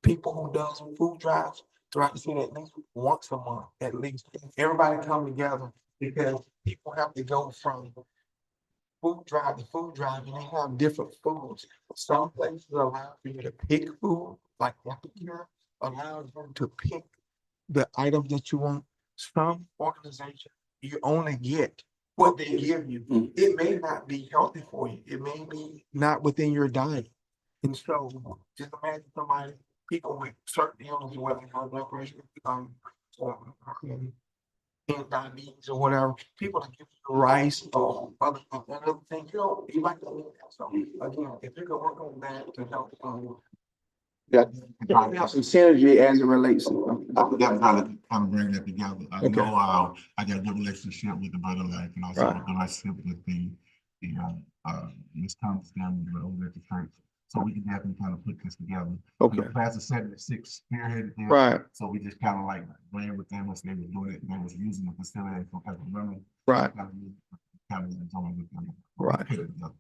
Speaker 8: people who does food drives throughout the city at least once a month, at least. Everybody come together, because people have to go from food drive to food drive, and they have different foods. Some places allow for you to pick food, like Epicure allows you to pick the items that you want. Some organizations, you only get what they give you. It may not be healthy for you. It may be not within your diet. And so just imagine somebody, people with certain illnesses, whether high blood pressure, or and diabetes or whatever, people that give you rice or other things, you like to eat that. So again, if you can work on that to help, have some synergy as it relates to.
Speaker 16: I'm trying to kind of bring that together. I
Speaker 8: Okay.
Speaker 16: know, I got a good relationship with the Brother Life, and also a good relationship with the Ms. Thomas family over at the church. So we can definitely kind of put this together.
Speaker 8: Okay.
Speaker 16: Pastor 76 spearheaded this.
Speaker 8: Right.
Speaker 16: So we just kind of like ran with them once they were doing it, and they was using the facility for Pastor Women.
Speaker 8: Right.
Speaker 16: Kind of enjoying with them.
Speaker 8: Right.
Speaker 16: Put it together.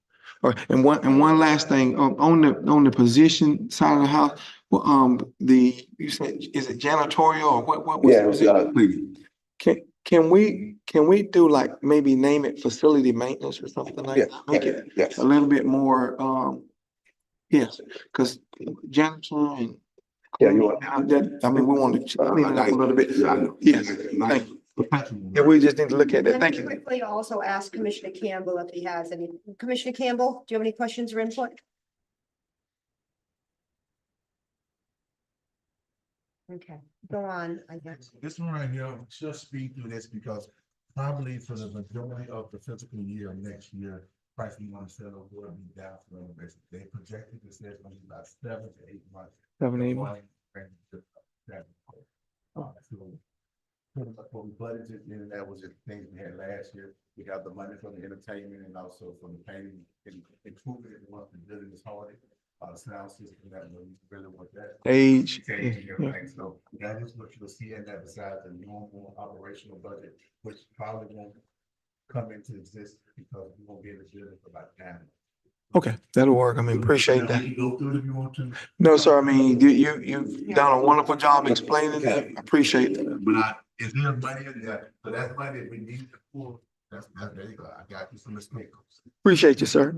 Speaker 8: All right, and one last thing, on the position side of the house, well, you said, is it janitorial or what was it?
Speaker 16: Please.
Speaker 8: Can we do like, maybe name it facility maintenance or something like that? Make it a little bit more, yes, because janitor and.
Speaker 16: Yeah, you want.
Speaker 8: I mean, we want to clean it up a little bit.
Speaker 16: Yeah, I know.
Speaker 8: Yes, thank you. Yeah, we just need to look at that. Thank you.
Speaker 2: Quickly also ask Commissioner Campbell if he has any. Commissioner Campbell, do you have any questions or input? Okay, go on, I guess.
Speaker 16: This one right here, I'll just speed through this because probably for the majority of the fiscal year next year, price we want to sell will be down for renovation. They projected this is going to be about 7 to 8 months.
Speaker 8: 7 to 8
Speaker 16: before
Speaker 8: months.
Speaker 16: So pretty much what we budgeted, and that was the things we had last year. We have the money from the entertainment and also from the painting and improving it once the building is hardened. Sound system, that we really want that.
Speaker 8: Age.
Speaker 16: Stage and everything, so that is what you'll see in that besides the normal operational budget, which probably won't come into existence because we won't be in the building for about 9 months.
Speaker 8: Okay, that'll work. I mean, appreciate
Speaker 16: Now,
Speaker 8: that.
Speaker 16: we can go through it if you want to.
Speaker 8: No, sir, I mean, you've done a wonderful job explaining that. I appreciate that.
Speaker 16: But is there money in there? So that's money that we need to pull. That's, there you go. I got you some mistakes.
Speaker 8: Appreciate you, sir.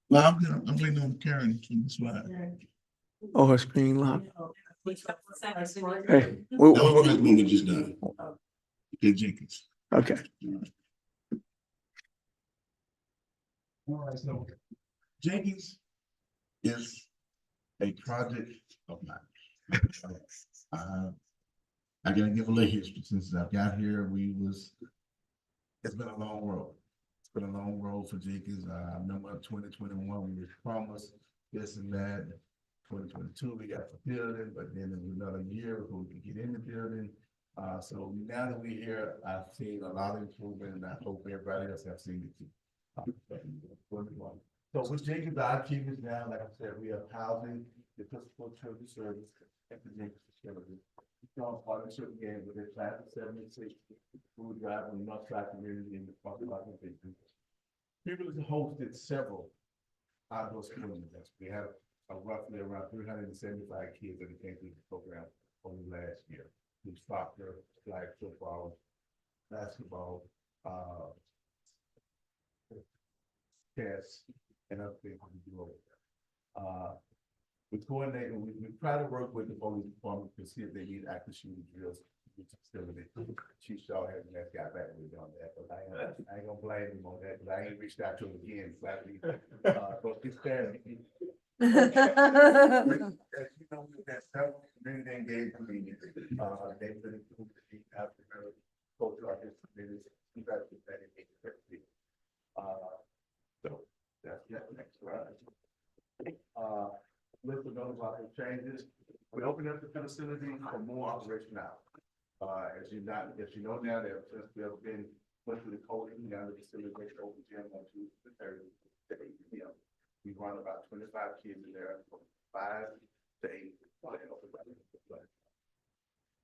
Speaker 16: Well, I'm waiting on Karen to slide.
Speaker 8: Oh, her screen locked. Hey,
Speaker 16: That was what we just done. Okay, Jenkins.
Speaker 8: okay.
Speaker 16: All right, so Jenkins is a project of mine. I gotta give a little history since I got here. It's been a long road. It's been a long road for Jenkins. I remember 2021, we were promised this and that. 2022, we got the building, but then it was another year before we could get in the building. So now that we're here, I've seen a lot of improvement, and I hope everybody else has seen it too. So with Jenkins, our achievements now, like I said, we have housing, the Episcopal Church service at the Jenkins facility. Strong partnership again with the class of 76 food drive on the North Side community in the parking lot of Jenkins. People have hosted several outdoor sporting events. We have roughly around 375 kids that came through the program over the last year. Through soccer, flag football, basketball, chess, and other things we do over there. We coordinate, and we try to work with the police department to see if they need active shooter drills. Chief Shaw hasn't got back with me on that, but I ain't gonna blame him on that, because I ain't reached out to him again. But it's fair. As you know, we've had several community engagement meetings. They've been included in the cultural artists committees. We've had that in the so that's next slide. Let's know about the changes. We opened up the facility for more operation hours. As you know now, that since we have been went through the coding, now the facility makes open gym on Tuesday, Thursday to 8 p.m. We run about 25 kids in there from 5 to 8.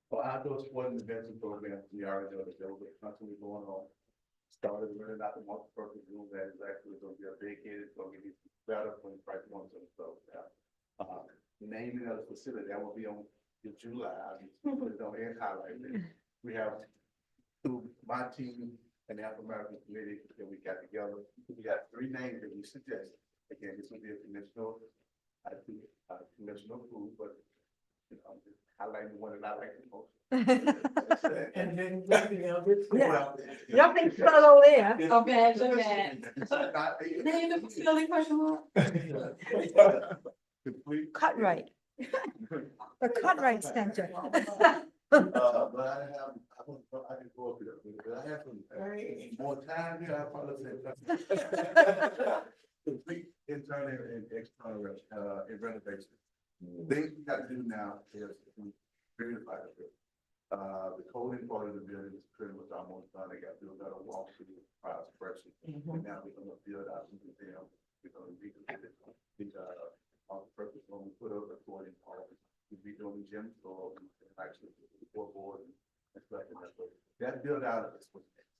Speaker 16: For outdoor sporting events and programs, we already know that there will be constantly going on. Started running out the multi-purpose room that is actually going to be a vacated, it's going to get better when the price points on the stove. Naming of the facility, that will be on July. I'll be put it on air highlight. We have through my team and the African American committee that we got together. We got 3 names that we suggest. Again, this will be a conventional, I think, conventional food, but you know, highlighting one that I like the most. And then
Speaker 2: Nothing subtle there.
Speaker 3: Okay, so bad. Name the facility question.
Speaker 2: Cut right. The Cut Right Center.
Speaker 16: But I can go up here, but I have some more time here, I apologize. Complete internal and external renovation. Things we got to do now is verify the building. The coding part of the building is pretty much almost done. They got to do another walk through the prior suppression. And now we're going to build out the museum. We're going to reconfigure the purpose when we put up the coding part. We'll be doing the gym floor and actually the floorboard and stuff like that. But that build out is what's next.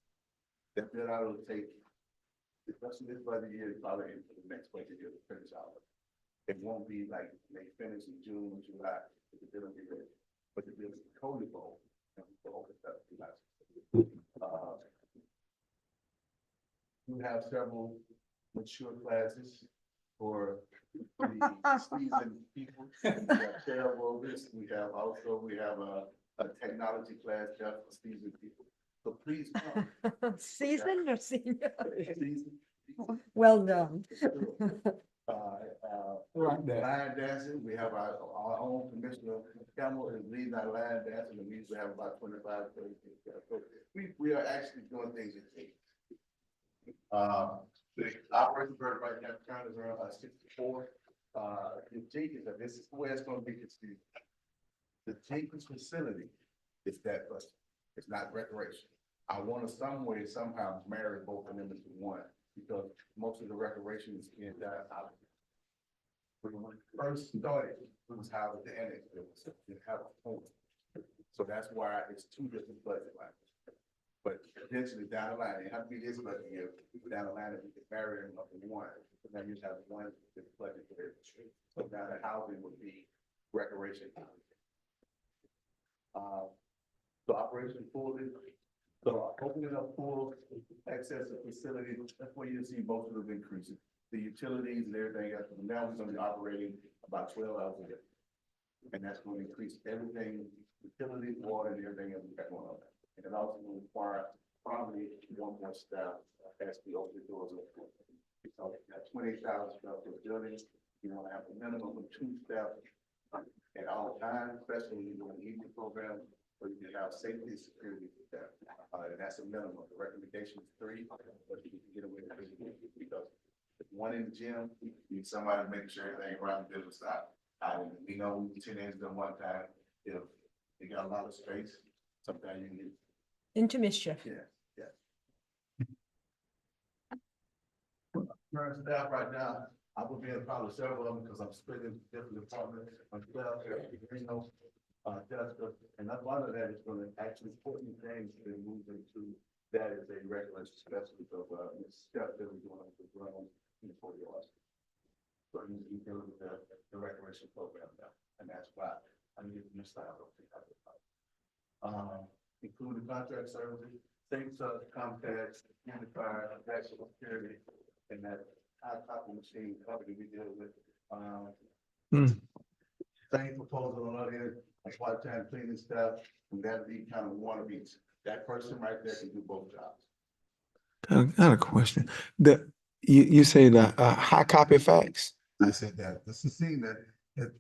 Speaker 16: That build out will take, especially this budget year, probably into the next budget year to finish out. It won't be like they finish in June or July, but the building be ready. But the building is totally full, and we will open up to last. We have several mature classes for the seasoned people. We have trail rovers. We have a technology class just for seasoned people. So please come.
Speaker 2: Seasoned or senior?
Speaker 16: Seasoned.
Speaker 2: Well done.
Speaker 9: Right there.
Speaker 16: line dancing, we have our own commissioner, Campbell is leading our line dancing, and we usually have about 25, 30 people. So we are actually doing things in teams. The operating bird right now currently is around 64. The Jenkins, this is the way it's gonna be considered. The Jenkins facility is that, but it's not recreation. I want to some way, somehow marry both of them into one, because most of the recreation is in that out. When we first started, it was housed at the annex, it didn't have a home. So that's why it's two different budget lines. But eventually down the line, it have to be this budget year, down the line, if we can marry them up in one, so now you have one budget for every street. So now the housing would be recreation. So operation pool is, so opening up pool, access to facilities, that's where you see most of them increasing. The utilities and everything else, now we're gonna be operating about 12 hours a day. And that's gonna increase everything, utilities, water, and everything else we got going on. And it also will require probably one more staff as we open the doors up. So we got 20,000 stuff for the building, you wanna have a minimum of 2 staff at all times, especially when you're doing an evening program, where you can have safety and security staff. And that's a minimum. The recommendation is 3, but you can get away with it because if one in the gym, you need somebody to make sure everything around the business out. We know 10 days done one time, if you got a lot of space, sometimes you need.
Speaker 2: Into mischief.
Speaker 16: Yeah. Current staff right now, I will be in probably several of them because I'm splitting different departments. I'm staff, Jessica, and a lot of that is going to actually put me things to move into that is a regular specialty of stuff that we're doing with the ground in the 40 yards. So you deal with the recreation program now, and that's why I need to miss out. Including contract services, things of Comcast, Unified, National Security, and that high top machine company we deal with. Same proposal on the other end, like part-time cleaning staff, and that'd be kind of one of each. That person right there can do both jobs.
Speaker 8: I got a question. You say the high copy fax?
Speaker 16: I said that, this is seeing that,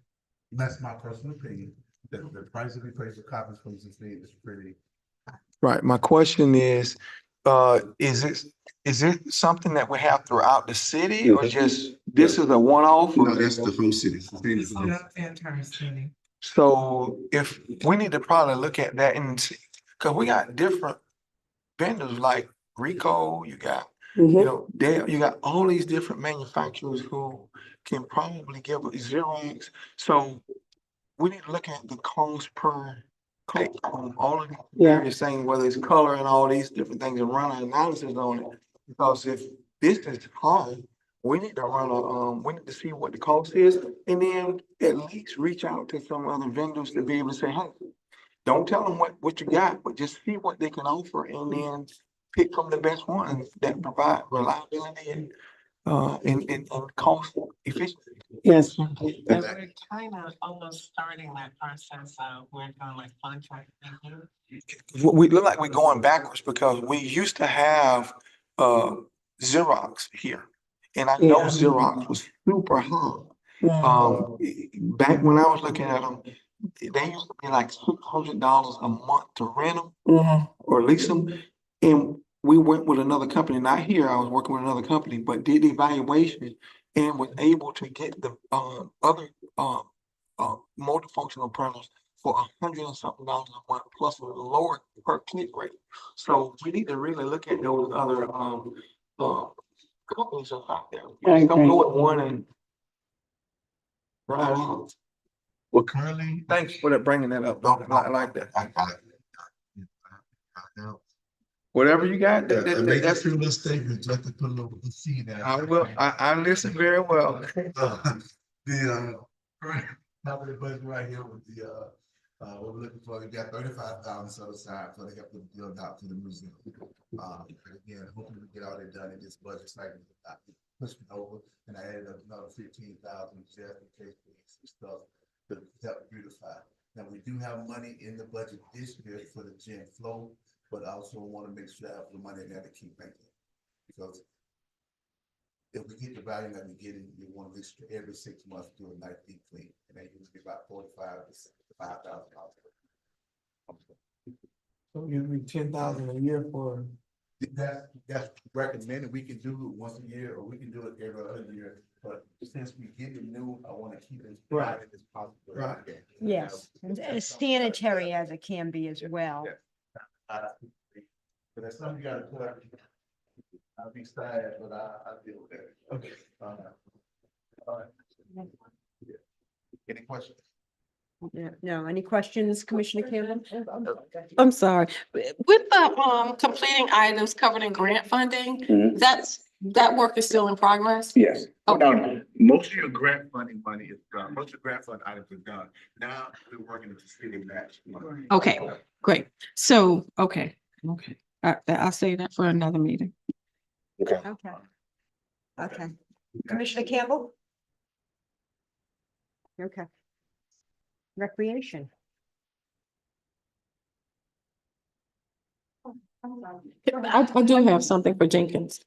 Speaker 16: that's my personal opinion, that the price of the place of copies from the state is pretty.
Speaker 8: Right. My question is it something that we have throughout the city or just, this is a one-off?
Speaker 16: No, that's the whole city.
Speaker 12: Entire city.
Speaker 8: So if we need to probably look at that and see, cause we got different vendors like Rico, you got, you know, Dell, you got all these different manufacturers who can probably give us Xerox. So we need to look at the cost per click on all of the various things, whether it's color and all these different things, and run an analysis on it. Because if this is hard, we need to we need to see what the cost is, and then at least reach out to some other vendors to be able to say, hey, don't tell them what you got, but just see what they can offer and then pick from the best ones that provide reliability and cost efficiency.
Speaker 6: Yes. And we're kind of almost starting that process of working on like contract.
Speaker 8: We look like we're going backwards because we used to have Xerox here. And I know Xerox was super high. Back when I was looking at them, they used to be like $600 a month to rent them or lease them. And we went with another company, not here, I was working with another company, but did the evaluation and was able to get the other multifunctional printers for $100 and something a month plus a lower per click rate. So we need to really look at those other companies that's out there. Don't go with one and ride out.
Speaker 16: Well, currently.
Speaker 8: Thanks for bringing that up. I like that. Whatever you got.
Speaker 16: Make a few little statements, just to put a little seed there.
Speaker 8: I will. I listen very well.
Speaker 16: The current capital budget right here with the what we're looking for, we got 35,000 set aside for the help to build out to the museum. Again, hopefully we get all that done in this budget cycle. Push it over, and I added another 15,000 just in case we need some stuff to help beautify. Now we do have money in the budget this year for the gym flow, but I also want to make sure I have the money there to keep making, because if we get the value that we get, we want at least every 6 months do a nice deep clean, and that usually about $45,000 to $5,000.
Speaker 9: So usually 10,000 a year for,
Speaker 16: That's recommended. We can do it once a year, or we can do it every other year. But since we get it new, I want to keep it as
Speaker 9: Right.
Speaker 16: private as possible.
Speaker 9: Right.
Speaker 2: Yes, and as sanitary as it can be as well.
Speaker 16: But that's something you gotta put up. I'll be sad, but I deal with that.
Speaker 9: okay.
Speaker 16: All right. Any questions?
Speaker 2: Yeah, no, any questions, Commissioner Campbell?
Speaker 6: I'm sorry, with the completing items covered in grant funding, that work is still in progress?
Speaker 16: Yes.
Speaker 6: Okay.
Speaker 16: Now, most of your grant funding money is done. Most of your grant fund items are done. Now, we're working with the city match money.
Speaker 6: Okay, great. So, okay. I'll say that for another meeting.
Speaker 16: Okay.
Speaker 2: Okay. Okay. Commissioner Campbell? Okay. Recreation.
Speaker 6: I do have something for Jenkins.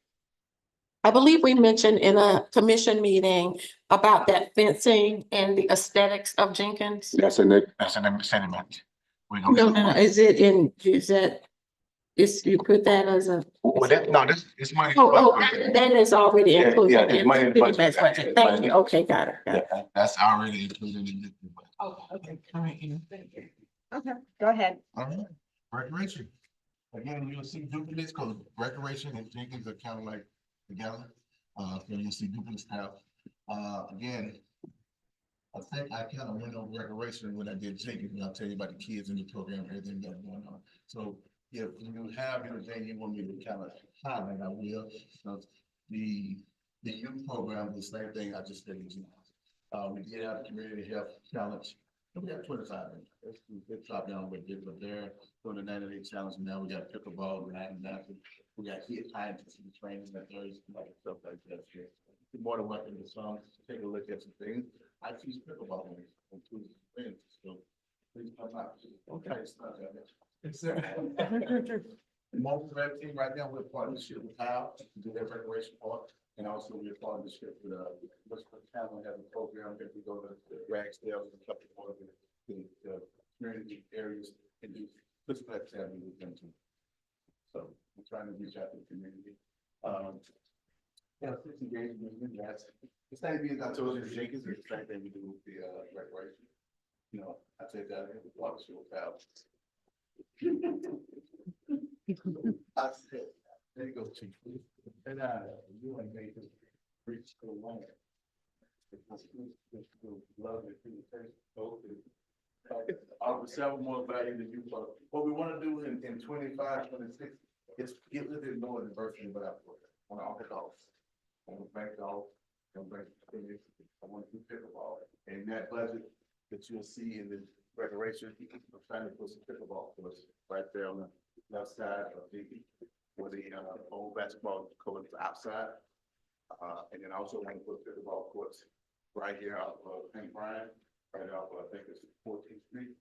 Speaker 6: I believe we mentioned in a commission meeting about that fencing and the aesthetics of Jenkins.
Speaker 16: That's an sentiment.
Speaker 6: No, you put that as a.
Speaker 16: Well, it's money.
Speaker 6: That is already
Speaker 16: Yeah,
Speaker 6: included
Speaker 16: yeah, it's
Speaker 6: in
Speaker 16: money in the
Speaker 6: the
Speaker 16: budget.
Speaker 6: budget. Thank you. Okay, got it.
Speaker 16: Yeah, that's already included in the budget.
Speaker 6: Okay, all right.
Speaker 2: Okay, go ahead.
Speaker 16: All right, recreation. Again, you'll see duplicates, because recreation and Jenkins are kind of like together. So you'll see duplicates have, again, I think I kind of went over recreation when I did Jenkins, and I'll tell you about the kids in the program, everything that's going on. So if you have anything you want me to kind of highlight, I will. So the youth program, the same thing I just did. We did have a community health challenge. We got 25. It's dropped down with it, but they're doing the 90-day challenge. And now we got pickleball, we got hit high intensity training that there's like stuff like that. You're more than welcome to some, take a look at some things. I teach pickleball on Tuesdays and Wednesdays, so please come out. Okay.
Speaker 9: Yes, sir.
Speaker 16: Most of our team right now, we're partnership with Kyle to do their recreation part. And also we're partnership with, Talent has a program that we go to the Ragsdale and a couple of the community areas and do physical activity with them too. So we're trying to reach out to the community. Yeah, 60 days, that's the same thing I told you, Jenkins, is the same thing we do with the recreation. You know, I take that in the partnership with Kyle. I said, there you go, Chief. And you ain't made this reach to the land. Love it. Offer several more value than you, but what we want to do in 25, 26 is get a little bit more diversity without on all the dogs. I want to bring dogs, I want to bring tennis, I want to do pickleball. And that budget that you'll see in the recreation, I'm trying to put some pickleball for us right there on the left side of the where the old basketball court is outside. And then also want to put pickleball courts right here off of St. Brian, right off of, I think it's 14th Street,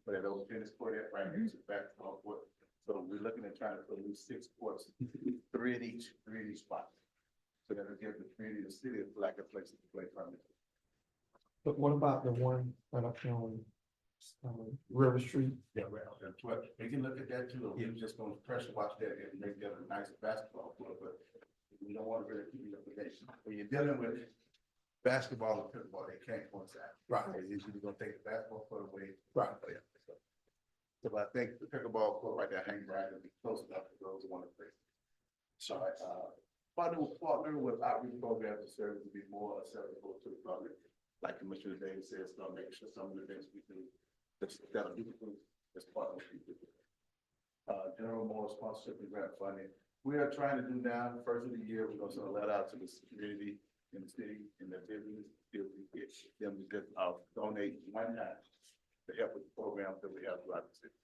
Speaker 16: but that old tennis court right next to the basketball court. So we're looking at trying to put at least 6 courts, three at each spot. So that will give the community, the city, like a place to play from it.
Speaker 9: But what about the one right up here on River Street?
Speaker 16: Yeah, well, that's what, we can look at that too. We're just gonna pressure watch that and make that a nice basketball court, but we don't want to really keep it up with that. When you're dealing with basketball and pickleball, they can't coincide. Right. They're usually gonna take the basketball court away. Right. So I think the pickleball court right there, hang right, and be close enough to those who want to play. So partner with outreach programs to serve to be more accessible to the public. Like Commissioner Davis says, make sure some of the things we do that'll do as part of people. General moral sponsorship and grant funding. We are trying to do now, first of the year, we're going to send a letter out to the community in the city and the business, if we get them to just donate one time to help with the programs that we have throughout the city.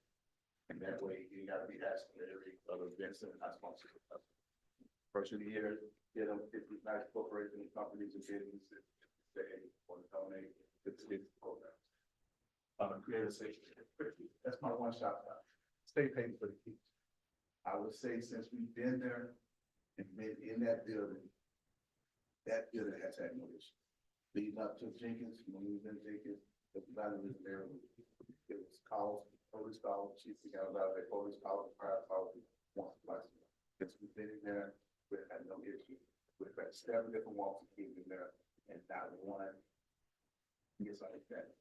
Speaker 16: And that way, you gotta be asking every other events and not sponsored. First of the year, get them 50 nice corporations, companies, and businesses that want to donate to the city programs. Create a safety. That's my one shot. Stay paid for the kids. I would say since we've been there and been in that building, That building has had no issue. Leading up to Jenkins, when we was in Jenkins, the valley was there. It was calls, police calls, chief, we got a lot of their police calls, fire calls, once, twice. Since we've been in there, we've had no issue. We've had 7 different walks of kids in there, and not one gets like that.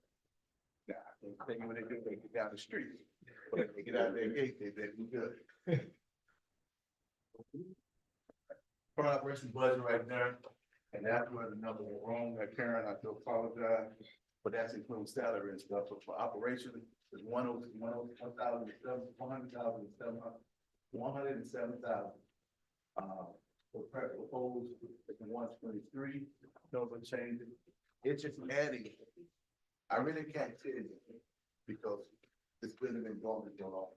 Speaker 16: Now, I think when they do, they get down the street, but if they get out of their gate, they do good. For operation budget right there, and that's where the number was wrong, that Karen, I do apologize, but that's including salary and stuff, but for operation, it's 107,000. For proposed, it's 123, no changes. It's just adding. I really can't tell you because this building been going on.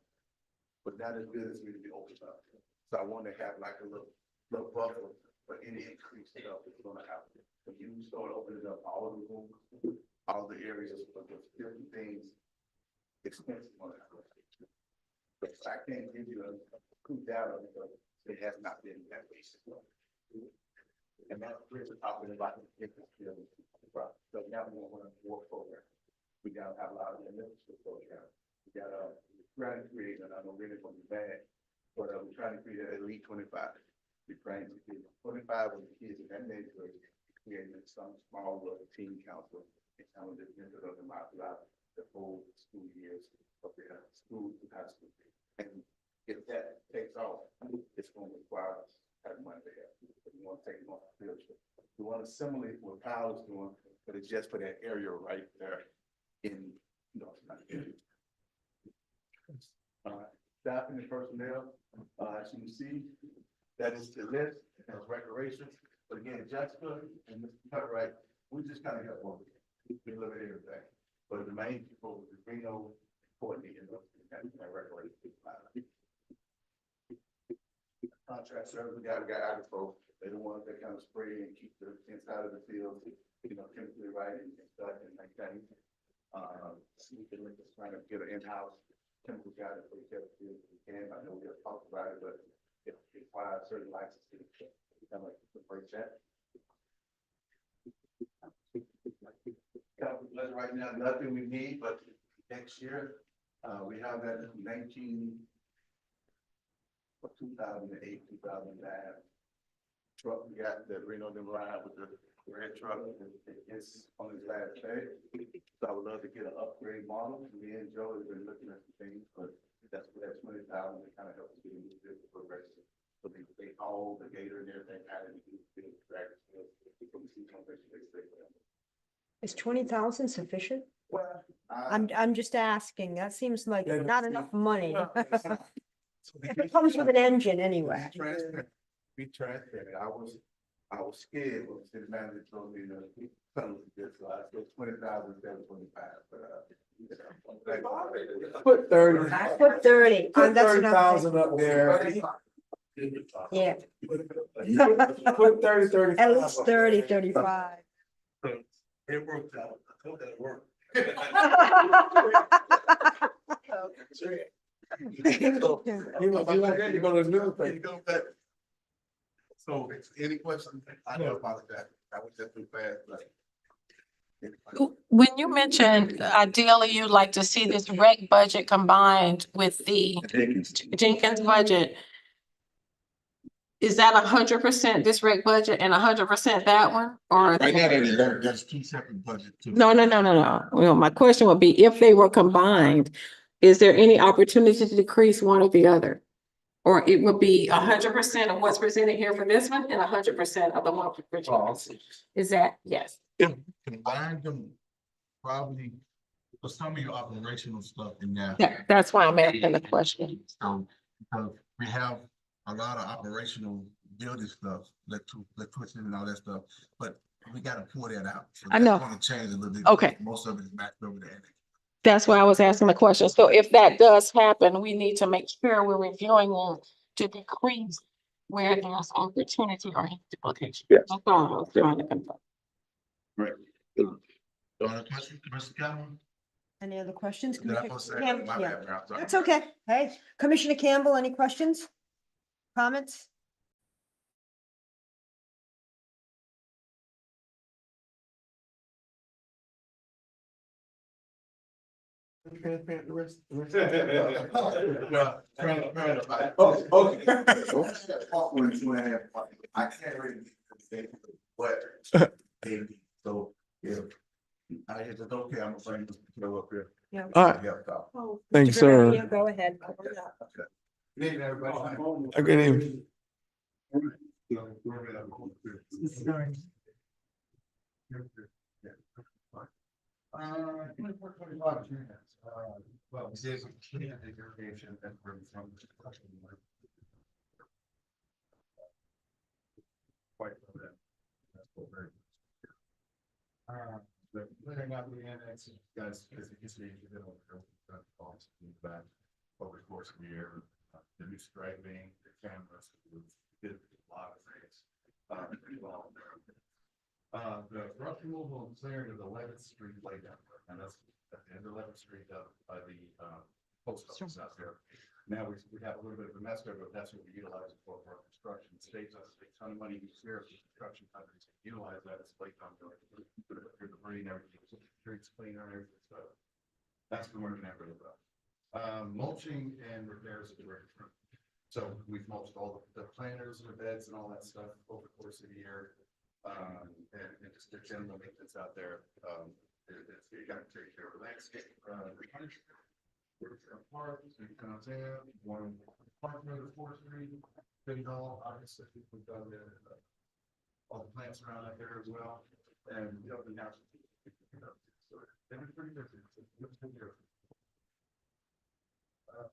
Speaker 16: But now this business really be opened up. So I want to have like a little buffer for any increase that's gonna happen. When you start opening up all the rooms, all the areas, but there's different things, expensive on that. But I can't give you a true data because it has not been that basic. And that's really talking about the different buildings. So now we want to work program. We gotta have a lot of initiative program. We gotta try to create, and I know really gonna be bad, but we're trying to create at least 25. We're trying to get 25 of the kids in that neighborhood, creating some small little team council, and some of the members of them out the whole school years of their school to high school. And if that takes off, it's gonna require us to have money to have. We want to take them off the field trip. We want to simulate what Powell's doing, but it's just for that area right there in North Carolina. Staffing and personnel, as you can see, that is the list, and recreation. But again, Jessica and Mr. Cartwright, we just kind of got one. We look at everything. But the main people, the Reno, Courtney, and recreation. Contract service, we got Agrifo. They're the ones that kind of spray and keep the inside of the field, chemically right and stuff and like that. We can look at trying to get an in-house chemical guy that we can. I know we have talked about it, but it requires certain licenses. Kind of like the first chat. Right now, nothing we need, but next year, we have that 2008, 2009 truck we got that Reno them ride with the red truck. It's on his last day. So I would love to get an upgrade model. Me and Joe have been looking at the things, but that's what that 20,000 to kind of help us get into this progression. So they all the gator and everything out of the practice.
Speaker 2: Is 20,000 sufficient?
Speaker 16: Well,
Speaker 2: I'm just asking. That seems like
Speaker 9: Yeah,
Speaker 2: not enough money.
Speaker 16: no, it's not.
Speaker 2: If it comes with an engine anyway.
Speaker 16: Be transparent. I was scared when the city manager told me to come with this, so I said 20,000, 725, but
Speaker 9: Put 30.
Speaker 2: Put 30.
Speaker 9: Put
Speaker 2: That's
Speaker 9: 30,000 up there.
Speaker 2: Yeah.
Speaker 9: Put 30, 35.
Speaker 2: At least 30, 35.
Speaker 16: it worked out. I told that it worked.
Speaker 9: You like that, you go to the newspaper.
Speaker 16: So, any questions? I know about that. I was just too fast, but.
Speaker 6: When you mentioned ideally you'd like to see this rec budget combined with the Jenkins budget, is that 100% this rec budget and 100% that one, or?
Speaker 16: Right now, that's two separate budgets.
Speaker 6: No. Well, my question would be, if they were combined, is there any opportunity to decrease one or the other? Or it would be 100% of what's presented here for this one and 100% of the one for Jenkins? Is that, yes?
Speaker 16: Combine them, probably, for some of your operational stuff in there.
Speaker 6: That's why I'm asking the question.
Speaker 16: So, because we have a lot of operational building stuff, electricity and all that stuff, but we gotta pour that out. So
Speaker 6: I know.
Speaker 16: that's gonna change a little bit.
Speaker 6: Okay.
Speaker 16: Most of it is matched over there.
Speaker 6: That's why I was asking the question. So if that does happen, we need to make sure we're reviewing them to decrease where there's opportunity or duplication.
Speaker 16: Yes.
Speaker 6: That's all I was trying to confirm.
Speaker 16: Right. Other questions, Commissioner Cameron?
Speaker 2: Any other questions?
Speaker 16: Did I
Speaker 2: Commissioner
Speaker 16: post that?
Speaker 2: Campbell?
Speaker 16: My
Speaker 2: Yeah.
Speaker 16: bad, Brown. Sorry.
Speaker 2: That's okay. Hey, Commissioner Campbell, any questions? Comments?
Speaker 9: be transparent the rest?
Speaker 16: Oh, okay. Awkward, 2.5. I can't really say, but, so, yeah. I hit the okay, I'm afraid to go up here.
Speaker 2: Yeah.
Speaker 8: All right,
Speaker 16: Yeah, so.
Speaker 2: Oh,
Speaker 8: thank you,
Speaker 2: Mr. Gregorio,
Speaker 8: sir.
Speaker 2: Go ahead.
Speaker 16: Good evening, everybody.
Speaker 8: Good evening.
Speaker 14: Twenty-four, 25 units, well, we did clean the irrigation and from quite a bit. That's what very. The clearing out the annex, guys, as you can see, you did costs back over the course of the year, the new striping, the cameras, we did a lot of things. Involved there. The brush removal and clearing of the 11th Street laydown, and that's at the end of 11th Street by the post office out there. Now we have a little bit of a mess there, but that's what we utilize it for construction. It saves us a ton of money each year for construction companies. Utilize that as late time doing the debris and everything, streets cleaner and everything. So that's been working out really well. Mulching and repairs of the river front. So we've mulched all the planters and the beds and all that stuff over the course of the year. And just the general maintenance out there. You got to take care of landscape, park, one park road, 4th Street, Big Hall, obviously, we've done all the plants around out there as well. And the other house. So they've been pretty busy.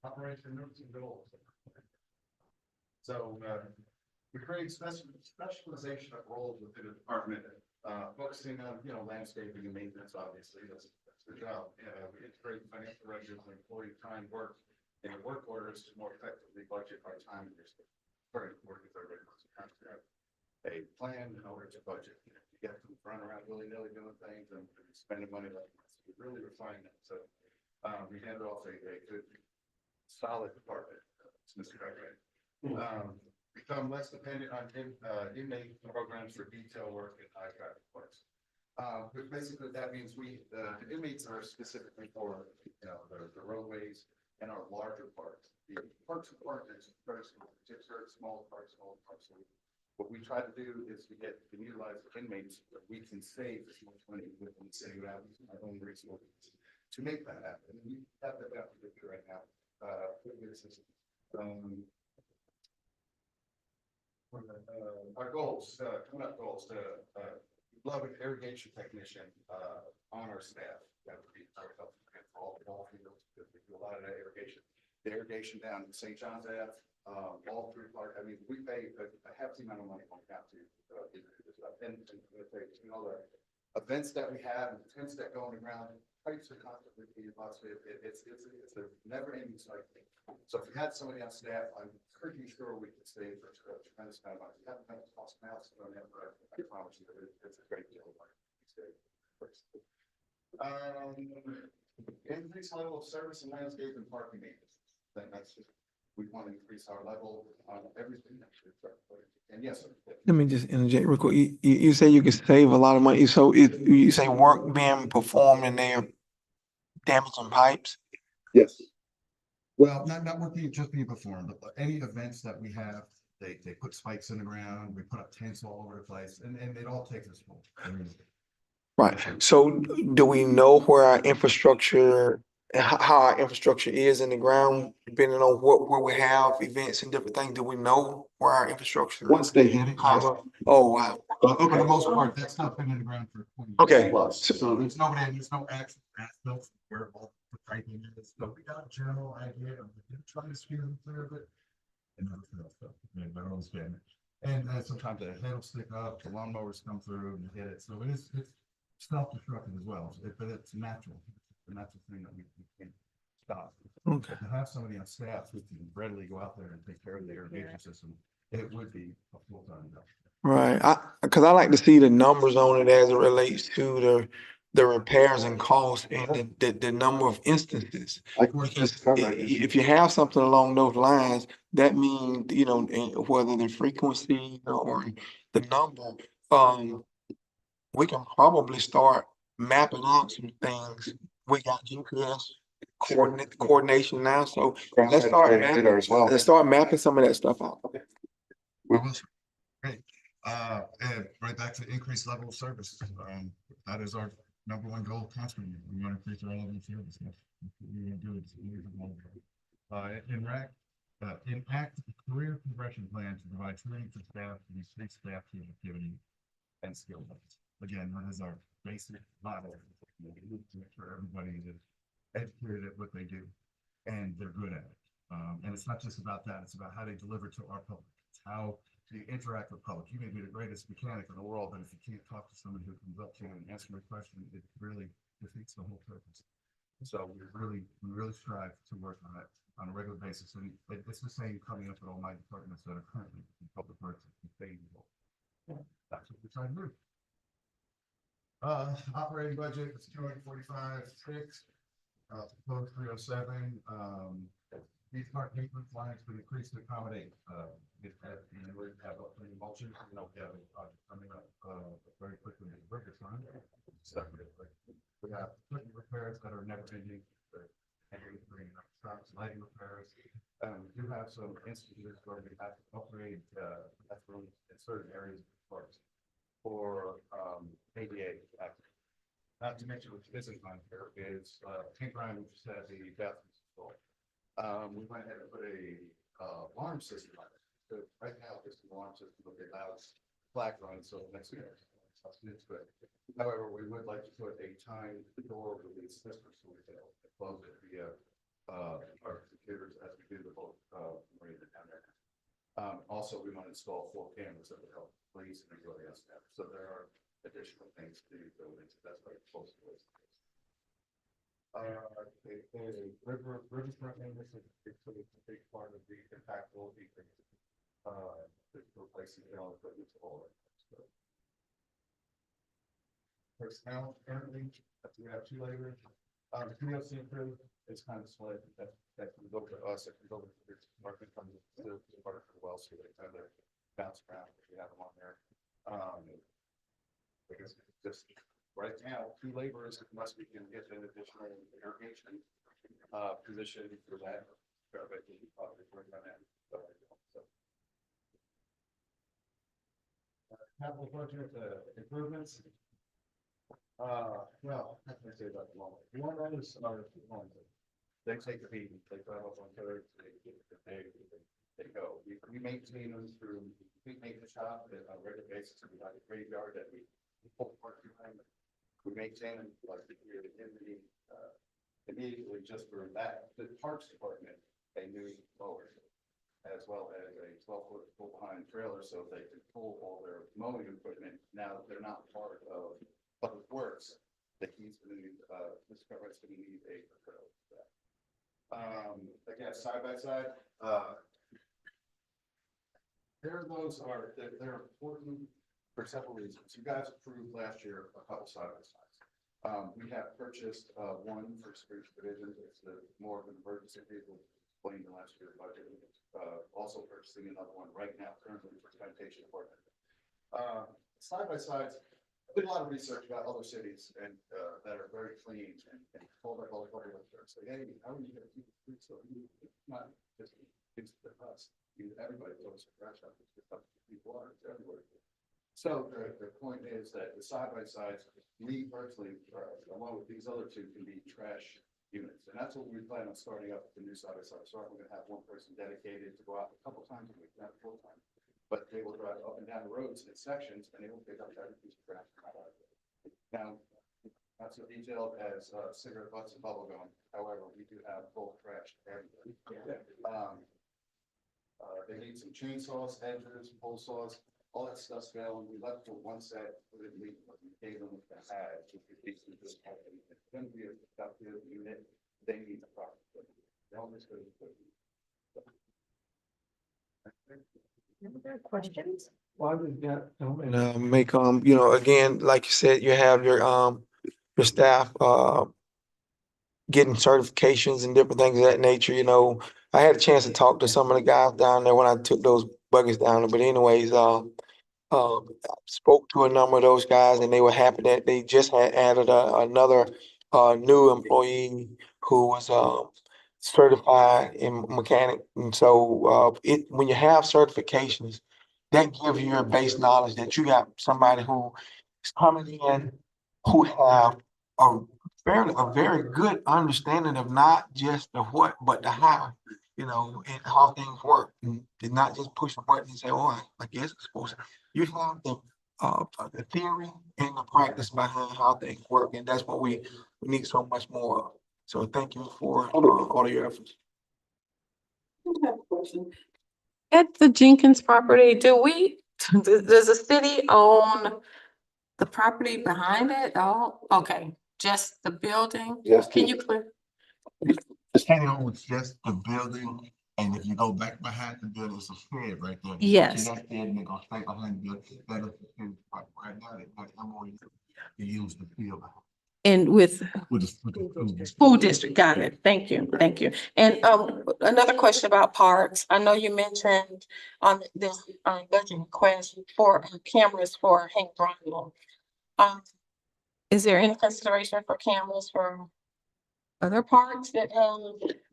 Speaker 14: Operation notes and goals. So, we create specialization of roles within the department, focusing on, landscaping and maintenance, obviously, that's the job. We integrate financial records and employee time work in work orders to more effectively budget our time and resources. Very important with our regulars. A plan in order to budget. You get to run around willy-nilly doing things and spending money like this. We really refine that. So, we hand off a good, solid department. It's Mr. CRA. Become less dependent on inmate programs for detail work and high traffic points. But basically that means the inmates are specifically for, the roadways and our larger parks. The parks department is very small parks. So what we try to do is to utilize the inmates, but we can save as much money within the city of our own resources to make that happen. And we have that picture right now. Our goals, coming up goals, to love an irrigation technician on our staff. That would be our help for all the ball fields, because we do a lot of that irrigation. The irrigation down in St. John's Ave, all through Park. I mean, we pay a hefty amount of money on account to and the events that we have, and the tents that go on the ground, pipes are constantly being busted. It's a never-ending cycle. So if we had somebody on staff, I'm pretty sure we could save a tremendous amount of money. We haven't had a cost analysis on that, but I promise you that it's a great deal of money. Increase level of service and landscape and parking maintenance. That's just, we want to increase our level on everything. And yes, sir.
Speaker 8: Let me just interject real quick. You say you can save a lot of money. So if you say work being performed and they're damaging pipes?
Speaker 16: Yes. Well, not working, just being performed, but any events that we have, they put spikes in the ground, we put up tents all over the place, and it all takes us home.
Speaker 8: Right. So do we know where our infrastructure, how our infrastructure is in the ground, depending on where we have events and different things? Do we know where our infrastructure?
Speaker 16: Once they hit it, yes.
Speaker 8: Oh, wow.
Speaker 16: For the most part, that stuff been in the ground for 20 years.
Speaker 8: Okay.
Speaker 16: Plus. So there's no actual aspects where all the piping is. So we got a general idea of trying to steer clear of it. And I understand it. And sometimes the head will stick up, the lawnmowers come through and hit it. So it's self-destructive as well, but it's natural. It's a natural thing that we can't stop.
Speaker 8: Okay.
Speaker 16: To have somebody on staff who can readily go out there and take care of the irrigation system, it would be a full-time job.
Speaker 8: Right. Because I like to see the numbers on it as it relates to the repairs and costs and the number of instances. Because if you have something along those lines, that means, whether the frequency or the number, we can probably start mapping out some things. We got GPS coordination now, so let's
Speaker 16: Cross-site
Speaker 8: start
Speaker 16: training
Speaker 8: mapping,
Speaker 16: there as well.
Speaker 8: let's start mapping some of that stuff out.
Speaker 16: We will. Great. And right back to increased level of service. That is our number one goal constantly. We want to increase our level of service. That's what we want to do. Impact career progression plan to provide training for staff to increase staff productivity and skill levels. Again, that is our basic model. To make sure everybody is educated at what they do and they're good at it. And it's not just about that, it's about how they deliver to our public. It's how you interact with public. You may be the greatest mechanic in the world, but if you can't talk to somebody who comes up to you and answers a question, it really defeats the whole purpose. So we really strive to work on it on a regular basis. And it's the same coming up with all my departments that are currently in public works and sustainable. That's what we're trying to do. Operating budget is 245.6. Proposed 307. These part maintenance lines been increased to accommodate. We have a mulching, we have a project coming up very quickly in the Burgess line. So we have equipment repairs that are never ending. Lighting repairs. We do have some instances where we have to upgrade bathrooms in certain areas of the parks for ADA. Not to mention, which isn't on here, is Pink Ryan, which just had the bathrooms installed. We went ahead and put a alarm system on it. So right now, this alarm system will be allowed flag run, so next year. It's good. However, we would like to put a time door release system so we can close it via our computers as we do the whole marina down there. Also, we want to install 4 cameras that would help police and everybody else have. So there are additional things to build into that's very close to us. Riverfront maintenance is a big part of the impact will be replacing all equipment to all of it. Personnel currently, we have 2 laborers. The PLC crew is kind of split. That can go to us. It can go to the department from the department as well. So they kind of bounce around. We have them on there. Because just right now, 2 laborers must be can get an additional irrigation position for that. Capital budget improvements. Well, how can I say about the one? One of those are they take a beating. They drive up on thirds. They go. We maintain them through. We make the shop on a regular basis. We have a graveyard that we pull part behind. We maintain them like immediately just for that. The parks department, a new mower, as well as a 12-foot pull behind trailer, so they can pull all their mowing equipment. Now they're not part of public works. That he's going to need. Mr. Cartwright's going to need a trailer for that. Again, side by side. They're important for several reasons. You guys approved last year a couple side by sides. We have purchased one for street division. It's more of an emergency vehicle. Explained in last year's budget. Also purchasing another one right now, currently for sanitation department. Side by sides. I did a lot of research about other cities and that are very clean and called up all the public and say, hey, how are you going to keep it so not just it's us. Everybody goes to trash out. People are everywhere. So the point is that the side by sides, me personally, along with these other 2, can be trash units, and that's what we plan on starting up the new side by side. So we're going to have one person dedicated to go out a couple times a week, not full time. But they will drive up and down the roads in sections, and they will pick up every piece of trash. Now, not so detailed as cigarette butts and bubble gum. However, we do have full trash everywhere. They need some chainsaws, edgers, pole saws, all that stuff's failing. We left for one set, put it in the gave them with the hat, which is basically just helping. It's going to be a productive unit. They need the product. They always go to
Speaker 2: Questions?
Speaker 9: Well, I just got.
Speaker 8: And make you know, again, like you said, you have your staff getting certifications and different things of that nature. You know, I had a chance to talk to some of the guys down there when I took those buggies down there. But anyways, I spoke to a number of those guys, and they were happy that they just had added another new employee who was, certified in mechanic. And so, when you have certifications, that gives you your base knowledge that you got somebody who is coming in who have a a very good understanding of not just the what, but the how, and how things work. And not just push a button and say, oh, I guess it's supposed to. You have the theory and the practice behind how things work, and that's what we need so much more of. So thank you for all of your efforts.
Speaker 6: I have a question. At the Jenkins property, does the city own the property behind it? Oh, okay, just the building?
Speaker 16: Yes,
Speaker 6: Can you clear?
Speaker 16: The county owns just the building, and if you go back behind the building, it's a shed right there.
Speaker 6: Yes.
Speaker 16: That shed, and they go straight behind the building. That is the shed right now, that MOU to use the field.
Speaker 6: And with
Speaker 16: With the
Speaker 6: school district, got it. Thank you, thank you. And another question about parks. I know you mentioned on this budget request for cameras for Hank Brown. Is there any consideration for cameras for other parks that,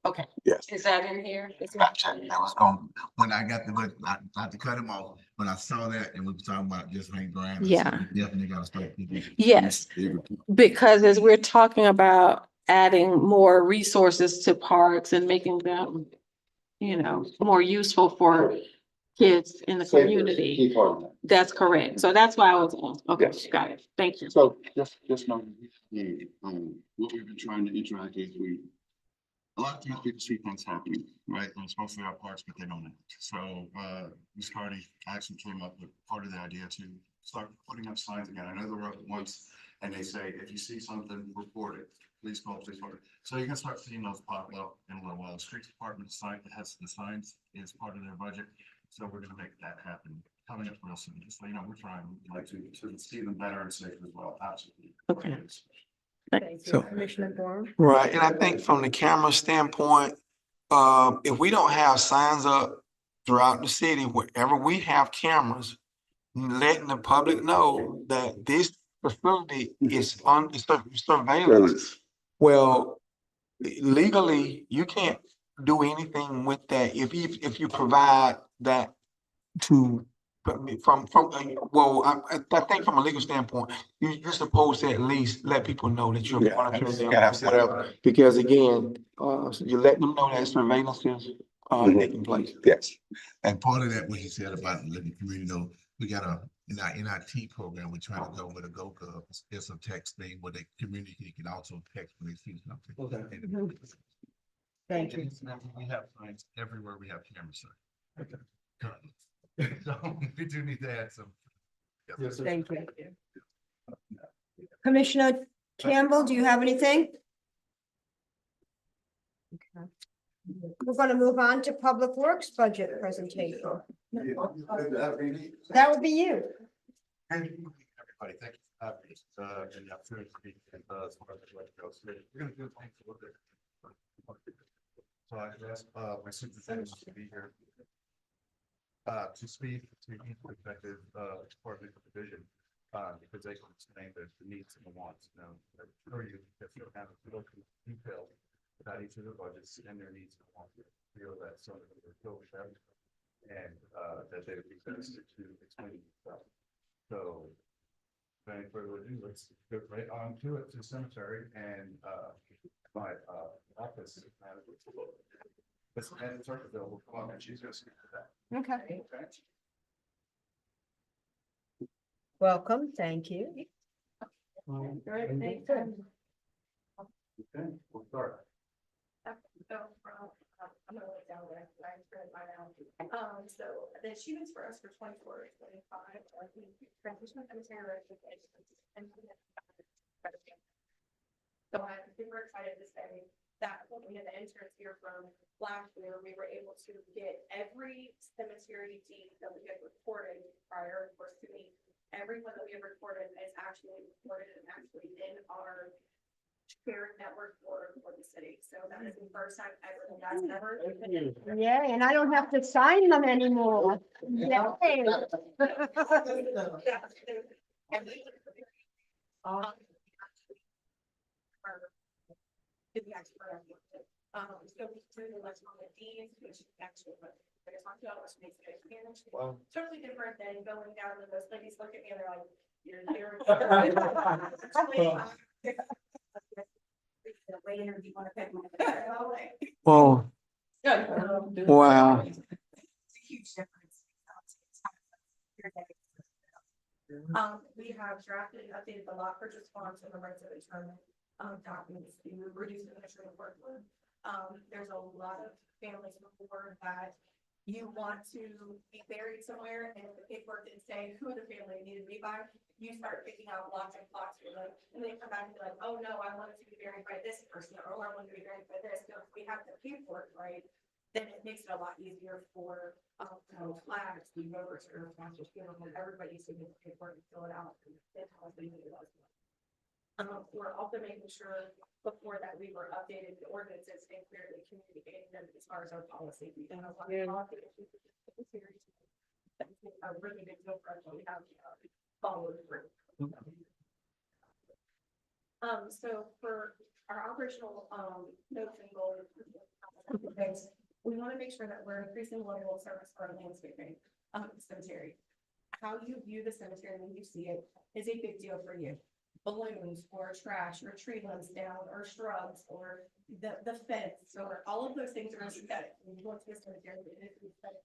Speaker 6: okay,
Speaker 16: Yes.
Speaker 6: is that in here?
Speaker 16: That was going, when I got the budget, not to cut him off, when I saw that and we were talking about just hang around.
Speaker 6: Yeah.
Speaker 16: We definitely gotta start.
Speaker 6: Yes, because as we're talking about adding more resources to parks and making them, more useful for kids in the community. That's correct. So that's why I was, okay,
Speaker 16: Yes.
Speaker 6: got it. Thank you.
Speaker 16: So just know, what we've been trying to interact is a lot of times people see things happening, right? And it's mostly our parks, but they don't know. So, Ms. Cardi actually came up with part of the idea to start putting up signs again. I know there were once, and they say, if you see something, report it. Please call, please report it. So you're gonna start seeing those pop up in a little while. Streets Department site that has the signs is part of their budget. So we're gonna make that happen coming up real soon. Just so you know, we're trying to see them better and safer as well. Absolutely.
Speaker 6: Okay.
Speaker 2: Thank you,
Speaker 8: So-
Speaker 2: Commissioner Gorham.
Speaker 8: Right, and I think from the camera standpoint, if we don't have signs up throughout the city, wherever we have cameras, letting the public know that this facility is on surveillance. Well, legally, you can't do anything with that if you provide that to I think from a legal standpoint, you're supposed to at least let people know that you're monitoring them, whatever. Because again, you let them know that surveillance is taking place.
Speaker 16: Yes. And part of that, what he said about letting the community know, we got in our NIT program, we're trying to go with a GoGov. It's a text thing where the community can also text when they see something.
Speaker 8: Okay.
Speaker 16: And
Speaker 2: Thank you.
Speaker 16: we have signs everywhere we have cameras. Currently. So we do need to add some.
Speaker 9: Yes, sir.
Speaker 2: Thank you. Commissioner Campbell, do you have anything? Okay. We're gonna move on to Public Works budget presentation. That would be you.
Speaker 15: Everybody, thank you for having us, and the opportunity to speak, as far as what goes. We're gonna do things a little bit. So I asked, my superintendent to be here. To speak to each perspective, department of division, because they can explain the needs and the wants. Now, I'm sure you have a little detail about each of the budgets and their needs and wants. Feel that some of them are filled with them, and that they would be best to explain themselves. So, without any further ado, let's go right on to it, to the cemetery and my office manager. Miss Amanda Turkville will come on and she's gonna speak to that.
Speaker 2: Okay. Welcome, thank you.
Speaker 15: Okay, we'll start.
Speaker 3: I'm gonna look down there, I read mine out. So the achievements for us for 24, 25, transition cemetery and. So I'm super excited to say that when we had the interns here from last year, we were able to get every cemetery deed that we had recorded prior for city. Everyone that we have recorded is actually recorded and actually in our shared network for the city. So that is the first time ever that's ever.
Speaker 2: Yeah, and I don't have to sign them anymore. Yay.
Speaker 5: to the expert on it. So we do the electronic deeds, which actually, I just talked about, which makes it advantage.
Speaker 9: Wow.
Speaker 5: Totally different than going down and those ladies look at me and they're like, you're there. Later, if you want to pick one.
Speaker 8: Well, wow.
Speaker 5: It's a huge difference. We have drafted and updated the lot purchase forms and the rights of return documents to reduce the administrative workload. There's a lot of families before that you want to be buried somewhere and the paperwork didn't say who the family needed to be by. You start picking out blocks and blocks for them, and they come back and be like, oh no, I wanted to be buried by this person, or I want to be buried by this. So if we have the paperwork right, then it makes it a lot easier for flags, the voters, or sponsors, everybody to get the paperwork and fill it out. And tell us what you do. We're also making sure before that we were updated the ordinances and clearly communicating them as far as our policy. We have a lot of policy issues with this series. A really big deal for us that we have followed through. So for our operational notes and goals, we want to make sure that we're increasing the level of service for our landscaping cemetery. How you view the cemetery when you see it is a big deal for you. Balloons or trash or tree limbs down or shrubs or the fence or all of those things are aesthetic. When you go to the cemetery, it is aesthetic.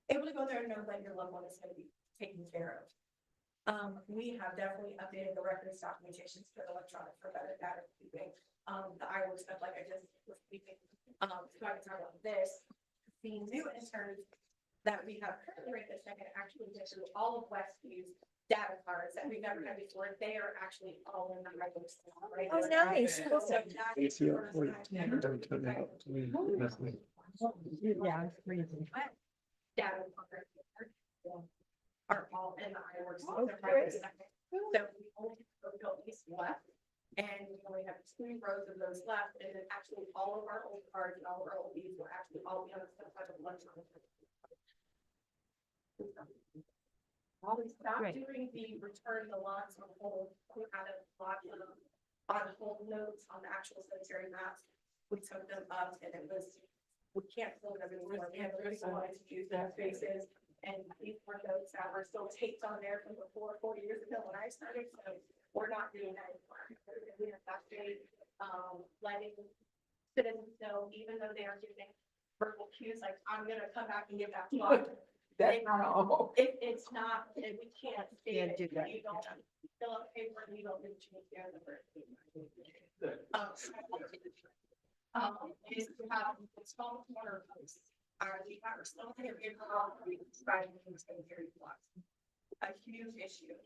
Speaker 5: Able to go there and know that your loved one is going to be taken care of. We have definitely updated the records documentations to electronic for better data keeping. The IWOR stuff, like I just was speaking, so I can talk about this. The new interns that we have currently right this second actually get through all of Westview's data cards that we've never had before. They are actually all in the IWOR stuff, right?
Speaker 2: Oh, nice.
Speaker 5: So that is the first time
Speaker 2: Yeah, it's freezing.
Speaker 5: data cards are all in the IWOR
Speaker 2: Oh,
Speaker 5: system
Speaker 2: great.
Speaker 5: right this second. So we only have built these left. And we only have 2 rows of those left, and then actually all of our old cards and all of our old deeds will actually all be on some type of electronic. While we stopped doing the return the lots on hold, we had a lot of on hold notes on the actual cemetery maps. We took them up and it was, we can't pull them anymore. We have really wanted to use their faces. And these were notes that were still taped on there from before 40 years ago when I started, so we're not doing that anymore. We have actually letting citizens know, even though they are giving verbal cues, like I'm gonna come back and give that block.
Speaker 6: That's not all.
Speaker 5: It's not, we can't say
Speaker 2: Can't
Speaker 5: it.
Speaker 2: do that.
Speaker 5: You don't fill out paper, you don't need to change the other. Is to have small corner posts. We have still here in cemetery blocks. A huge issue.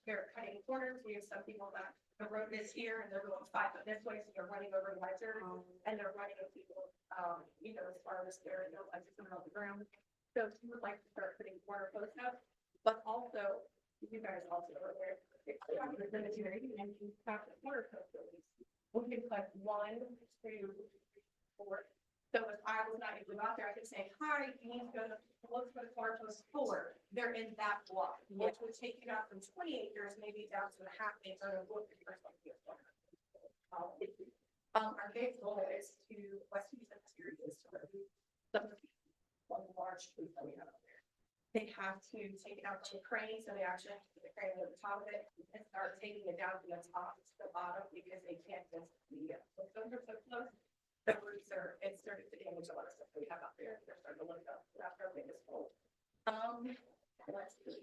Speaker 5: They're cutting corners. We have some people that the road is here and they're going 5 foot this way, so they're running over the ledger and they're running over people, as far as they're, like coming off the ground. So we would like to start putting corner posts up, but also, you guys also are aware, if you have the cemetery and you have the corner post release, we can put 1, 2, 4. So if I was not able to go out there, I could say, hi, you need to go to look for the corner post 4. They're in that block, which would take you out from 20 acres, maybe down to a half acre of wood or something. Our big goal is to Westview Cemetery is to remove some of the large trees that we have out there. They have to take it out to a crane, so they actually have to put the crane over the top of it and start taking it down from the top to the bottom because they can't just the those are so close. The roots are, it started to damage a lot of stuff that we have out there. They're starting to look up. That's our biggest goal. Let's see.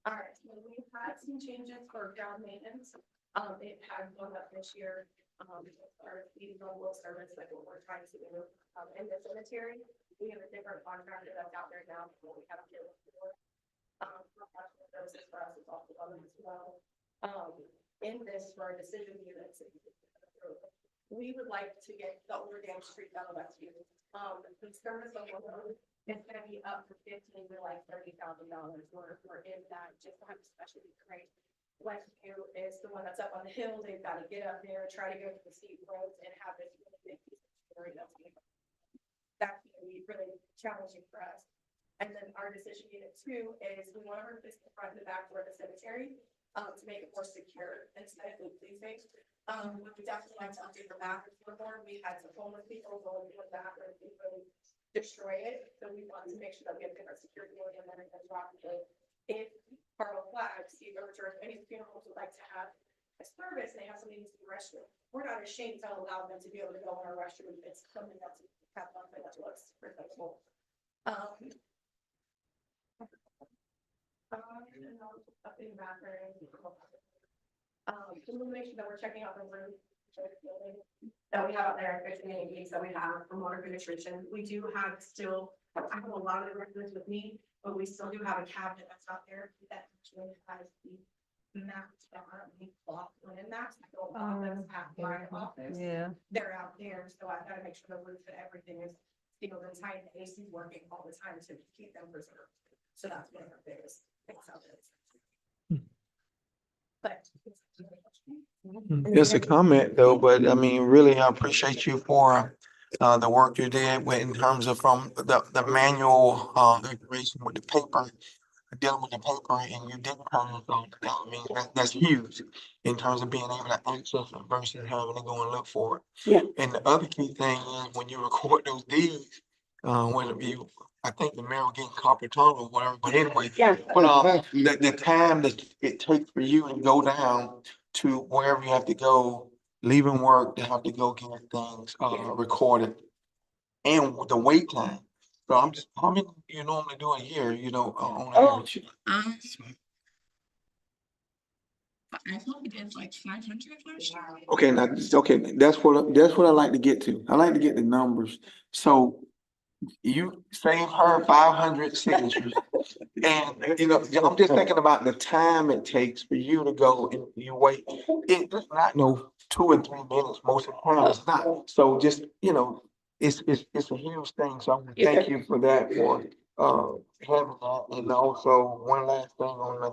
Speaker 5: All right, so we've had some changes for ground maintenance. It had gone up this year. Our feeding level of service, like what we're trying to do in the cemetery. We have a different contractor that's out there now than what we have here before. Services for us is also on as well. In this, for our decision units, we would like to get the older Dam Street done on Westview. The service level is going to be up for 15 to like $30,000. We're in that just to have a specialty crane. Westview is the one that's up on the hill. They've got to get up there, try to go to the steep roads and have this really big piece of area that's going to be really challenging for us. And then our decision unit 2 is we want to replace the front and the back door of the cemetery, to make it more secure and aesthetically pleasing. We would definitely like to update the bathroom floorboard. We had some homeless people go into the bathroom and destroy it. So we wanted to make sure that we have different security in there and rock it. If Carl Flags, Steve Overture, if any funerals would like to have a service, they have something to use the restroom. We're not ashamed to allow them to be able to go in our restroom. It's something that's have something that looks respectable. And then up in the bathroom. Just to make sure that we're checking out the roof. That we have out there, fixing any leaks that we have from water penetration. We do have still, I have a lot of the records with me, but we still do have a cabinet that's out there that actually has the maps that are cloth linen maps that go on that's at my office.
Speaker 2: Yeah.
Speaker 5: They're out there, so I gotta make sure the roof and everything is sealed and tight, the AC is working all the time to keep them preserved. So that's one of our biggest things out there. But.
Speaker 8: Just a comment though, but I mean, really, I appreciate you for the work you did with in terms of from the manual information with the paper, dealing with the paper, and you did turn it on. I mean, that's huge in terms of being able to access it versus having to go and look for it.
Speaker 6: Yeah.
Speaker 8: And the other key thing is when you record those deeds, whether it be, I think the mayor was getting carpal tunnel or whatever, but anyway.
Speaker 6: Yeah.
Speaker 8: But the time that it takes for you to go down to wherever you have to go, leaving work to have to go get things recorded, and the wait time. So I'm just, how many do you normally do a year, on average?
Speaker 6: I thought we did like 500 last year.
Speaker 8: Okay, now, that's what I like to get to. I like to get the numbers. So you save her 500 signatures. And, I'm just thinking about the time it takes for you to go and you wait. It's not no 2 or 3 minutes most of the time. It's not. So just, it's a huge thing. So I want to thank you for that, for having that. And also one last thing on the,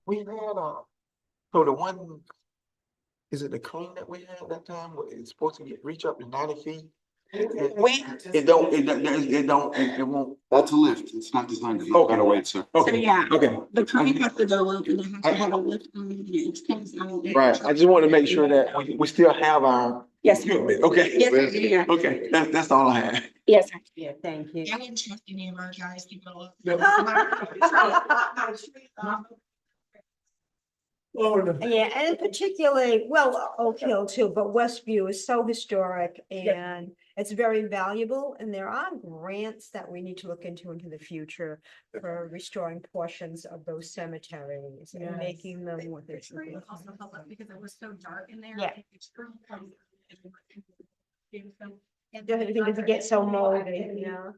Speaker 8: we had so the one, is it the crane that we had that time? It's supposed to reach up to 90 feet. It won't.
Speaker 17: That's a lift. It's not designed to.
Speaker 8: Okay.
Speaker 17: Gotta wait, sir.
Speaker 6: So yeah,
Speaker 8: Okay.
Speaker 6: the crane has to go up and it has to have a lift on it. It extends out.
Speaker 8: Right, I just want to make sure that we still have our.
Speaker 6: Yes.
Speaker 8: Equipment, okay?
Speaker 6: Yes, yeah.
Speaker 8: Okay, that's all I had.
Speaker 6: Yes.
Speaker 2: Yeah, thank you.
Speaker 6: I didn't trust any of our guys to go up.
Speaker 2: Yeah, and particularly, well, Oak Hill too, but Westview is so historic and it's very valuable. And there are grants that we need to look into the future for restoring portions of those cemeteries and making them what they're.
Speaker 5: Also help us because it was so dark in there.
Speaker 2: Yeah.
Speaker 5: And
Speaker 2: Everything doesn't get so moldy, yeah.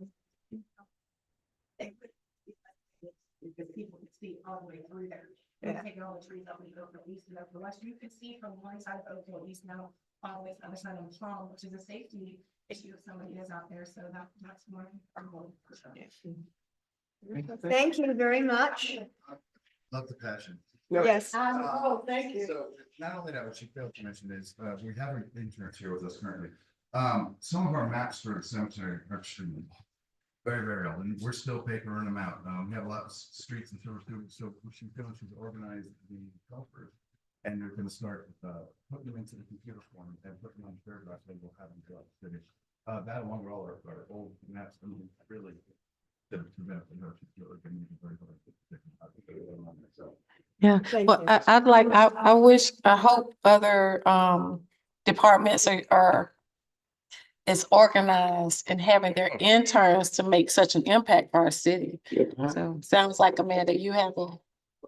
Speaker 5: Because people can see all the way through there.
Speaker 2: Yeah.
Speaker 5: Taking all the trees up and go from east and up to west. You can see from one side of Oakville east now, all the way to the other side of the Palm, which is a safety issue if somebody is out there. So that's more.
Speaker 2: Thank you very much.
Speaker 17: Love the passion.
Speaker 2: Yes.
Speaker 5: Thank you.
Speaker 17: So not only that, what you failed to mention is, we have an intern here with us currently. Some of our maps for the cemetery are extremely very, very old, and we're still papering them out. We have a lot of streets and service, so she's organized the developers, and they're gonna start, putting them into the computer form and putting them on the drive, so we'll have them go out to finish. That along with all our old maps, I mean, really. To benefit her, she's really gonna be very hard. So.
Speaker 6: Yeah,
Speaker 2: Thank
Speaker 6: well,
Speaker 2: you.
Speaker 6: I hope other departments are as organized and having their interns to make such an impact for our city. So sounds like, Amanda, you have a.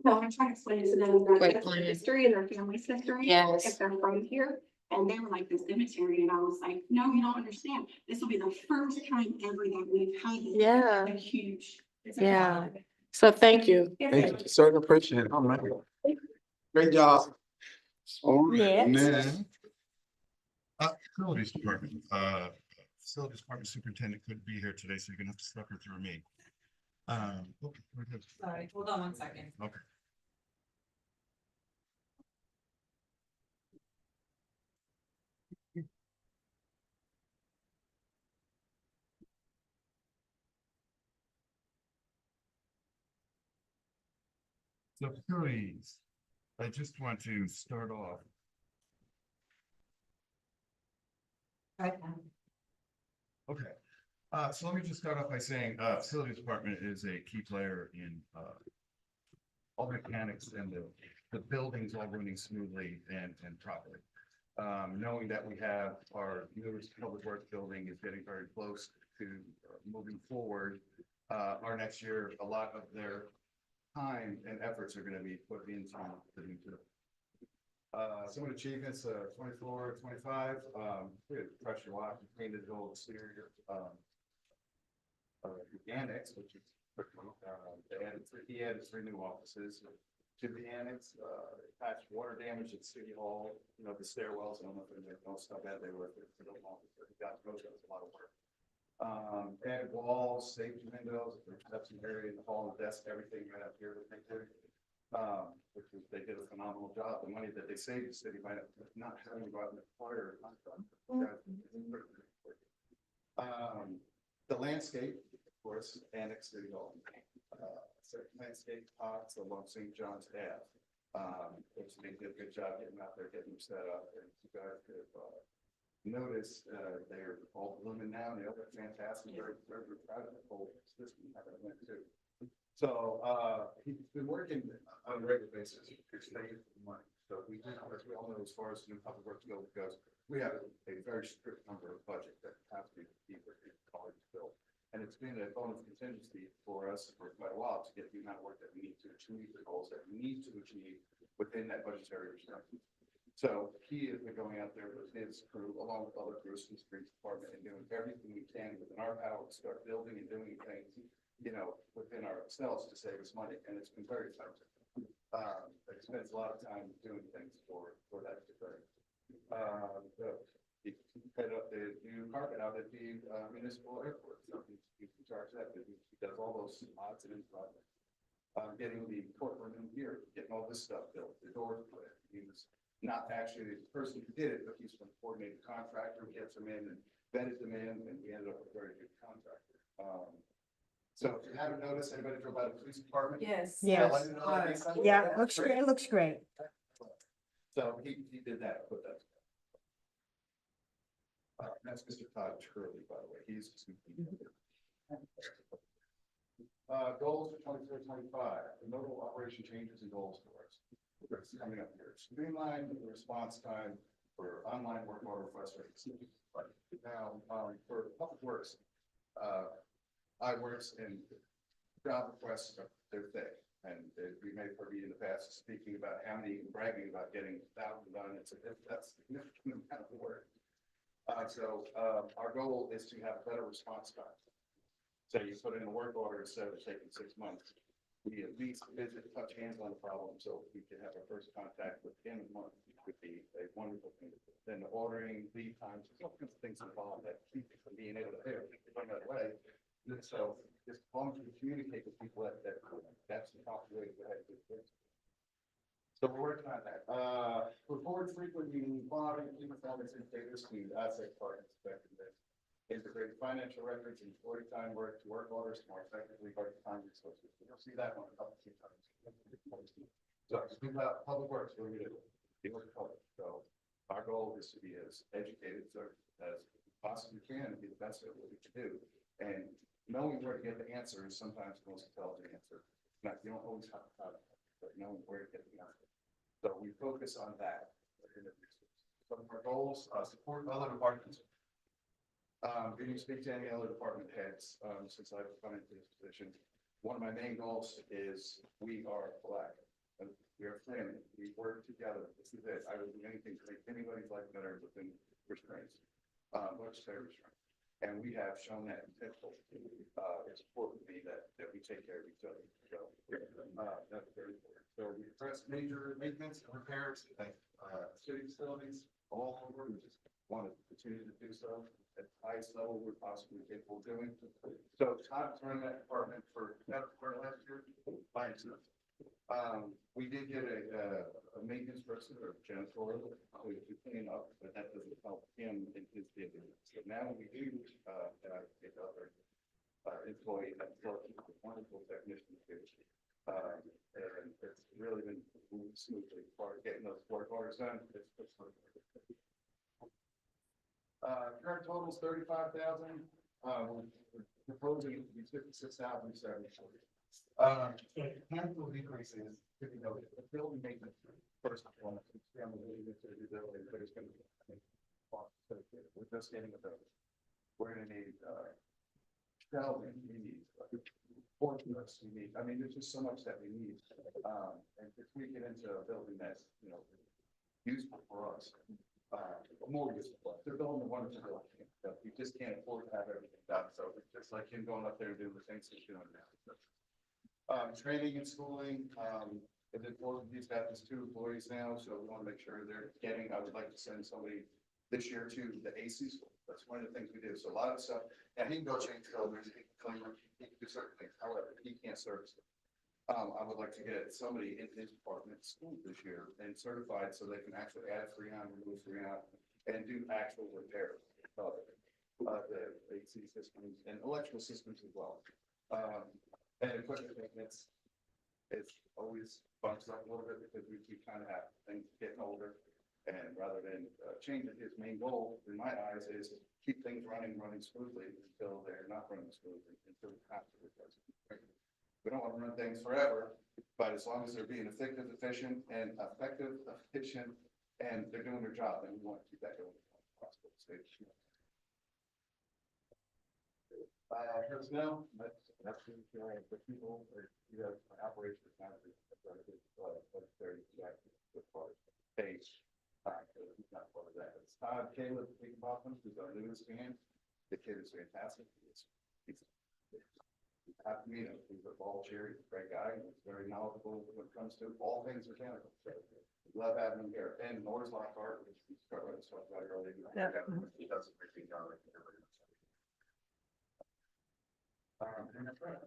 Speaker 5: No, I'm trying to explain to them that
Speaker 6: Great
Speaker 5: that's their
Speaker 6: plan.
Speaker 5: history and their family's history.
Speaker 6: Yes.
Speaker 5: If they're from here, and they were like the cemetery, and I was like, no, you don't understand. This will be the first time ever that we've had this.
Speaker 6: Yeah.
Speaker 5: It's a huge. It's a
Speaker 6: Yeah.
Speaker 5: huge-
Speaker 6: So thank you.
Speaker 8: Thank you, certainly appreciate it. Oh, man. Great job.
Speaker 2: Next.
Speaker 17: Facilities department, facilities department superintendent couldn't be here today, so you're gonna have to suffer through me. Okay, we're good.
Speaker 1: Sorry, hold on one second.
Speaker 17: Okay. So facilities, I just want to start off. Okay, so let me just start off by saying, facilities department is a key player in, all the mechanics and the buildings all running smoothly and properly. Knowing that we have our newest public works building is getting very close to moving forward. Our next year, a lot of their time and efforts are gonna be put into the new building. Some of the achievements, 24, 25, we had pressure wash, we painted the whole exterior, the annex, which is, he added 3 new offices to the annex, patched water damage at City Hall, you know, the stairwells, I don't know if they know how bad they were, for the office, but got most of it, a lot of work. Added walls, safety windows, the reception area, the hall, the desk, everything right up here that they did. Which was, they did a phenomenal job. The money that they saved the city might have not having to go out and acquire. The landscape, of course, annex City Hall. Certain landscape pots along St. John's Ave. Which they did a good job getting out there, getting them set up. And you guys could notice they're all blooming now. They look fantastic. Very, very proud of the whole system that I went to. So he's been working on a regular basis to save money. So we do, as we all know, as far as new public works goes, we have a very strict number of budget that has to be college built. And it's been a bonus contingency for us for quite a while to get the amount of work that we need to achieve the goals that we need to achieve within that budgetary restriction. So he has been going out there with his crew, along with other crews from the streets department, and doing everything we can within our power to start building and doing things, you know, within ourselves to save us money, and it's been very effective. It spends a lot of time doing things for that particular. He head up the new carpet out at the municipal airport, so he's in charge of that, but he does all those odds and ends projects. Getting the courtroom in here, getting all this stuff built, the doors put in. He was not actually the person who did it, but he's been coordinated contractor. We had some in and vetted them in, and we ended up with a very good contractor. So if you haven't noticed, anybody feel about the police department?
Speaker 3: Yes.
Speaker 2: Yes. Yeah, it looks great, it looks great.
Speaker 17: So he did that, put that. That's Mr. Todd Turley, by the way, he's. Goals for 24, 25, the notable operation changes and goals for us. It's coming up here. Streamline the response time for online work order requests. Now, for public works, iWorks and job requests, they're thick. And we may have in the past speaking about how many, bragging about getting 1,000 done. That's a significant amount of work. So our goal is to have better response time. So you put in a work order instead of taking 6 months. We at least visit, touch hands on the problem, so we can have our first contact within a month. Would be a wonderful thing. Then the ordering, lead times, all kinds of things involved that keep you from being able to pay that way. And so as long as we communicate with people that's the proper way to go ahead and do things. So we're working on that. Report frequently monitoring key performance indicators to asset part effectiveness. Integrate financial records and employee time work to work orders more effectively by time resources. You'll see that one a couple of times. So speak about public works, we're going to deal with public. So our goal is to be as educated as possibly can and be the best at what we can do. And knowing where to get the answer is sometimes the most intelligent answer. Now, you don't always have to have it, but knowing where to get the answer. So we focus on that. Some of our goals, support other departments. If you speak to any other department heads, since I've come into this position, one of my main goals is we are black. And we are family. We work together. This is it. I would do anything to make anybody's life better within restraints, legislative restraints. And we have shown that potential. It's important to me that we take care of each other. So that's very important. So we address major maintenance and repairs at city facilities all over. We just want to continue to do so at the highest level we're possibly capable of doing. So Todd was running that department for last year by himself. We did get a maintenance person or janitorial to clean up, but that doesn't help him in his daily. So now we do have a other employee that's working with wonderful technicians. And it's
Speaker 15: really been moving smoothly for getting those work orders done. Current total is 35,000. We're proposing it to be 56,740. Handful of decreases, if you know, the building maintenance first and foremost, it's going to leave it to the building, but it's going to be, we're just getting the building. We're going to need, shelving, we need, forklifts, we need, I mean, there's just so much that we need. And if we get into a building that's, you know, useful for us, more useful for us, they're building a wonderful building. We just can't afford to have everything done, so it's just like him going up there and doing the things he's doing now. Training and schooling, it's important, he's got his 2 employees now, so we want to make sure they're getting, I would like to send somebody this year to the AC school. That's one of the things we do. So a lot of stuff, and he can go change filters, he can clean, he can do certain things, however, he can't service it. I would like to get somebody in his department school this year and certified so they can actually add freon, remove freon, and do actual repair of the AC systems and electrical systems as well. And equipment maintenance, it's always bumps up a little bit because we keep kind of have things getting older. And rather than changing, his main goal, in my eyes, is keep things running smoothly until they're not running smoothly, until we have to replace it. We don't want to run things forever, but as long as they're being effective, efficient, and they're doing their job, then we want to keep that going. Personnel, that's the people, you have operations managers, page. He's not part of that. It's Todd Caleb, who's our newest man. The kid is fantastic. He's happy to meet him. He's a ball cherry, great guy, and he's very knowledgeable when it comes to all things mechanical. So love having him here. And Norris Lockhart, which we started talking about earlier. He does a great job. And that's right.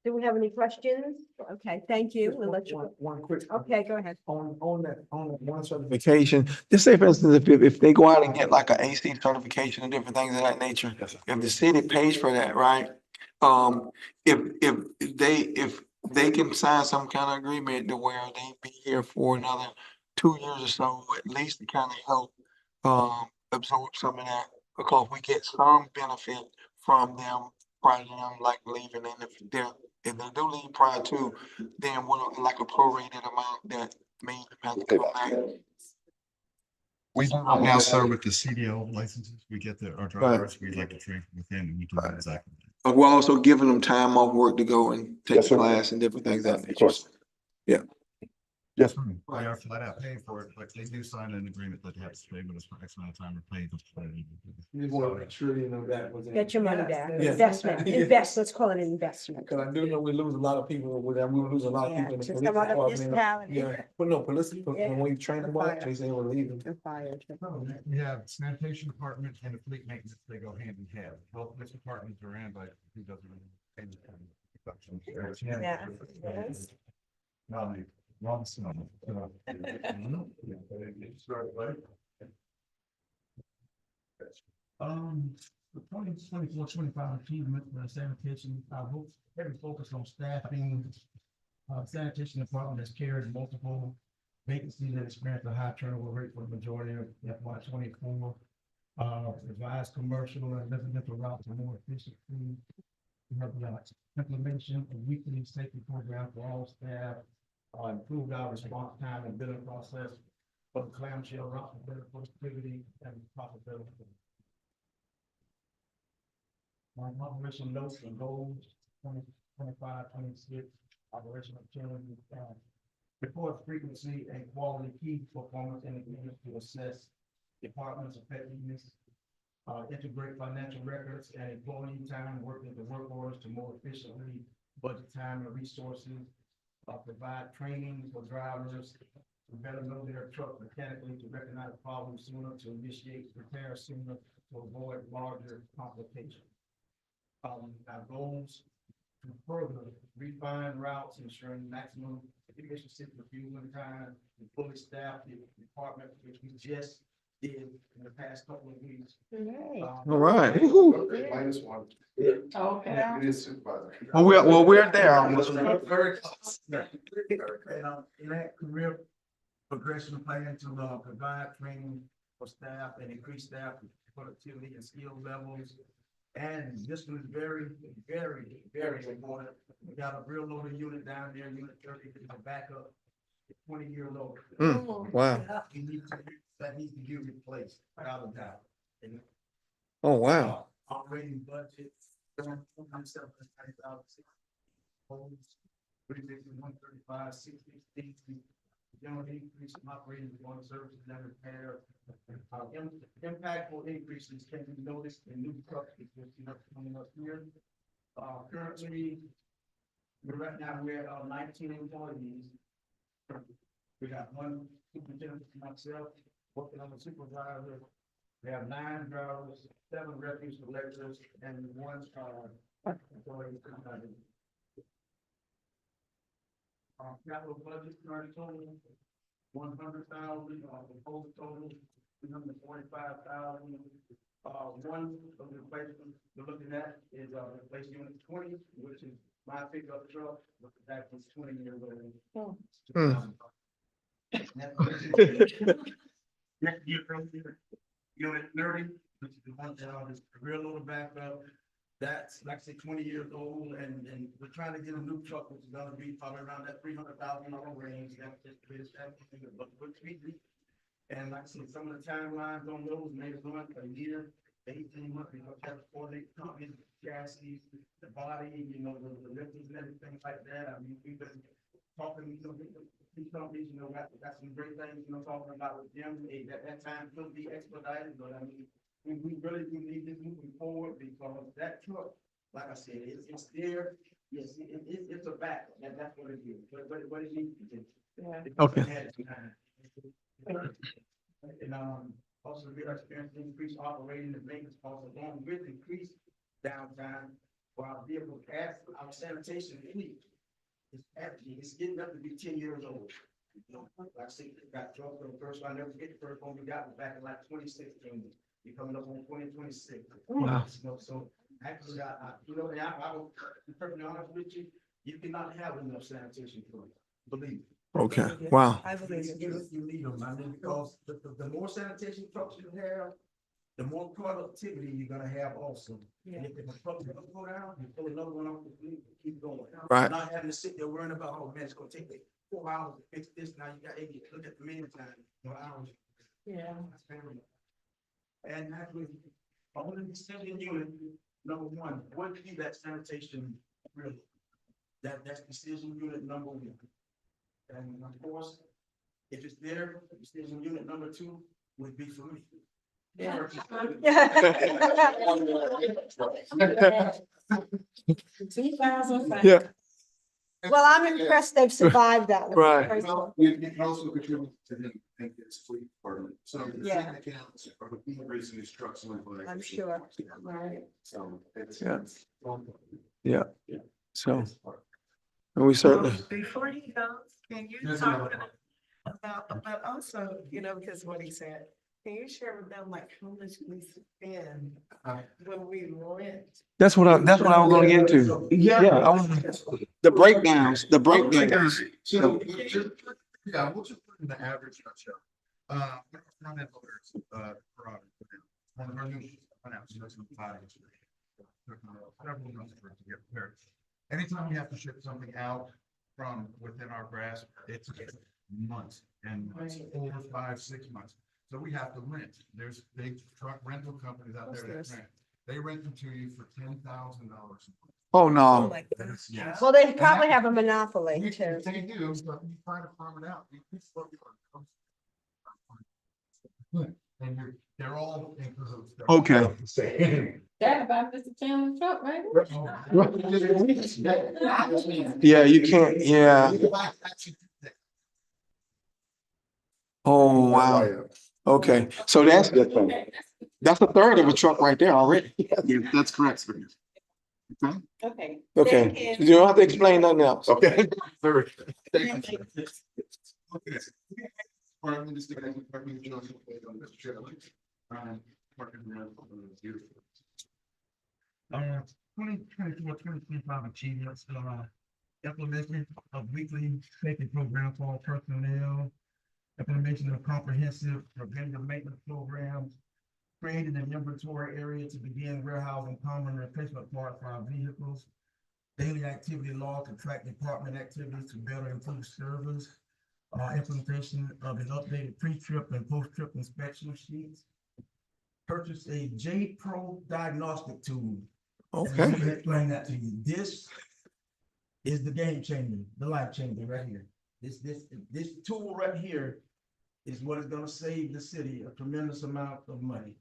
Speaker 2: Do we have any questions? Okay, thank you. We'll let you.
Speaker 9: One quick.
Speaker 2: Okay, go ahead.
Speaker 9: On that one certification, just say for instance, if they go out and get like an AC certification and different things of that nature, if the city pays for that, right? If they can sign some kind of agreement to where they be here for another 2 years or so, at least to kind of help absorb some of that, because we get some benefit from them prior to them like leaving, and if they do leave prior to, then what, like a prorated amount that may have to come back.
Speaker 17: We now serve with the CDL licenses. We get our drivers, we like to train within, and we do that exactly.
Speaker 9: But we're also giving them time off work to go and take the class and different things of that nature. Yeah.
Speaker 17: Yes, we are flat out paying for it, but they do sign an agreement that they have to stay with us for X amount of time or pay them.
Speaker 9: You just want to make sure you know that was.
Speaker 2: Get your money back.
Speaker 9: Yes.
Speaker 2: Investment,
Speaker 9: Yes.
Speaker 2: let's call it an investment.
Speaker 9: Cause I do know we lose a lot of people with that. We lose a lot of people in the
Speaker 2: To
Speaker 9: police
Speaker 2: some other
Speaker 9: department.
Speaker 2: municipality.
Speaker 9: Yeah, but no, police,
Speaker 2: Yeah.
Speaker 9: when we train them up, they say we're leaving.
Speaker 2: And fired.
Speaker 17: We have sanitation department and the fleet maintenance, they go hand in hand. Both these departments are in, but who doesn't really pay the production.
Speaker 2: Yeah. Yes.
Speaker 17: No, wrong song.
Speaker 18: The 2024-25 achievement for sanitation, I hope every focus on staffing. Sanitation department has carried multiple vacancies and experienced a high turnover rate for the majority of FY 24. Revised commercial and residential routes are more efficiently. We have the implementation of weekly safety program for all staff. Improved our response time and billing process for the clamshell route for better productivity and profitability. Operational notes and goals, 2025-26, operational change, report frequency and quality key performance indicators to assess department's effectiveness, integrate financial records and employee time working with the work orders to more efficiently budget time and resources, provide training for drivers to better know their truck mechanically, to recognize problems sooner, to initiate repair sooner, to avoid larger complications. Our goals to further refine routes, ensuring maximum efficiency for fueling time, and fully staff the department, which we just did in the past couple of weeks.
Speaker 2: Right.
Speaker 8: All right.
Speaker 17: Minus one.
Speaker 3: Okay.
Speaker 17: It is supervisor.
Speaker 8: We're there.
Speaker 18: Very close. In that career progression plan to provide training for staff and increase staff productivity and skill levels. And this was very, very, very important. We got a real loaded unit down there, unit 30, is a backup, 20 years old.
Speaker 8: Wow.
Speaker 18: That needs to be replaced, without a doubt. And
Speaker 8: Oh, wow.
Speaker 18: operating budget, 135, 60, general increase in operating one services and repair. Impactful increases can be noticed in new trucks, because you know, coming up here. Currently, right now, we're at 19 employees. We got one superintendent, myself, working on the supervisor. We have 9 drivers, 7 refuse collectors, and 1 employee. Capital budget current total, 100,000, proposed total, 345,000. One of the replacements we're looking at is replace unit 20, which is my pickup truck, but that was 20 years old. Unit 30, which is the one that is a real little backup. That's like I say 20 years old, and we're trying to get a new truck, which is gonna be probably around that $300,000 range. That's just the best estimate, but and like I said, some of the timelines on those may run a year, 18 months, because that's for the company, chassis, the body, you know, the lifters and everything like that. I mean, we've been talking, you know, these companies, you know, got some great things, you know, talking about with them. Hey, that time could be expedited, but I mean, we really do need this moving forward, because that truck, like I said, it's there. Yes, it's a backup. That's what it is. But what it needs to do.
Speaker 8: Okay.
Speaker 18: And also we are experiencing increased operating and maintenance costs along with increased downtime for our vehicles as our sanitation fleet is actually, it's getting up to be 10 years old. You know, like I said, got truck for the first one, I never forget the first one we got was back in like 2016. We're coming up on 2026.
Speaker 8: Wow.
Speaker 18: So actually, you know, I will be perfectly honest with you, you cannot have enough sanitation fluid, believe me.
Speaker 8: Okay. Wow.
Speaker 18: I believe you need them, I mean, because the more sanitation trucks you have, the more productivity you're gonna have also. And if the truck doesn't go down, you pull another one off the fleet, keep going.
Speaker 8: Right.
Speaker 18: Not having to sit there worrying about, oh man, it's gonna take me 4 hours to fix this, now you got 80, look at the mean time, 4 hours.
Speaker 3: Yeah.
Speaker 18: And actually, on the decision unit, number 1, what do that sanitation really? That's decision unit number 1. And of course, if it's there, decision unit number 2 would be for me.
Speaker 3: Yeah. 2005.
Speaker 8: Yeah.
Speaker 2: Well, I'm impressed they've survived that.
Speaker 8: Right.
Speaker 17: Well, you can also contribute to the its fleet department. So the
Speaker 2: Yeah.
Speaker 17: thing that counts are the increase in these trucks.
Speaker 2: I'm sure.
Speaker 3: Right.
Speaker 17: So it's.
Speaker 8: Yeah. Yeah. So, and we certainly,
Speaker 12: Before he goes, can you talk about, but also, you know, because what he said, can you share with them like how much we spend when we rent?
Speaker 8: that's what I was gonna get to. Yeah, the breakdowns.
Speaker 17: So, yeah, we'll just put in the average nutshell. Front end loaders, per hour. One of our new, several months for it to get prepared. Anytime we have to ship something out from within our grasp, it's months and months, 4, 5, 6 months. So we have to rent. There's big truck rental companies out there that rent. They rent them to you for $10,000.
Speaker 8: Oh, no.
Speaker 17: Yes.
Speaker 2: Well, they probably have a monopoly too.
Speaker 17: They do, but you try to farm it out. And they're all in cahoots.
Speaker 8: Okay.
Speaker 3: That about Mr. Chandler's truck, right?
Speaker 8: Yeah, you can't, yeah. Oh, wow. Okay, so that's a third of a truck right there already.
Speaker 17: Yeah, that's correct, sir. Okay.
Speaker 3: Okay.
Speaker 8: Okay, you don't have to explain nothing else.
Speaker 17: Okay. Third.
Speaker 8: Thank
Speaker 17: Okay. Department is the Department of Justice, Mr. Chairman. Department of Beautiful.
Speaker 18: 2024-2025 achievements, implementation of weekly safety program for all personnel, implementation of comprehensive preventive maintenance programs, creating an inventory area to begin warehousing common replacement parts for our vehicles, daily activity log to track department activities to better improve service, implementation of an updated pre-trip and post-trip inspection sheets, purchase a J Pro diagnostic tool. And let me explain that to you. This is the game changer, the life changer right here. This tool right here is what is gonna save the city a tremendous amount of money.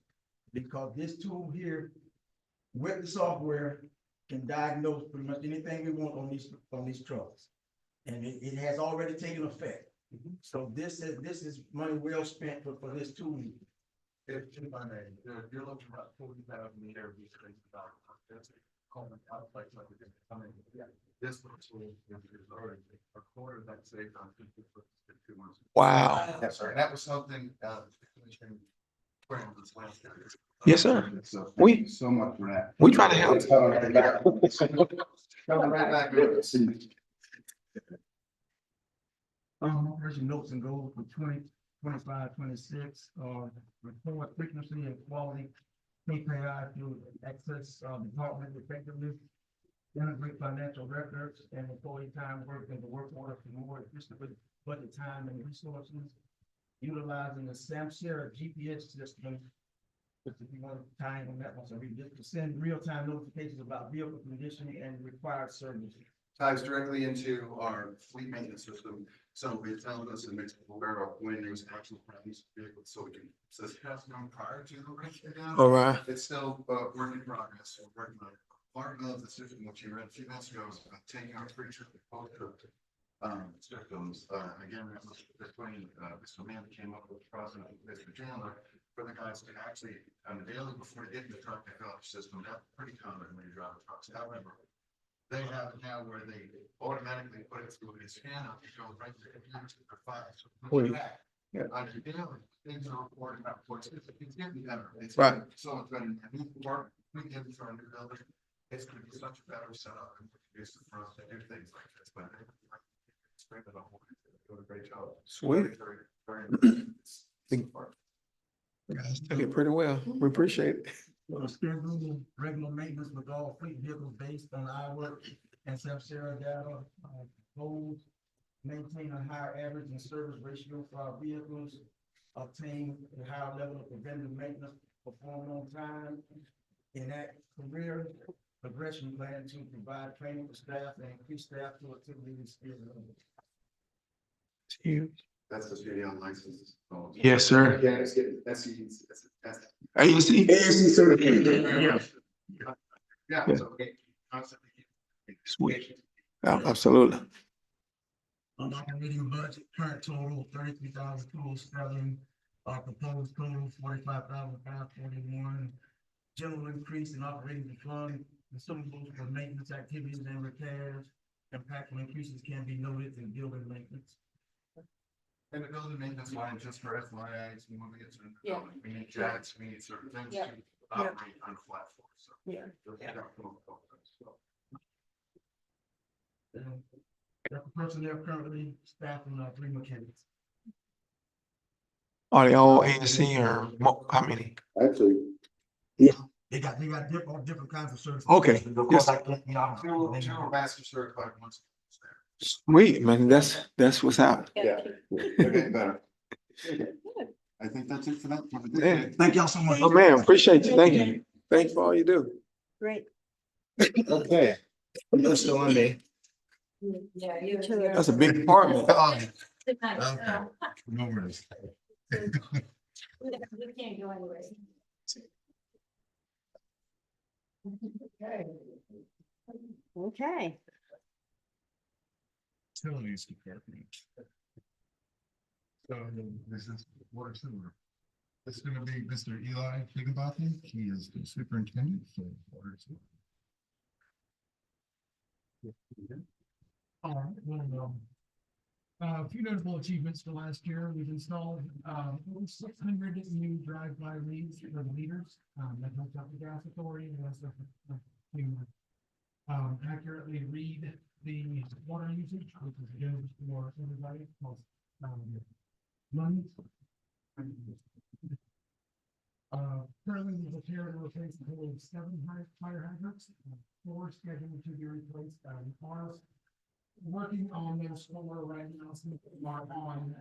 Speaker 18: Because this tool here, with the software, can diagnose pretty much anything we want on these trucks. And it has already taken effect. So this is money well spent for this tool.
Speaker 14: If I may, you're looking about 40,000 a year. That's common outfit like it is coming. This looks already a quarter of that saved on 2 months.
Speaker 8: Wow.
Speaker 17: Yes, sir. And that was something, Commissioner Graham was last year.
Speaker 8: Yes, sir.
Speaker 17: So
Speaker 8: We-
Speaker 17: thank you so much for that.
Speaker 8: We try to help.
Speaker 17: It's coming right back. Coming right back.
Speaker 18: Operation notes and goals for 2025-26, report frequency and quality KPI to access, department effectively, integrate financial records and employee time work in the work order for more efficient budget time and resources, utilizing the Samsara GPS system, which if you want time on that one, so we just to send real-time notifications about vehicle condition and required service.
Speaker 17: Ties directly into our fleet maintenance system. So it tells us and makes us aware of when there's actual problems with vehicles, so we can, so it has gone prior to the breakdown.
Speaker 8: All right.
Speaker 17: It's still work in progress. We're working on it. Part of the system, which you read a few minutes ago, is taking our pre-trip and post-trip systems. Again, that was between Mr. Amanda came up with the process with Mr. Chandler for the guys to actually on the daily before they get in the truck, they fill out the system. That's pretty common when you drive trucks. However, they have it now where they automatically put it through a scanner, it goes right to the computer to the files.
Speaker 8: Yeah.
Speaker 17: On your daily, things are reported about reports. It's getting better. It's
Speaker 8: Right.
Speaker 17: so much better. New work, we get it for a new building. It's gonna be such a better setup and use for us to do things like this, but they do a great job.
Speaker 8: Sweet.
Speaker 17: So far.
Speaker 8: You guys took it pretty well. We appreciate it.
Speaker 18: Schedule regular maintenance with all fleet vehicles based on our and Samsara data, goals, maintain a higher average and service ratio for our vehicles, obtain a higher level of preventive maintenance, perform on time, enact career progression plan to provide training for staff and increase staff productivity and skill levels.
Speaker 17: That's the studio on licenses.
Speaker 8: Yes, sir.
Speaker 17: Yeah, it's getting, that's.
Speaker 8: AEC?
Speaker 17: AEC certified. Yeah. So we constantly.
Speaker 8: Sweet. Yeah, absolutely.
Speaker 18: Operating budget, current total 33,207, proposed total 45,541. General increase in operating fund, consumables for maintenance activities and repairs. Impactful increases can be noted in building maintenance.
Speaker 17: And the building maintenance line, just for FYI, is when we get to,
Speaker 6: Yeah.
Speaker 17: we need jacks, we need certain things
Speaker 6: Yeah.
Speaker 17: to operate on a flat floor, so.
Speaker 6: Yeah.
Speaker 18: The personnel currently staffing 3 mechanics.
Speaker 8: Are they all AEC or how many?
Speaker 17: Actually.
Speaker 18: They got different kinds of services.
Speaker 8: Okay. Yes.
Speaker 17: Two master certified ones.
Speaker 8: Sweet, man. That's what's up.
Speaker 17: Yeah, they're getting better. I think that's it for that. Have a good
Speaker 8: Yeah.
Speaker 17: day. Thank y'all so much.
Speaker 8: Oh, man, appreciate you. Thank you. Thanks for all you do.
Speaker 2: Great.
Speaker 17: Okay. You're still on me.
Speaker 10: Yeah,
Speaker 2: You too.
Speaker 8: That's a big department.
Speaker 17: Okay. No worries.
Speaker 10: We can't go anywhere.
Speaker 2: Okay.
Speaker 17: Utilities department. So this is water sewer. It's gonna be Mr. Eli Higginbotham. He is the superintendent for water sewer.
Speaker 18: All right, well, A few notable achievements for last year, we've installed, over 600 new drive-by reads for the meters, that helps out the gas authority and also, accurately read the water usage, which is good for everybody, most, money. Currently, we've repaired and replaced a total of 7 fire hydrants, 4 scheduled to be replaced, ours. Working on those 4 right now, some of them are on,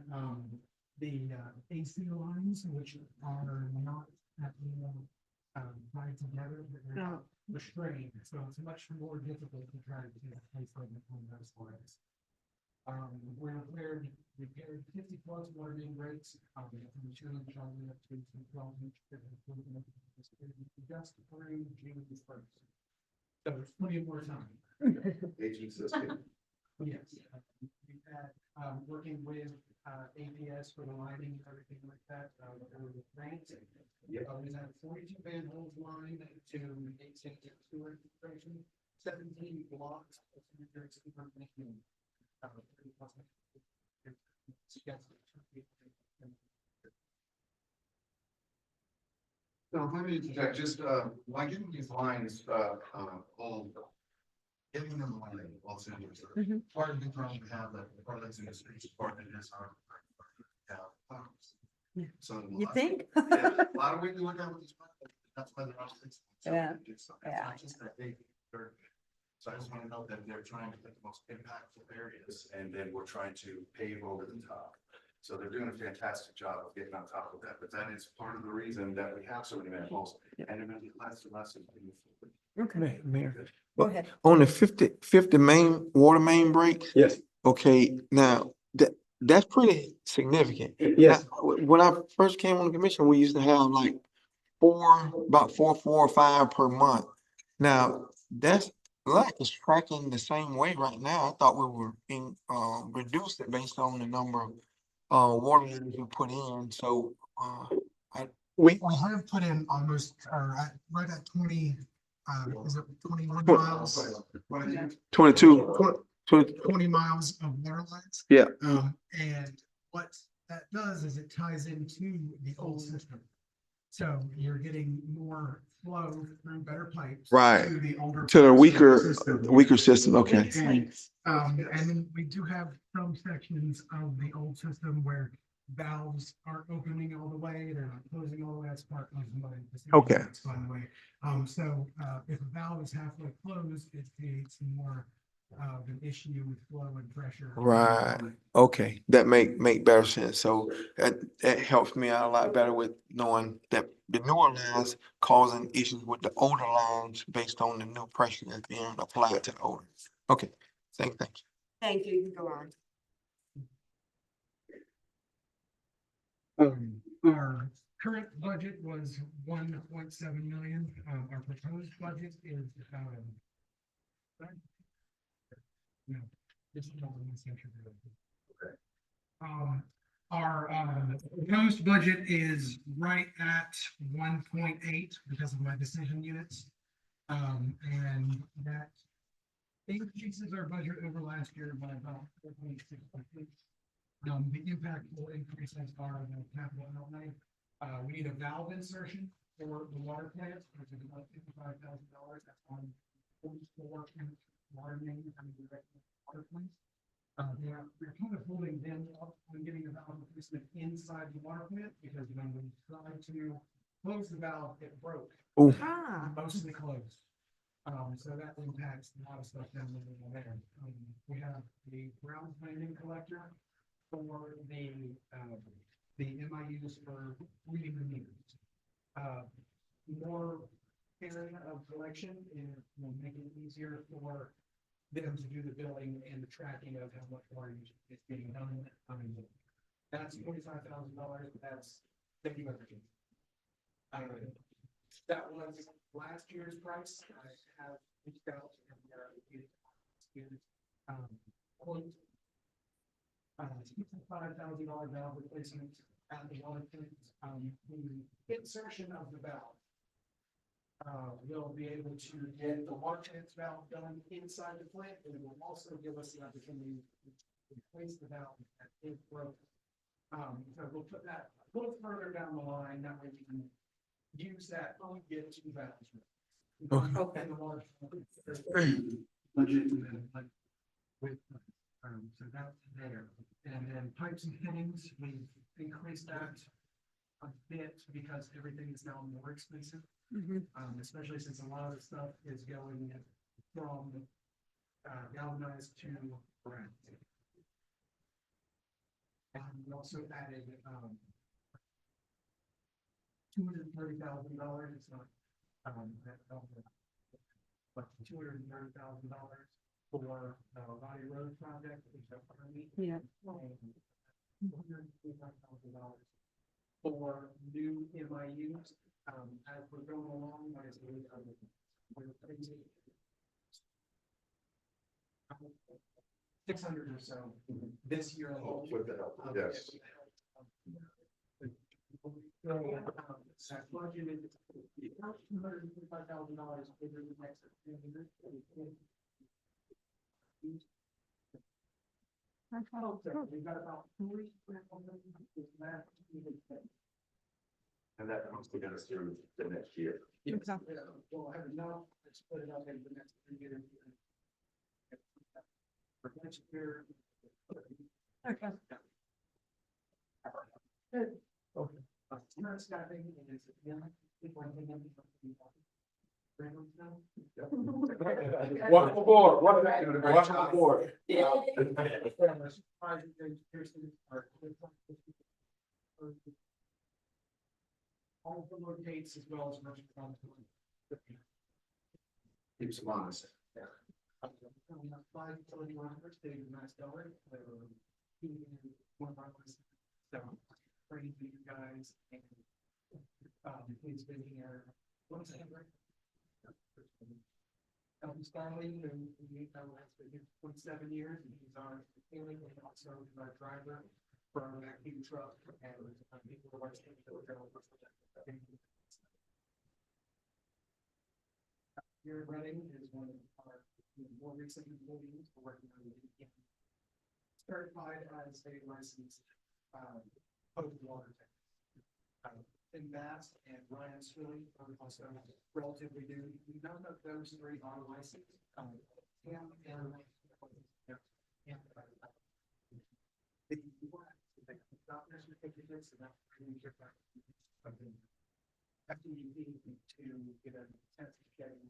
Speaker 18: the, AC lines, which are not at the, tied together, but they're not restrained, so it's much more difficult to try to place them on those lines. We repaired 50 plus water main breaks, from 2-inch all the way up to 12-inch. Just through June 1st. So there's plenty of more time.
Speaker 17: Aging system.
Speaker 18: Yes, we've had, working with, APS for the lighting and everything like that, with grants. We've had 42 manholes lined to 18 sewer infiltration, 17 blocks of sanitary sewer making.
Speaker 17: So if let me interject, just, by getting these lines, all, getting them lining, all cylinders. Part of the problem we have, that part of the industry, part of it is our, have pumps.
Speaker 2: Yeah.
Speaker 17: So.
Speaker 2: You think?
Speaker 17: Yeah, a lot of ways to look at with these pumps, that's why they're not fixed. So
Speaker 2: Yeah.
Speaker 17: It's
Speaker 2: Yeah.
Speaker 17: not just that they're. So I just want to note that they're trying to hit the most impactful areas, and then we're trying to pave over the top. So they're doing a fantastic job of getting on top of that, but that is part of the reason that we have so many manholes, and they're gonna be less and less as we move forward.
Speaker 2: Okay,
Speaker 8: Mayor.
Speaker 2: go
Speaker 8: Well,
Speaker 2: ahead.
Speaker 8: on the 50 main, water main break?
Speaker 9: Yes.
Speaker 8: Okay, now, that's pretty significant.
Speaker 9: Yes.
Speaker 8: Now, when I first came on the commission, we used to have like about four or five per month. Now, that's, LAC is tracking the same way right now. I thought we were reduced it based on the number of, water liters we put in, so,
Speaker 18: We have put in almost, right at 20, is it 21 miles?
Speaker 8: 22.
Speaker 18: 20 miles of water lines.
Speaker 8: Yeah.
Speaker 18: And what that does is it ties into the old system. So you're getting more flow through better pipes.
Speaker 8: Right.
Speaker 18: To the older.
Speaker 8: To the
Speaker 18: system.
Speaker 8: weaker system, okay.
Speaker 18: And then we do have some sections of the old system where valves aren't opening all the way, they're not closing all the way, that's part of the line.
Speaker 8: Okay.
Speaker 18: By the way, so, if a valve is halfway closed, it creates more of an issue with flow and pressure.
Speaker 8: Right, okay, that make better sense, so that helps me out a lot better with knowing that the newer lines causing issues with the older lines based on the new pressure that's being applied to the older. Okay, thank you.
Speaker 2: Thank you, you can go on.
Speaker 18: Our current budget was 1.7 million, our proposed budget is, no, this is not in this entry. Our proposed budget is right at 1.8 because of my decision units. And that increases our budget over last year by about 4.6%. The impactful increases are the capital outlay. We need a valve insertion for the water plant, which is about $55,000. That's on 44 water main and direct water plants. We're kind of holding them up on getting a valve replacement inside the water plant because when we tried to close the valve, it broke. Mostly closed. So that impacts a lot of stuff down there. We have the ground landing collector for the MIUs for reading the meters. More area of collection and will make it easier for them to do the billing and the tracking of how much water is being done. That's $45,000. That's thank you, everything. That was last year's price. I have reached out and quote $65,000 valve replacement at the water plant. The insertion of the valve. We'll be able to get the water plant valve done inside the plant, and it will also give us the opportunity replace the valve that is broken. So we'll put that a little further down the line, that way we can use that when we get to valves.
Speaker 8: Okay.
Speaker 18: And the water. Budget and then like with, so that's there. And then pipes and fittings, we've increased that a bit because everything is now more expensive. Especially since a lot of the stuff is going from galvanized to brass. And we also added $230,000. It's not but $230,000 for the Valley Road project, which is currently.
Speaker 2: Yeah.
Speaker 18: $225,000 for new MIUs. As we're going along, like I said, we're putting 600 or so this year.
Speaker 17: Oh, with the help, yes.
Speaker 18: That budget is $225,000 over the next 10 years. We've got about 3.
Speaker 17: And that comes to get us through the next year.
Speaker 18: Exactly. Well, I have enough to split it up into the next 3 years. For next year. Okay. Good. Okay. Current staffing is, one thing.
Speaker 15: Welcome aboard. Welcome aboard.
Speaker 18: All the locates as well as merchant.
Speaker 17: Keeps them honest.
Speaker 18: Yeah. 5 utility workers, they do nice dollar. One of our ones, so bringing you guys and he's been here. What's that? Starling, who we know has been here 27 years, and he's our mechanic and also our driver for our vacuum truck and people who are staying here in Reading is one of our more recent employees. We're working on it. Certified as a licensed potable water tank. Tim Bass and Ryan Swilly are also relatively new. None of those 3 are licensed. The doctor's certificates and that's pretty different. FDEP to get a test of getting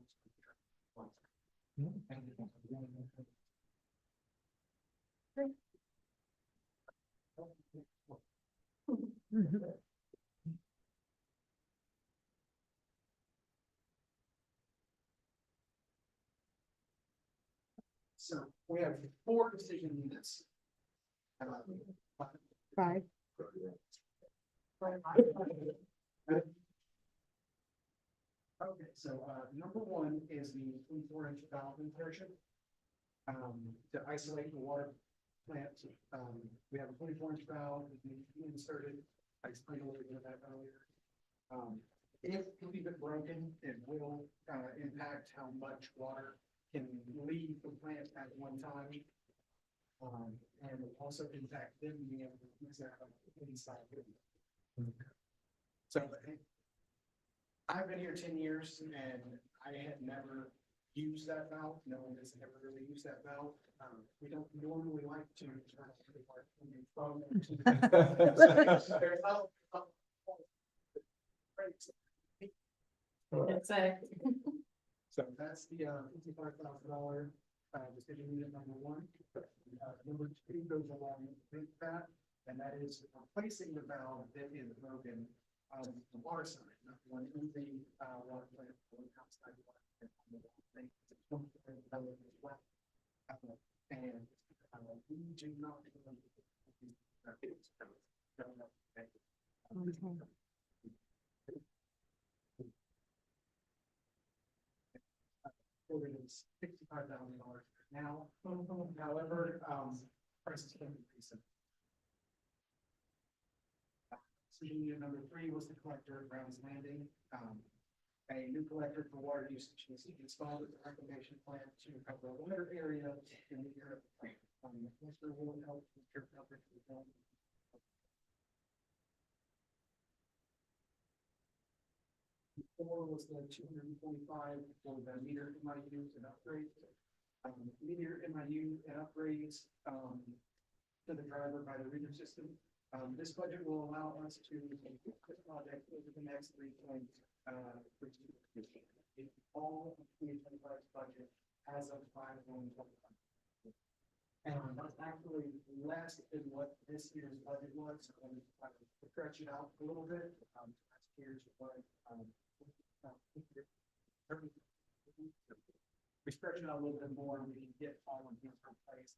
Speaker 18: So we have 4 decision units.
Speaker 2: 5.
Speaker 18: Okay, so number 1 is the 24-inch valve insertion. To isolate the water plant, we have a 24-inch valve that needs to be inserted. I explained a little bit of that earlier. If we leave it broken, it will impact how much water can leave the plant at one time. And also impact them being able to use that inside. So I've been here 10 years and I had never used that valve. No one has ever really used that valve. We don't normally like to turn from So that's the $55,000 decision unit number 1. Number 2 goes along with that, and that is replacing the valve that is broken on the water side, not the one in the water plant, or outside the water plant. And we do not. Is $65,000 now. However, prices can increase. Decision unit number 3 was the collector at Brown's Landing. A new collector for water usage was installed at the reclamation plant to cover a water area in the area of the plant. Mr. Wood helped Mr. Pepper to help. Four was the 225 for the meter MIU and upgrades. Meter MIU and upgrades, to the driver by the reader system. This budget will allow us to complete this project over the next 3 points. All of 2025 budget as of 5/1/25. And that's actually less than what this year's budget was. To stretch it out a little bit, last year's was, we stretch it out a little bit more, and we can get all of these replaced.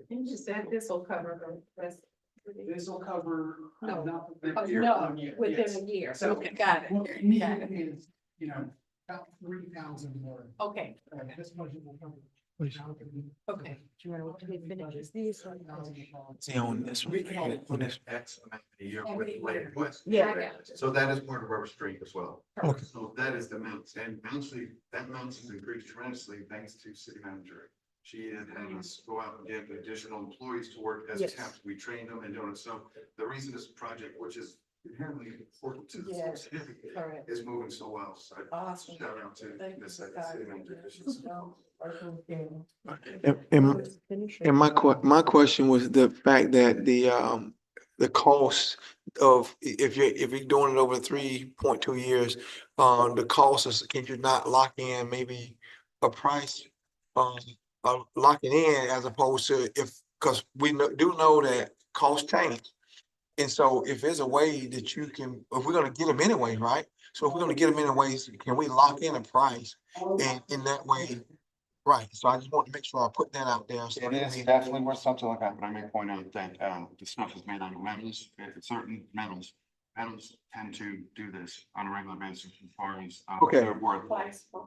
Speaker 3: And you said this will cover the rest.
Speaker 18: This will cover.
Speaker 3: No.
Speaker 18: not
Speaker 3: Oh,
Speaker 18: the year,
Speaker 3: no,
Speaker 18: year,
Speaker 3: within
Speaker 18: yes.
Speaker 3: a year.
Speaker 18: So
Speaker 3: Okay, got it.
Speaker 18: what we need is, about 3,000 more.
Speaker 3: Okay,
Speaker 18: This budget will cover.
Speaker 3: okay.
Speaker 2: Do you want to finish these?
Speaker 8: See on this one, on this.
Speaker 17: X amount a year with land request.
Speaker 3: Yeah.
Speaker 17: So that is part of our restraint as well.
Speaker 8: Okay.
Speaker 17: So that is the amounts, and honestly, that amounts has increased tremendously thanks to city manager. She had us go out and get additional employees to work as
Speaker 2: Yes.
Speaker 17: temps. We trained them and doing it. So the reason this project, which is inherently important to the
Speaker 3: Yes.
Speaker 17: city,
Speaker 3: Correct.
Speaker 17: is moving so well. So
Speaker 3: Awesome.
Speaker 17: shout out to
Speaker 3: Thank you
Speaker 17: this
Speaker 3: for
Speaker 17: city manager.
Speaker 8: And my question was the fact that the cost of, if you're doing it over 3.2 years, the cost is, can you not lock in maybe a price? Lock it in as opposed to cause we do know that costs change. And so if there's a way that you can, if we're gonna get them anyway, right? So if we're gonna get them anyways, can we lock in a price? And in that way, right, so I just want to make sure I put that out there. So
Speaker 11: It is definitely worth something like that, but I may point out that, the stuff is made out of metals, certain metals. Metals tend to do this on a regular basis as far as,
Speaker 8: Okay.
Speaker 11: they're worth.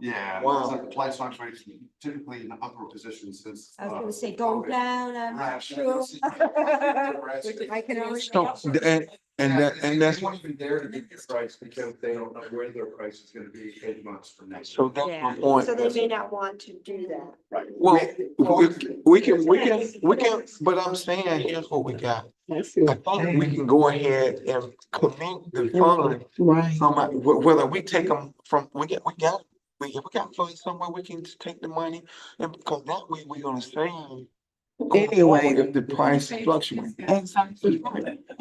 Speaker 11: Yeah.
Speaker 8: Wow.
Speaker 11: So the price fluctuates typically in the upper position since.
Speaker 2: I was gonna say, go down, I'm not
Speaker 11: Right.
Speaker 2: sure. I can only.
Speaker 8: So, and that's,
Speaker 17: They won't even dare to give you a price because they don't know where their price is gonna be 8 months from now.
Speaker 8: so that's
Speaker 2: Yeah,
Speaker 8: my point.
Speaker 2: so they may not want to do that.
Speaker 8: Well, we can, but I'm saying, here's what we got. I think we can go ahead and commit the fund. Whether we take them from, we got funds somewhere, we can just take the money, and because that way we're gonna save.
Speaker 13: Anyway.
Speaker 8: If the price fluctuates.
Speaker 13: Exactly.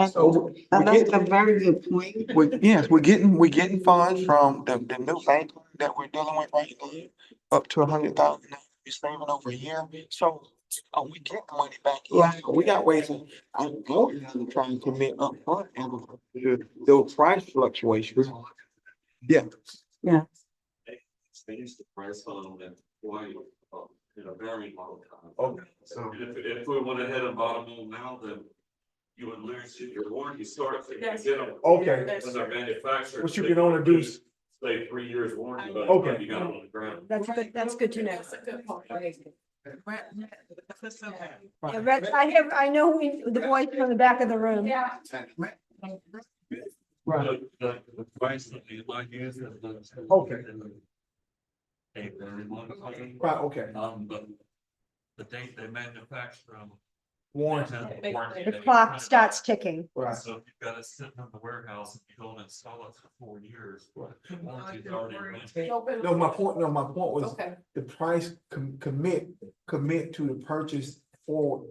Speaker 8: So,
Speaker 13: And that's a very good point.
Speaker 8: yes, we're getting funds from the new bank that we're dealing with right now, up to 100,000. We're saving over a year, so, we get the money back in.
Speaker 13: Right.
Speaker 8: We got ways to, I'm going to try and commit upfront and those price fluctuations. Yeah.
Speaker 13: Yeah.
Speaker 14: They used to price on that quite, in a very long time.
Speaker 17: Okay, so.
Speaker 14: If we went ahead and bought them all now, then you would lose your warranty starts. If you
Speaker 3: Yes.
Speaker 14: get them.
Speaker 18: Okay.
Speaker 14: When they're manufactured.
Speaker 18: What you
Speaker 14: they
Speaker 18: can only do is-
Speaker 14: Say 3 years warranty, but
Speaker 18: Okay.
Speaker 14: you got them on the ground.
Speaker 2: That's good to know.
Speaker 3: That's a good point.
Speaker 2: Yeah, Rex, I know the voice from the back of the room.
Speaker 3: Yeah.
Speaker 18: Right.
Speaker 14: The price that you might use is the.
Speaker 18: Okay.
Speaker 14: A very long time.
Speaker 18: Right, okay.
Speaker 14: But the date they manufacture them.
Speaker 18: Warranty.
Speaker 2: The clock starts ticking.
Speaker 18: Right.
Speaker 14: So if you've got it sitting in the warehouse and you don't install it for 4 years, the warranty's already run.
Speaker 18: No, my point was
Speaker 3: Okay.
Speaker 18: the price commit to the purchase for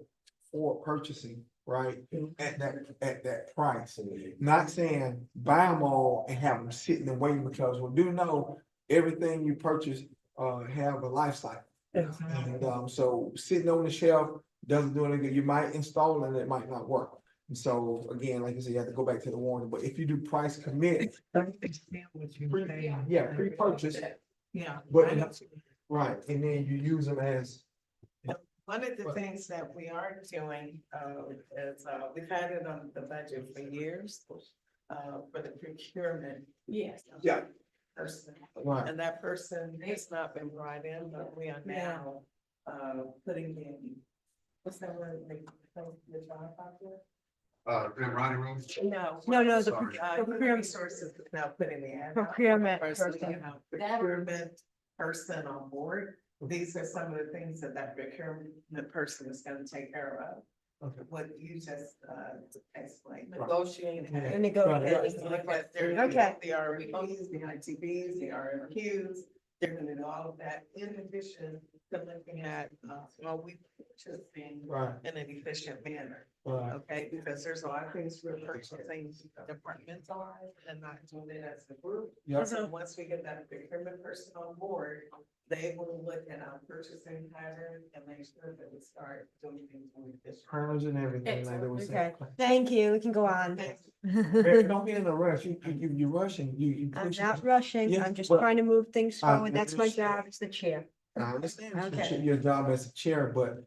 Speaker 18: purchasing, right? At that price. Not saying buy them all and have them sitting and waiting, because we do know everything you purchase have a life cycle. And so sitting on the shelf doesn't do any good. You might install it and it might not work. And so again, like I said, you have to go back to the warranty, but if you do price commit. Yeah, pre-purchase.
Speaker 13: Yeah.
Speaker 18: But, right, and then you use them as.
Speaker 19: One of the things that we are doing, is, we've had it on the budget for years, for the procurement.
Speaker 3: Yes.
Speaker 18: Yeah.
Speaker 19: Person.
Speaker 18: Right.
Speaker 19: And that person has not been brought in, but we are now, putting in, what's that word?
Speaker 17: Ronnie Room?
Speaker 19: No.
Speaker 2: No, the
Speaker 19: Sorry.
Speaker 2: procurement.
Speaker 19: Resources is now putting the ad out.
Speaker 2: Procurement
Speaker 19: Person,
Speaker 2: person.
Speaker 19: Procurement person on board. these are some of the things that that procurement person is gonna take care of.
Speaker 9: Okay.
Speaker 19: What you just, explained,
Speaker 9: Right.
Speaker 19: negotiating.
Speaker 9: Yeah.
Speaker 2: Negotiate.
Speaker 19: Look at their,
Speaker 2: Okay.
Speaker 19: the REOs, the ITBs, the RMQs, they're gonna do all of that in addition to looking at, well, we purchasing
Speaker 9: Right.
Speaker 19: in an efficient manner.
Speaker 9: Right.
Speaker 19: Okay, because there's a lot of things we're purchasing departmentalized and not doing it as a group.
Speaker 9: Yeah.
Speaker 19: So once we get that procurement person on board, they will look at our purchasing pattern and make sure that we start doing things more efficiently.
Speaker 9: Terms and everything like that was
Speaker 2: Okay,
Speaker 9: said.
Speaker 2: thank you. We can go on.
Speaker 9: Mary, don't be in a rush. You're rushing. You.
Speaker 2: I'm
Speaker 9: push
Speaker 2: not
Speaker 9: it.
Speaker 2: rushing.
Speaker 9: Yeah,
Speaker 2: I'm just
Speaker 9: but-
Speaker 2: trying to move things
Speaker 9: I
Speaker 2: forward. That's my
Speaker 9: understand.
Speaker 2: job as the chair.
Speaker 9: I understand
Speaker 2: Okay.
Speaker 9: your job as a chair, but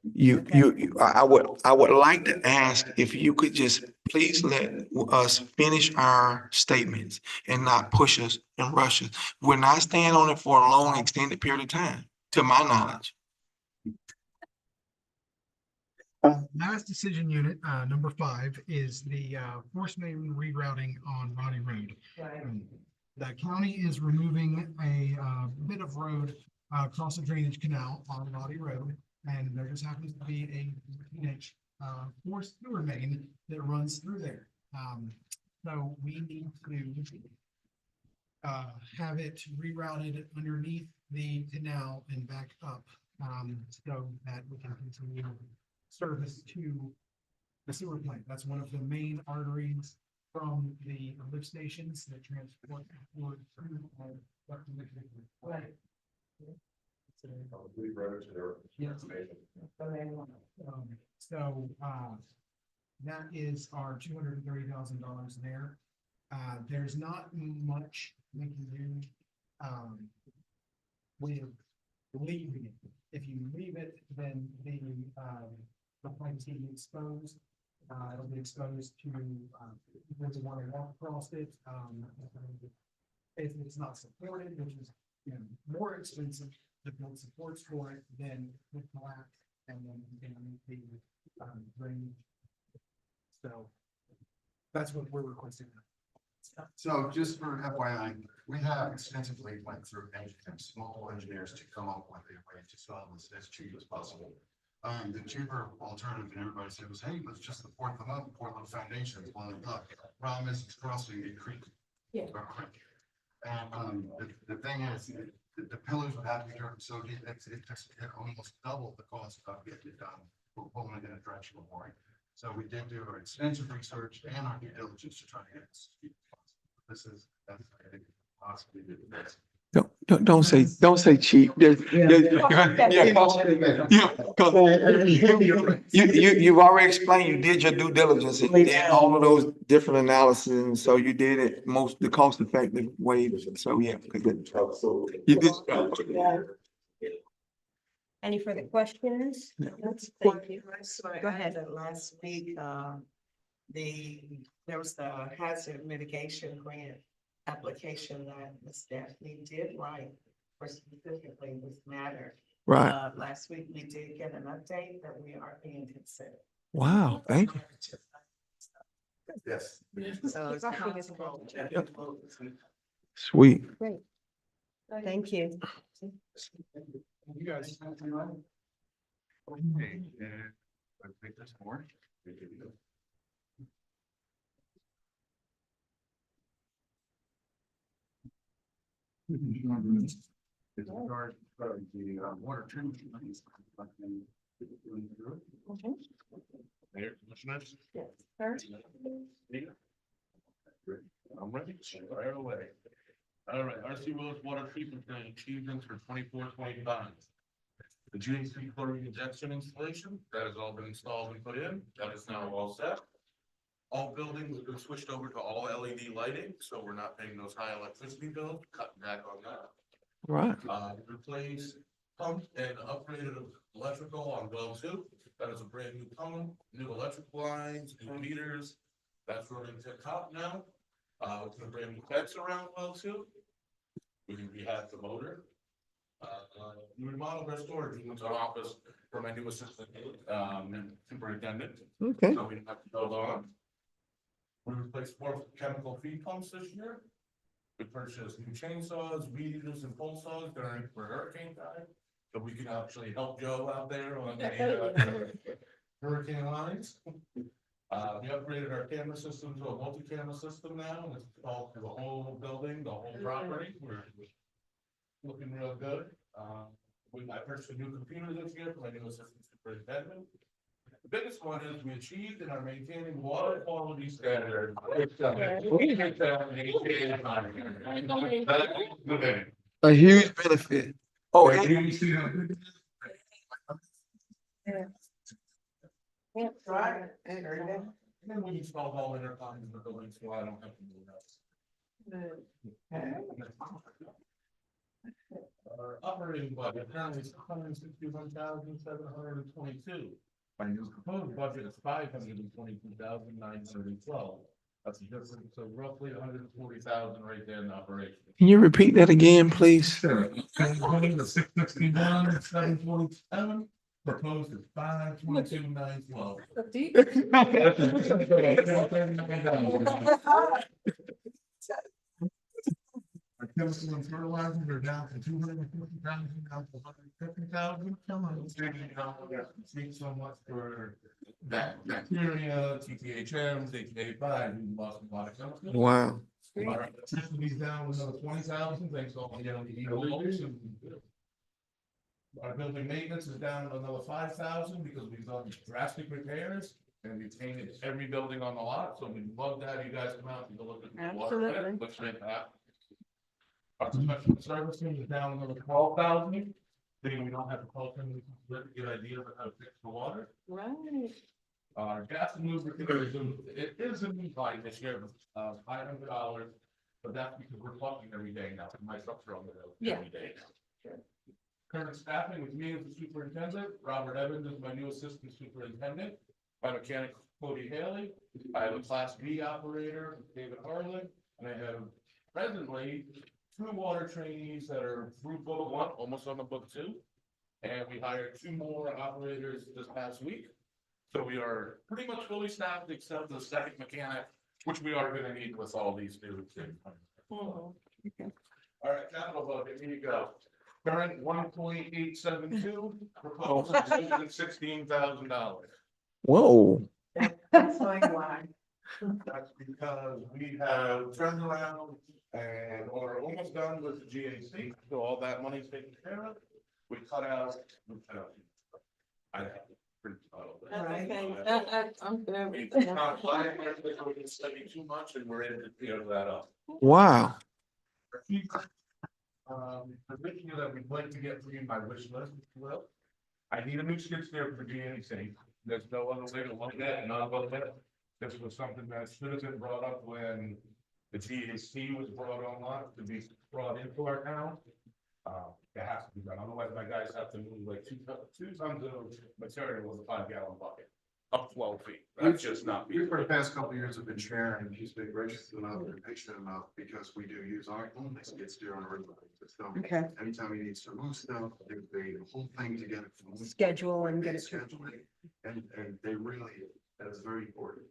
Speaker 8: I would like to ask if you could just please let us finish our statements and not push us and rush us. We're not staying on it for a long extended period of time, to my knowledge.
Speaker 18: Last decision unit, number 5 is the force main rerouting on Roddy Road.
Speaker 19: Right.
Speaker 18: The county is removing a bit of road across the drainage canal on Roddy Road. And there just happens to be a 14-inch forced sewer main that runs through there. So we need to have it rerouted underneath the canal and back up so that we can continue service to the sewer plant. That's one of the main arteries from the lift stations that transport fluid through.
Speaker 19: Right.
Speaker 18: Yes. So, that is our $230,000 there. There's not much we can do, with leaving it. If you leave it, then the pipe's gonna be exposed. It'll be exposed to, people who want to walk across it. If it's not supported, which is, more expensive to build supports for it, then the collapse and then the drainage. So that's what we're requesting.
Speaker 11: So just for FYI, we have extensively went through engineers, multiple engineers to come up with a way to solve this as cheap as possible. The cheaper alternative, and everybody said was, hey, let's just support them up, pour the foundations. Well, the problem is it's crossing a creek.
Speaker 2: Yeah.
Speaker 11: Or creek. And the thing is, the pillars would have to be driven so deep, it almost doubled the cost of getting it done. We're pulling it in a directional mooring. So we did do our extensive research and our due diligence to try to get this. This is, that's, I think, possibly the best.
Speaker 8: Don't say cheap. You've already explained, you did your due diligence and you did all of those different analysis, and so you did it the cost effective way, so yeah. You did.
Speaker 2: Any further questions?
Speaker 19: Thank you.
Speaker 2: Go ahead.
Speaker 19: Last week, there was the hazard mitigation grant application that Ms. Daphne did write for specifically this matter.
Speaker 8: Right.
Speaker 19: Last week, we did get an update that we are being considered.
Speaker 8: Wow, thank you.
Speaker 11: Yes.
Speaker 19: So it's possible.
Speaker 8: Sweet.
Speaker 2: Great. Thank you.
Speaker 11: You guys. Okay, I think there's more. With regard to the water treatment. Mayor, Commissioners?
Speaker 2: Yes, sir.
Speaker 14: I'm ready, fire away. All right, RC Willis Water Treatment Plant achievements for 24-25. The GAC chlorine injection installation, that has all been installed and put in, that is now all set. All buildings have been switched over to all LED lighting, so we're not paying those high electricity bills, cutting back on that.
Speaker 8: Right.
Speaker 14: Replace pump and upgraded electrical on well 2. That is a brand new pump, new electrical lines, new meters. That's running tip top now. With the brand new pipes around well 2. We have the motor. We remodeled our storage units, our office for my new assistant, superintendent.
Speaker 8: Okay.
Speaker 14: So we didn't have to build on. We replaced 4 chemical feed pumps this year. We purchased new chainsaws, weed eaters, and pole saws during for hurricane time.
Speaker 15: so we can actually help Joe out there on the hurricane lines. We upgraded our camera system to a multi-camera system now, and it's all for the whole building, the whole property, we're looking real good. I purchased a new computer this year for my new assistant superintendent. The biggest one is we achieved and are maintaining water quality standards.
Speaker 8: A huge benefit. Oh, and
Speaker 4: Right, I heard that.
Speaker 15: And then we installed all intercoms in the building, so I don't have to move that. Our operating budget currently is $161,722. My new proposed budget is $522,912. That's a difference of roughly $140,000 right there in the operation.
Speaker 8: can you repeat that again, please?
Speaker 15: Sure. The 661, 747, proposed is 522,912. Our chemical and fertilizers are down from 250,000 down to 150,000. Come on. Thanks so much for that bacteria, TTHMs, HA5, we lost a lot of chemicals.
Speaker 8: Wow.
Speaker 15: Our electricity's down another 20,000, thanks to all the LED bulbs. Our building maintenance is down another 5,000 because we've done drastic repairs and we've painted every building on the lot, so we'd love to have you guys come out and go look at the water plant. Looks fantastic. Our professional servicing is down another 12,000. Then we don't have to call them, we can get ideas of how to fix the water.
Speaker 6: Right.
Speaker 15: Our gas and lubricant, it is a new line this year, $500, but that's because we're plugging every day now. My trucks are on the road every day now. Current staffing with me as the superintendent, Robert Evans is my new assistant superintendent. My mechanic, Cody Haley. I have a class B operator, David Harlan, and I have presently 2 water trainees that are through book 1, almost on the book 2. And we hired 2 more operators this past week. So we are pretty much fully staffed except the second mechanic, which we are gonna need with all these new things. All right, capital budget, here you go. Current 1.872, proposed $116,000.
Speaker 8: Whoa.
Speaker 4: That's like why.
Speaker 15: That's because we have turned around and are almost done with the GAC, so all that money's taken care of. We cut out, I have to print out.
Speaker 6: I'm good.
Speaker 15: We not planning everything, we're gonna study too much and we're in to clear that up.
Speaker 8: Wow.
Speaker 15: Position that we'd like to get for you my wish list, if you will. I need a new skid steer for GAC. There's no other way to look at it, not about it. This was something that should have been brought up when the GAC was brought online to be brought into our town. It has to be done, otherwise my guys have to move like two tons of material with a 5-gallon bucket. Up 12 feet, that's just not.
Speaker 11: We, for the past couple of years, have been sharing, and he's been gracious enough and patient enough, because we do use our own skid steer on a regular basis. So
Speaker 2: Okay.
Speaker 11: anytime he needs to move stuff, they the whole thing to get it from.
Speaker 2: Schedule and get it.
Speaker 11: Schedule it, and they really, that is very important.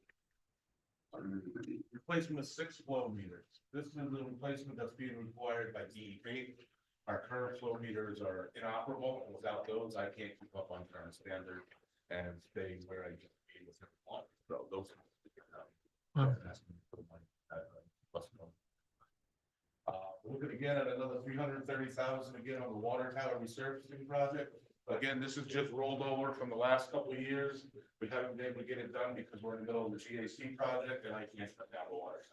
Speaker 15: Replacement of 6 flow meters. This is the replacement that's being required by DEP. Our current flow meters are inoperable, and without those, I can't keep up on current standard and stay where I need to be with everyone. So those. We're looking again at another 330,000 again on the water tower resurfacing project. Again, this is just rolled over from the last couple of years. We haven't been able to get it done because we're in the middle of the GAC project and I can't shut down the water.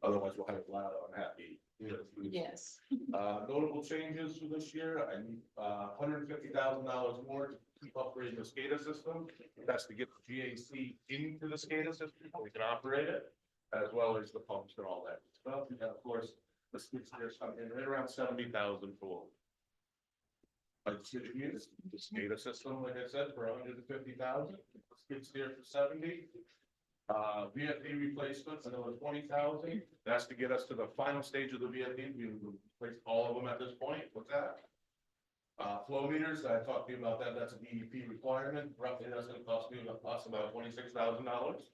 Speaker 15: Otherwise, we'll have a lot of unhappy.
Speaker 6: Yes.
Speaker 15: Notable changes for this year, I need $150,000 more to keep upgrading the SCADA system. That's to get the GAC into the SCADA system, so we can operate it, as well as the pumps and all that stuff. And of course, the skid steer's coming in right around 70,000 for. Like the SCADA system, like I said, for 150,000, skid steer for 70. VFD replacements, another 20,000. That's to get us to the final stage of the VFD. We replaced all of them at this point. What's that? Flow meters, I talked to you about that. That's a DEP requirement. Roughly, that's going to cost about $26,000.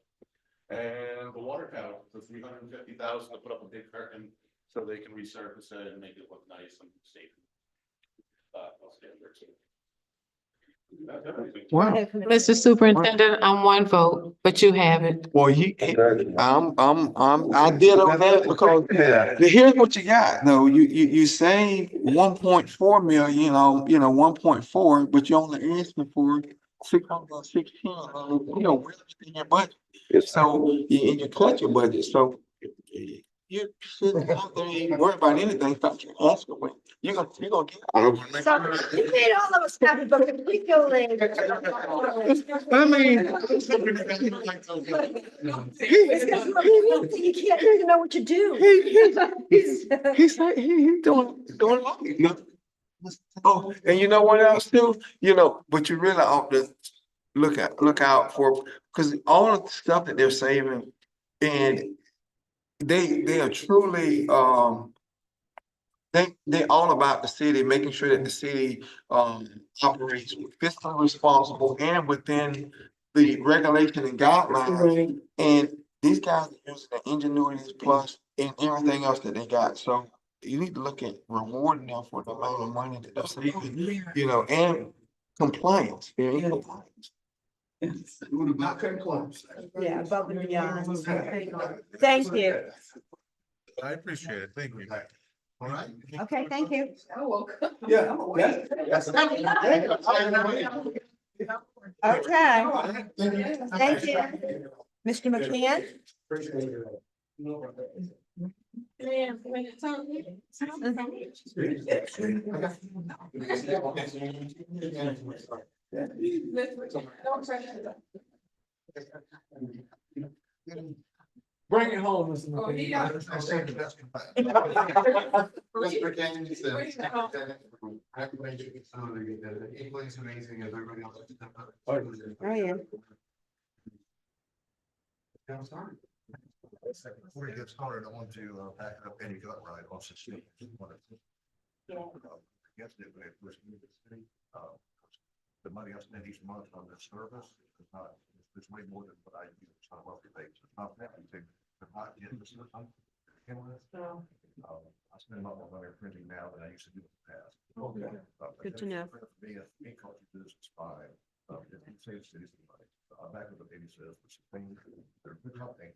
Speaker 15: And the water tower for $350,000 to put up a big curtain so they can resurface it and make it look nice and safe.
Speaker 8: Wow.
Speaker 6: Mr. Superintendent, I'm one vote, but you have it.
Speaker 8: Well, I did on that because here's what you got. No, you say 1.4 million, 1.4, but you only asking for 616, well within your budget. So, you cut your budget, so you shouldn't have to even worry about anything, but you ask for it. You're gonna get.
Speaker 2: So you made all of us happy, but if we feel like.
Speaker 8: I mean.
Speaker 2: You can't even know what to do.
Speaker 8: He's like, he's doing no. Oh, and you know what else too? But you really ought to look out for, because all of the stuff that they're saving, and they are truly, they all about the city, making sure that the city operates fiscally responsible and within the regulation and guidelines. And these guys are using the ingenuity plus and everything else that they got. So you need to look at rewarding them for the amount of money that they're saving, and compliance. They're in compliance.
Speaker 2: Yeah, above and beyond. Thank you.
Speaker 16: I appreciate it. Thank you. All right.
Speaker 2: Okay, thank you.
Speaker 8: Yeah.
Speaker 2: Okay, thank you. Mr. McCann?
Speaker 9: Bring it home, Mr.
Speaker 3: Oh, he got it.
Speaker 11: Mr. Kennedy said, Equally as amazing as everybody else.
Speaker 2: Oh, yeah.
Speaker 11: I'm sorry. Before you get started, I want to back up any gut ride on 16. Yes, it was the city. The money I spend each month on this service is not, it's way more than what I use on a monthly basis. It's not happening to not get the system. I spend a lot more money printing now than I used to do in the past.
Speaker 2: Okay. Good to know.
Speaker 11: For me, a culture business is fine. If you say the city's money, I'm back with the baby says, which is things, they're a good company,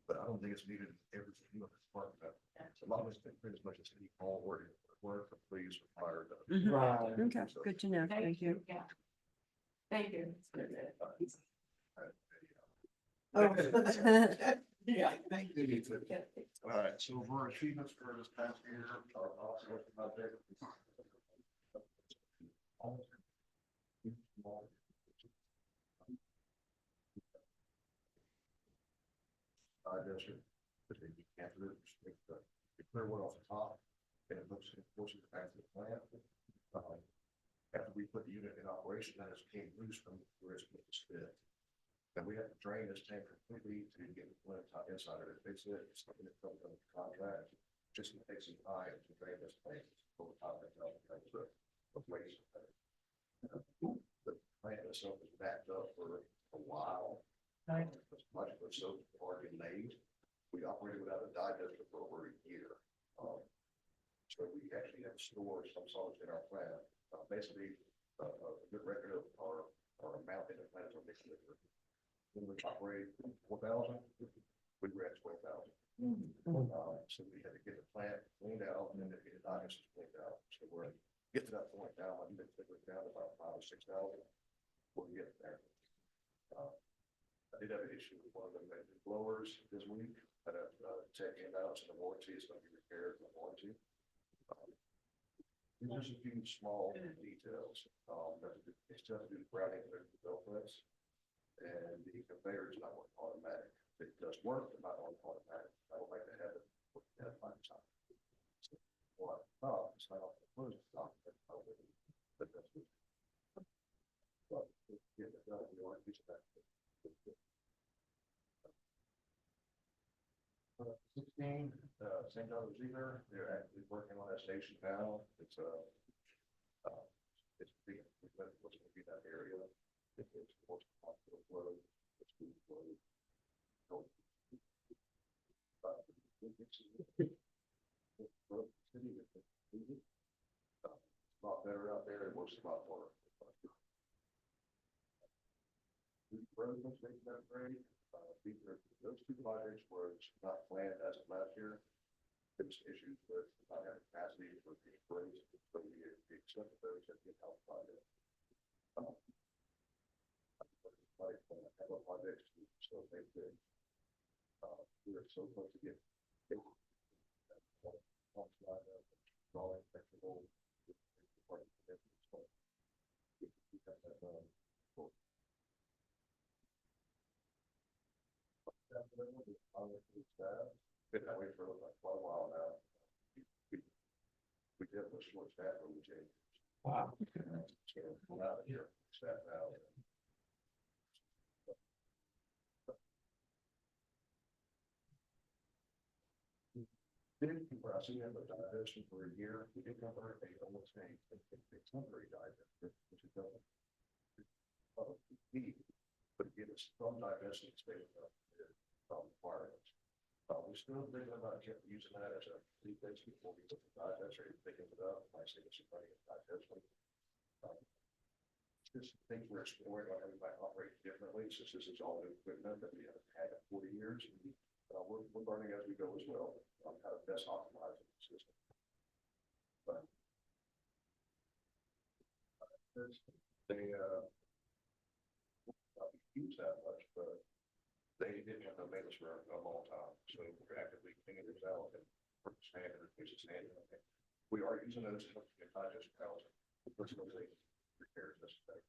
Speaker 11: but I don't think it's needed every single part of that. A lot of us think print as much as any all work, please, required.
Speaker 2: Right. Okay, good to know. Thank you.
Speaker 3: Yeah. Thank you.
Speaker 11: Yeah, thank you. All right, so for achievements for this past year, also about that. Clear one off the top, and it looks, of course, the back of the plant. After we put the unit in operation, then it came loose from where it's supposed to sit. Then we have to drain this tank completely to get the plant top inside of it. Fix it, it's something that comes on the contract. Just gonna take some time to drain this tank, pull the top and out, the waste. The plant itself is backed up for a while. As much of so already laid. We operated without a digester for over a year. So we actually have stored some solids in our plant. Basically, a good record of our amount in the plant is a mixed liquid. When we operate 4,000, we were at 12,000. So we had to get the plant cleaned out and then get the digesters cleaned out. So we're get to that point now, I'm down to about 5,000 or 6,000 before we get there. I did have an issue with one of the blowers this week. I had a tech in out to the warranty, it's going to be repaired in the warranty. There's a few small details. They still have to do the grouting of the belt press, and the conveyor is not working automatic. It does work, but not on automatic. I would like to have it at 5 times. Well, it's not off the close stop, but that's good. But get it done, we want to use that. 16, St. John's either, they're actually working on that station now. It's big, what's going to be that area. It's supposed to hospital road. It's road. Not lot better out there, it works a lot more. Roads, they got great, those two projects were not planned as of last year. There was issues with not having capacity for the roads, so we accepted those as the health project. Like, have a project to facilitate the, we are so close to get. Drawing technical. Been that way for like quite a while now. We did a short staff when we changed. Wow. So we're out of here, staff now. Didn't keep our accident of digestion for a year. We did cover a almost a temporary digestion, which is done. But it gives us some digestion space from requirements. We're still thinking about using that as a defense before we put the digester, picking it up, might save us some money in digestion. Just things we're exploring on how we might operate differently, since this is all new equipment that we haven't had in 40 years. We're learning as we go as well on how to best optimize the system. But they not use that much, but they didn't have no maintenance for a long time, so we're actively cleaning this out and standard, which is standard. We are using those to not just house personalization repairs necessarily.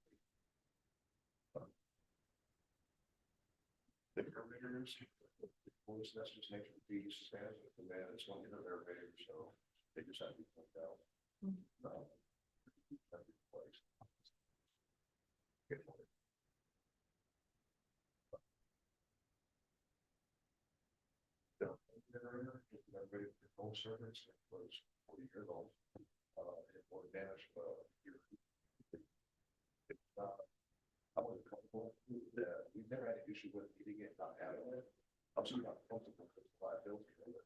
Speaker 11: The providers, that's just nature of bees, stands with the man, it's one of their behavior, so they just have to be pointed out. Old servants was 40 years old, and more damage here. I wasn't comfortable with that. We've never had an issue with eating it, not having it. I'm certainly not comfortable with the liability of it.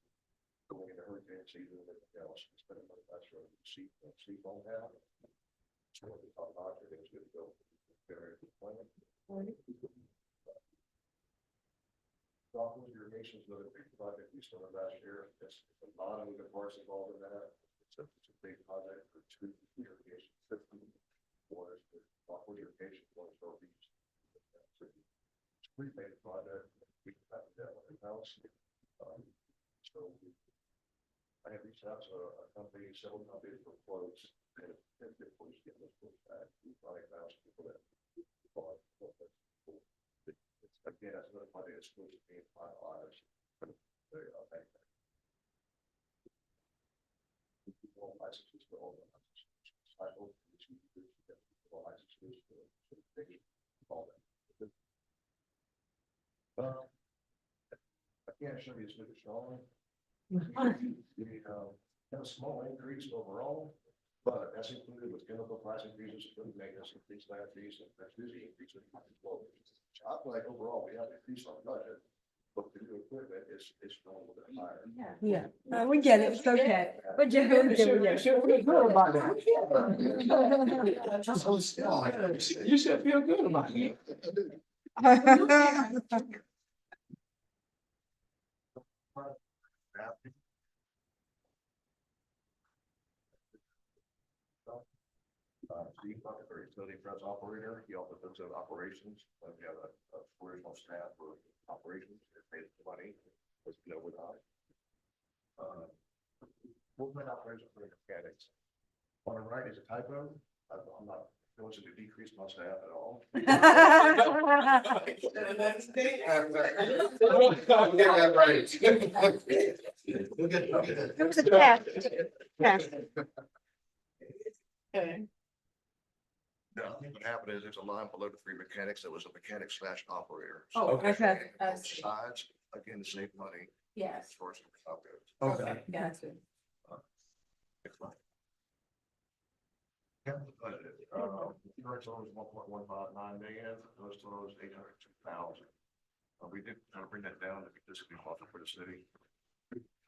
Speaker 11: Going into hurricane season and everything else, spending money that's right, sleep on that. So the top doctor is going to go very good plan. Software irrigation is another big project we started last year. It's a lot of moving parts involved in that. It's a big project for 2 irrigation systems. One is the software irrigation, one is our beach. It's a pretty big project. We can have that in house. So I have reached out to a company, several companies for quotes, and of course get those quotes back. We probably found people that bought. Again, that's another project that's supposed to be finalized. Licenses for all the licenses. I hope licenses for all that. I can't show you this with a strong. Have a small increase overall, but that's included with chemical price increases, food maintenance, increased lab fees, and that's usually increasing. I feel like overall we have to increase our budget, but the new equipment is going a little bit higher.
Speaker 2: Yeah, we get it, it's okay. But you
Speaker 9: Should feel good about that. You should feel good about it.
Speaker 11: Steve Bucket, our utility press operator, he also does operations. We have a original staff for operations, that pays the money, as you know, with us. Movement operations for the mechanics. On the right is a typo. I'm not going to decrease my staff at all. Get that right. We'll get it.
Speaker 2: It was a test.
Speaker 19: Okay.
Speaker 11: No, I think what happened is there's a line below the 3 mechanics that was a mechanic / operator.
Speaker 2: Oh, okay.
Speaker 11: Both sides, again, to save money.
Speaker 2: Yes.
Speaker 11: As far as the top goes.
Speaker 9: Okay.
Speaker 2: Gotcha.
Speaker 11: Next slide. Capital budget, current total is 1.159 million, those totals 802,000. We did kind of bring that down to be fiscally positive for the city.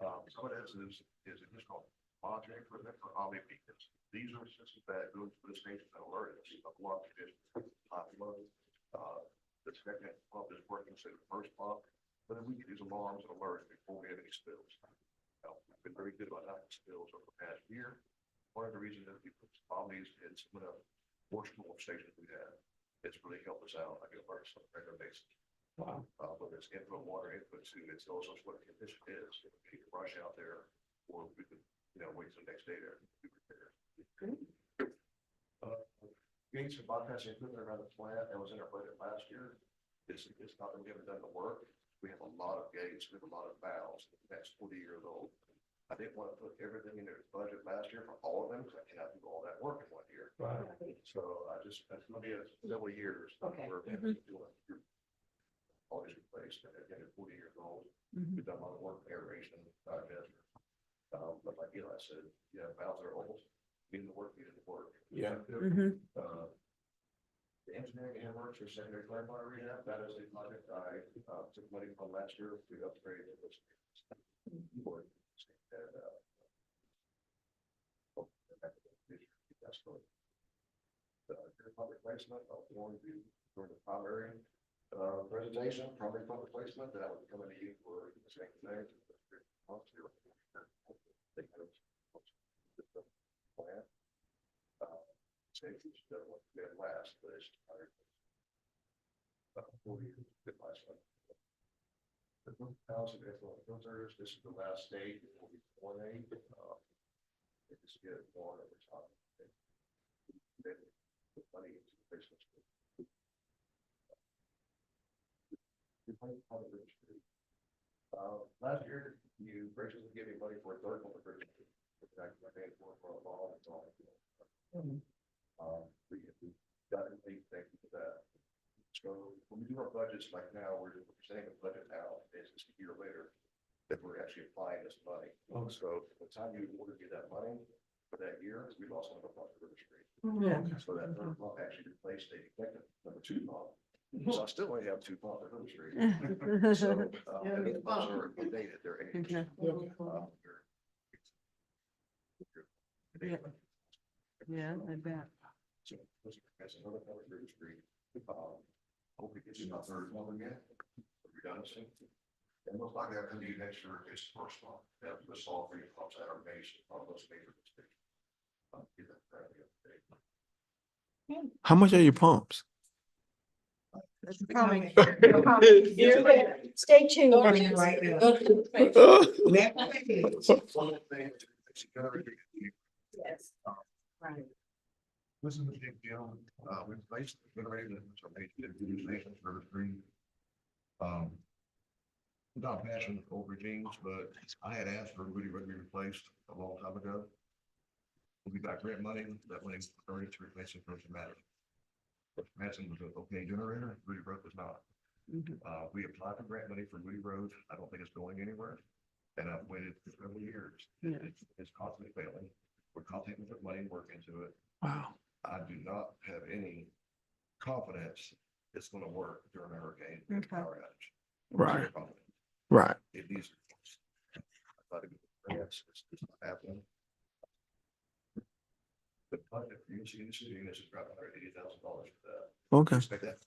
Speaker 11: Some of this is additional monitoring for them for how many people. These are systems that go to the station and alert us of what conditions popular. The second pump is working, say the first pump, but then we get these alarms and alerts before we have any spills. We've been very good about not spills over the past year. One of the reasons that people probably is some of the worst stations we have. It's really helped us out. I get alerts on a regular basis.
Speaker 9: Wow.
Speaker 11: Whether it's input water, input sewer, it tells us what the condition is. If we can rush out there, or we could, wait till the next day there. Be prepared. Gates and bypass equipment around the plant that was in our budget last year. It's not that we haven't done the work. We have a lot of gates, we have a lot of valves that's 40 years old. I didn't want to put everything in their budget last year for all of them, because I cannot do all that work in 1 year.
Speaker 9: Right.
Speaker 11: So that's gonna be several years.
Speaker 2: Okay.
Speaker 11: We're doing all these replaced, and they're 40 years old. We've done a lot of work, aeration, digester. But like Eli said, valves are old, need to work,
Speaker 9: Yeah.
Speaker 11: The engineering and works for secondary clarifier rehab, that is a project I took money from last year to upgrade it. That's good. The pump replacement, I'll go into during the primary presentation, primary pump replacement, that would come into you for the same thing. Plan. Safety doesn't want to get last, but it's 40 years, good last one. The 1,000 filters, this is the last stage before we coordinate. It just get more over time. Then the money is business. Last year, you graciously gave me money for a third one. I paid for a long time. We got to thank you for that. So when we do our budgets like now, we're presenting a budget now, it's just a year later that we're actually applying this money. So the time you order get that money for that year, we lost one of our pump River Street. So that third pump actually replaced a defective number 2 pump. So I still only have 2 pumps at River Street. So and these pumps are dated, they're aged.
Speaker 1: Yeah, I bet.
Speaker 11: So that's another part of River Street. Hope it gets you my third one again. Redundancy. And most likely I'll come to you next year, it's the first one. That was all 3 pumps that are major, all those major mistakes. Get that currently up to date.
Speaker 8: How much are your pumps?
Speaker 2: It's coming.
Speaker 8: Yeah.
Speaker 2: Stay tuned.
Speaker 9: Right now.
Speaker 11: One of the things that you gotta do.
Speaker 2: Yes. Right.
Speaker 11: This is a big deal. We've basically generated some major utilizations for the stream. Not passionate over jeans, but I had asked for Rudy Road to be replaced a long time ago. We got grant money, that money's already to replace it for Madison. But Madison was an okay generator, Rudy Road was not. We applied for grant money for Rudy Road. I don't think it's going anywhere. And I've waited for several years. It's constantly failing. We're constantly putting money and work into it.
Speaker 8: Wow.
Speaker 11: I do not have any confidence it's gonna work during a hurricane power outage.
Speaker 8: Right.
Speaker 11: Zero confidence.
Speaker 8: Right.
Speaker 11: It needs. I thought it was, it's not happening. The budget for each unit is about $180,000 for that.
Speaker 8: Okay.
Speaker 11: Expect that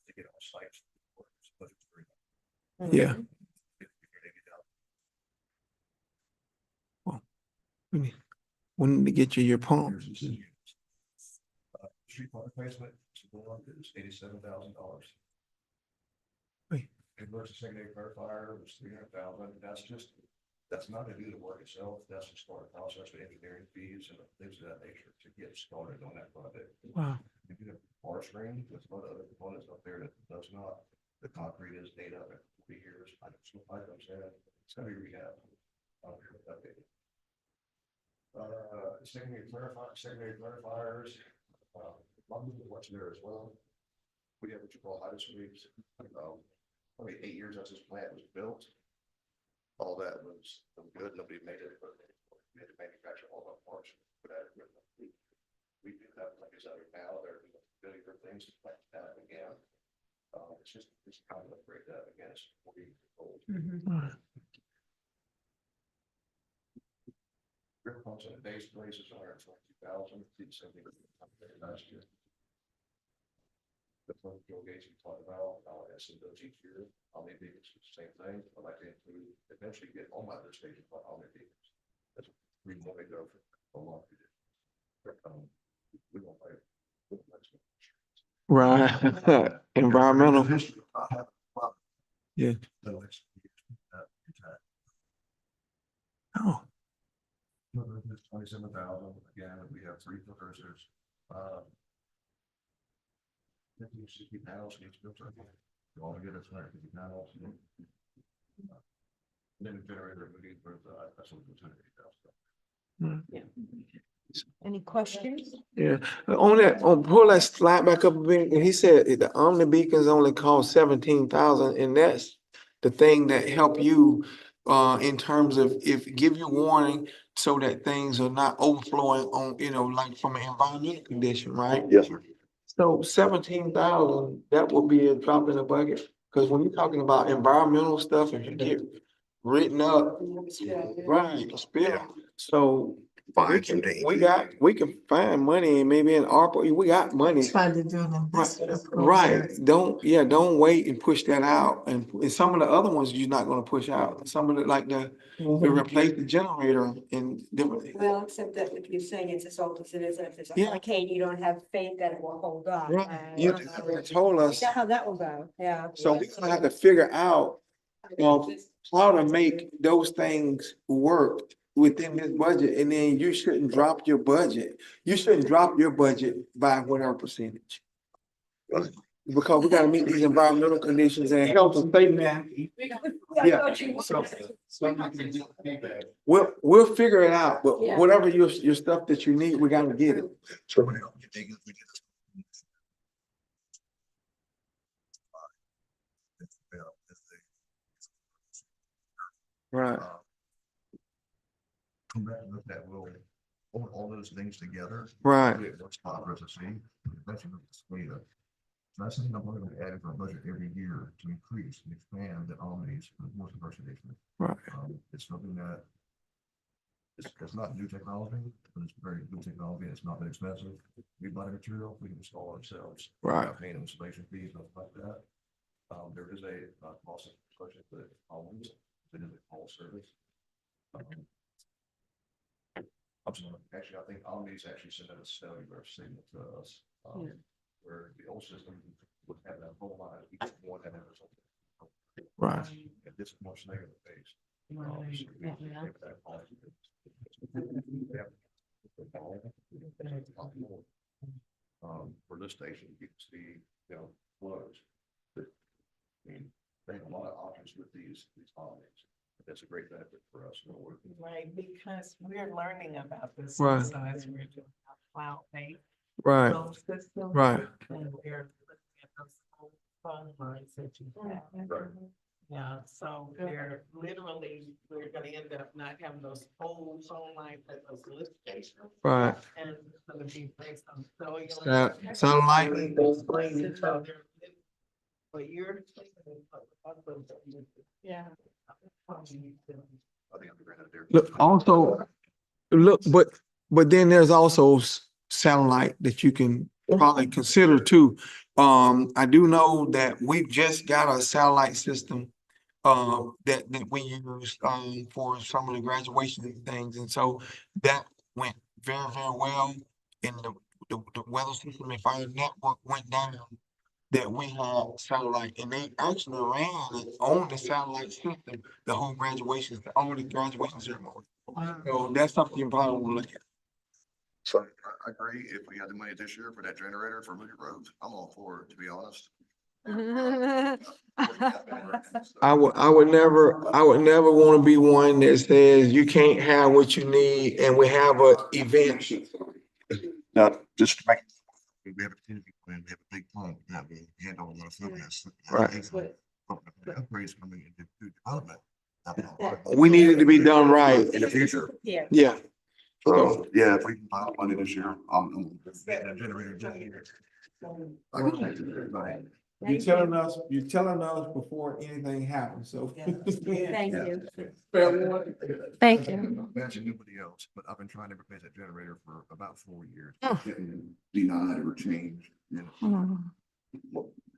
Speaker 11: to get on site.
Speaker 8: Yeah. Well, we need to get you your pump.
Speaker 11: Street pump replacement is $87,000.
Speaker 8: Wait.
Speaker 11: Emergency secondary clarifier was $300,000. That's not to do the work itself. That's to start a process with engineering fees and things of that nature to get started on that project.
Speaker 8: Wow.
Speaker 11: You do have bar string, there's a lot of other components up there that does not. The concrete is dated up at 40 years. I don't know what I'm saying. It's gonna be rehab. Updated. Secondary clarifiers. What's there as well. We have what you call hydro sweeps. Probably 8 years after this plant was built. All that was good. Nobody made it, but we had to manufacture all the parts for that equipment. We do have like it's other now. There are really good things like that again. It's kind of upgrade that again. It's 40 years old.
Speaker 14: Rip pumps on a day's basis, $122,000, last year. The front fuel gauge we talked about, as in those each year, how many vehicles, same thing, I'd like to include, eventually get on my other station, but how many vehicles. That's we want to go for a long period. We won't pay.
Speaker 8: Right. Environmental. Yeah. Oh.
Speaker 14: 27,000, again, we have 3 filters, there's, 50, 60 panels, each filter. You all get us 150 panels. Then the generator, we need for, that's what we're doing.
Speaker 2: Any questions?
Speaker 8: Yeah, on that, pull that slide back up a bit, and he said the Omni beacons only cost 17,000, and that's the thing that help you in terms of give you warning so that things are not overflowing on, like from an environmental condition, right?
Speaker 16: Yes, sir.
Speaker 8: So 17,000, that would be a drop in the bucket, because when you're talking about environmental stuff, if you get written up, right, spill. So we can find money and maybe in ARPA, we got money.
Speaker 19: Trying to do them.
Speaker 8: Right, don't wait and push that out, and some of the other ones you're not gonna push out, some of the, like to replace the generator and different.
Speaker 2: Well, except that if you're saying it's as old as it is, and if there's a
Speaker 8: Yeah.
Speaker 2: hurricane, you don't have faith that it will hold up.
Speaker 8: Right, you told us,
Speaker 2: That's how that will go, yeah.
Speaker 8: so we're gonna have to figure out, how to make those things work within this budget, and then you shouldn't drop your budget. You shouldn't drop your budget by whatever percentage. Because we gotta meet these environmental conditions and health and safety. Yeah. We'll figure it out, but whatever your stuff that you need, we gotta get it. Right.
Speaker 16: Come back and look at, we'll hold all those things together.
Speaker 8: Right.
Speaker 16: What's progress to see, that's So that's something I'm going to add to our budget every year to increase and expand the omnis with more diversification.
Speaker 8: Right.
Speaker 16: It's something that it's not new technology, but it's very good technology. It's not that expensive. We buy the material, we can install ourselves.
Speaker 8: Right.
Speaker 16: Without paying installation fees, nothing like that. There is a cost associated with omnis. It is a call service. Actually, I think Omni's actually sent out a cellular signal to us, where the old system would have that whole line, each one had that result.
Speaker 8: Right.
Speaker 16: And this is much negative based. For this station, you can see, flows. I mean, they have a lot of options with these Omnis. That's a great benefit for us.
Speaker 19: Right, because we're learning about this.
Speaker 8: Right.
Speaker 19: So as we're doing cloud-based.
Speaker 8: Right.
Speaker 19: phone system,
Speaker 8: Right.
Speaker 19: And we're looking at those old phone lines that you have.
Speaker 16: Right.
Speaker 19: Yeah, so we're gonna end up not having those old phone lines at those lift stations.
Speaker 8: Right.
Speaker 19: And it's gonna be based on cellular.
Speaker 8: Satellite.
Speaker 19: But you're. Yeah.
Speaker 8: But then there's also satellite that you can probably consider too. I do know that we've just got a satellite system that we use for some of the graduation things, and so that went very, very well. And the weather system, if our network went down, that we had satellite, and they actually ran it on the satellite system, the whole all the graduation ceremony. So that's something you probably want to look at.
Speaker 16: So I agree, if we had the money this year for that generator for Moody Road, I'm all for it, to be honest.
Speaker 8: I would never want to be one that says you can't have what you need and we have a event.
Speaker 16: Now, just to make, we have a contingency plan, we have a big pump that we handle a lot of service.
Speaker 8: Right.
Speaker 16: Upgrades coming into development.
Speaker 8: We need it to be done right.
Speaker 16: In the future.
Speaker 8: Yeah.
Speaker 16: So, yeah, if we can find money this year, I'm getting a generator.
Speaker 9: You're telling us before anything happens, so.
Speaker 2: Thank you.
Speaker 9: Fair warning.
Speaker 6: Thank you.
Speaker 17: Imagine nobody else, but I've been trying to replace that generator for about 4 years.
Speaker 6: Oh.
Speaker 17: Getting denied or changed.
Speaker 6: Mm.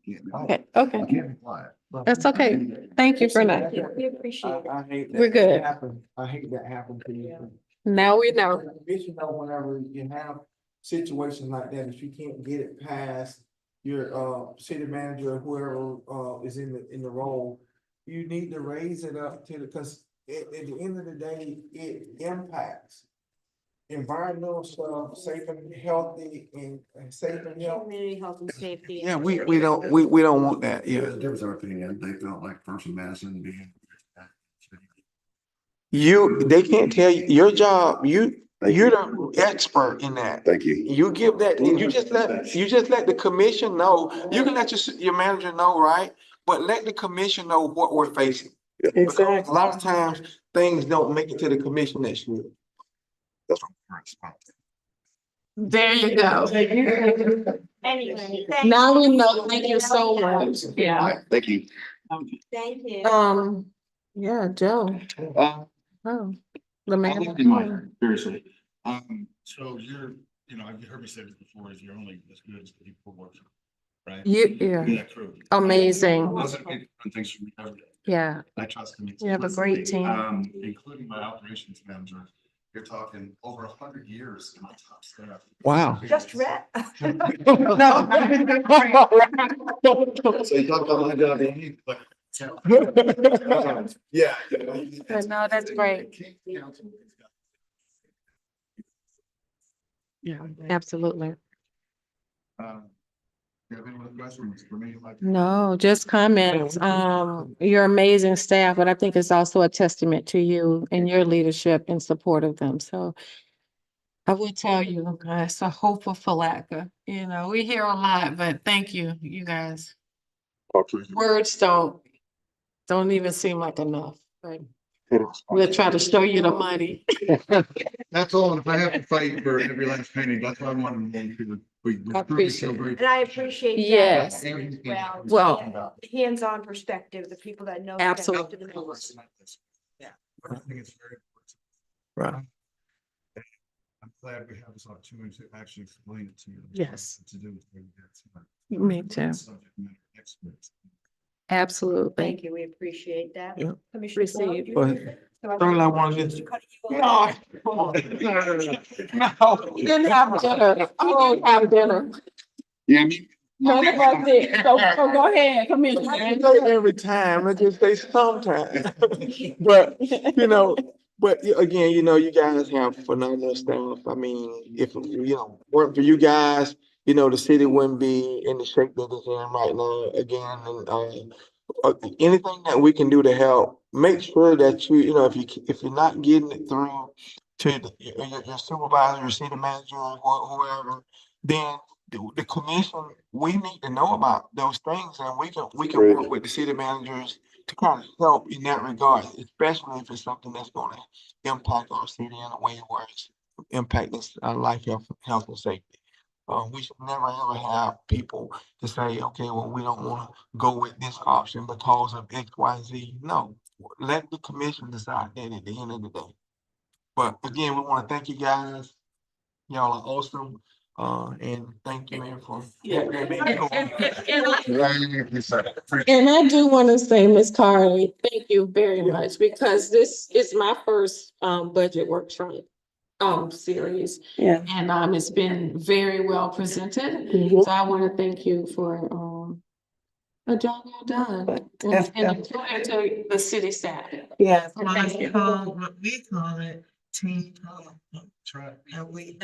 Speaker 17: Can't be-
Speaker 6: Okay, okay.
Speaker 17: I can't be quiet.
Speaker 6: That's okay. Thank you for that.
Speaker 2: We appreciate it.
Speaker 9: I hate that.
Speaker 6: We're good.
Speaker 9: Happen. I hate that happen to you.
Speaker 6: Now we know.
Speaker 9: You know, whenever you have situations like that, if you can't get it past your city manager or whoever is in the role, you need to raise it up to because at the end of the day, it impacts environmental stuff, safe and healthy and safe and healthy.
Speaker 2: Community health and safety.
Speaker 8: Yeah, we don't want that, yeah.
Speaker 17: There was our opinion, they felt like First and Madison being.
Speaker 8: They can't tell you, your job, you're the expert in that.
Speaker 17: Thank you.
Speaker 8: You give that, you just let the commission know, you can let your manager know, right? But let the commission know what we're facing. Because a lot of times, things don't make it to the commission that should.
Speaker 17: That's what
Speaker 6: There you go.
Speaker 2: Anyway,
Speaker 6: Now we know. Thank you so much. Yeah.
Speaker 17: Thank you.
Speaker 2: Thank you.
Speaker 6: Yeah, Joe. Oh, the man.
Speaker 17: Seriously. So I've heard me say this before, is you're only as good as the people who work for you, right?
Speaker 6: Yeah.
Speaker 17: That crew.
Speaker 6: Amazing.
Speaker 17: Those are people who do things for me every day.
Speaker 6: Yeah.
Speaker 17: I trust them.
Speaker 6: You have a great team.
Speaker 17: Including my operations manager. You're talking over 100 years in my top staff.
Speaker 8: Wow.
Speaker 2: Just read.
Speaker 6: No.
Speaker 17: So you talk about my job, but. Yeah.
Speaker 6: No, that's great. Yeah, absolutely.
Speaker 17: You have any other questions for me?
Speaker 6: No, just comments. You're amazing staff, but I think it's also a testament to you and your leadership and support of them. So I would tell you guys, a hope for Palatka. We hear a lot, but thank you, you guys. Words don't even seem like enough, but we'll try to show you the money.
Speaker 17: That's all. If I have to fight for every last penny, that's what I want to do.
Speaker 6: I appreciate it.
Speaker 2: And I appreciate that.
Speaker 6: Yes. Well,
Speaker 2: Hands-on perspective, the people that know.
Speaker 6: absolutely.
Speaker 17: Yeah. I think it's very important.
Speaker 8: Right.
Speaker 17: I'm glad we have this opportunity to actually explain it to you.
Speaker 6: Yes.
Speaker 17: To do.
Speaker 6: Me too.
Speaker 17: Subject matter experts.
Speaker 6: Absolutely.
Speaker 2: Thank you, we appreciate that.
Speaker 8: Yeah.
Speaker 2: Commissioner Coyle,
Speaker 6: Received.
Speaker 2: you
Speaker 8: But
Speaker 2: have anything?
Speaker 8: certainly I want to
Speaker 2: Mr. Cuddy, you want-
Speaker 8: No.
Speaker 6: You didn't have dinner. You didn't have dinner.
Speaker 17: Yeah, I mean.
Speaker 6: None of us did. So go ahead,
Speaker 8: I ain't say every time, I just say sometimes. But, again, you guys have phenomenal staff. I mean, if, weren't for you guys, the city wouldn't be in the shape that it's in right now again. And, anything that we can do to help, make sure that if you're not getting it through to your supervisor, your city manager, or whoever, then the commission, we need to know about those things, and we can work with the city managers to kind of help in that regard, especially if it's something that's going to impact our city in a way where it's impacting life, health and safety. We should never ever have people to say, okay, well, we don't want to go with this option because of X, Y, Z. No, let the commission decide that at the end of the day. But again, we want to thank you guys. Y'all are awesome. And thank you for.
Speaker 6: And I do want to say, Ms. Carly, thank you very much, because this is my first budget workshop series.
Speaker 2: Yeah.
Speaker 6: And it's been very well presented. So I want to thank you for a job well done. And to the city staff.
Speaker 19: Yes.
Speaker 6: Thank you.
Speaker 19: What we call it, team talk. And we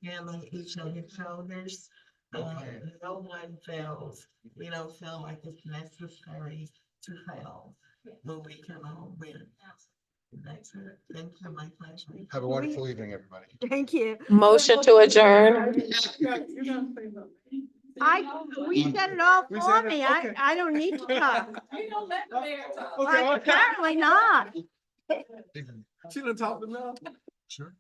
Speaker 19: stand on each other's shoulders. No one fails. We don't feel like it's necessary to fail, but we can all win. That's it. Thank you, my pleasure.
Speaker 17: Have a wonderful evening, everybody.
Speaker 2: Thank you.
Speaker 6: Motion to adjourn.
Speaker 2: We set it all for me. I don't need to talk. Well, apparently not.
Speaker 9: She done talked enough.
Speaker 17: Sure.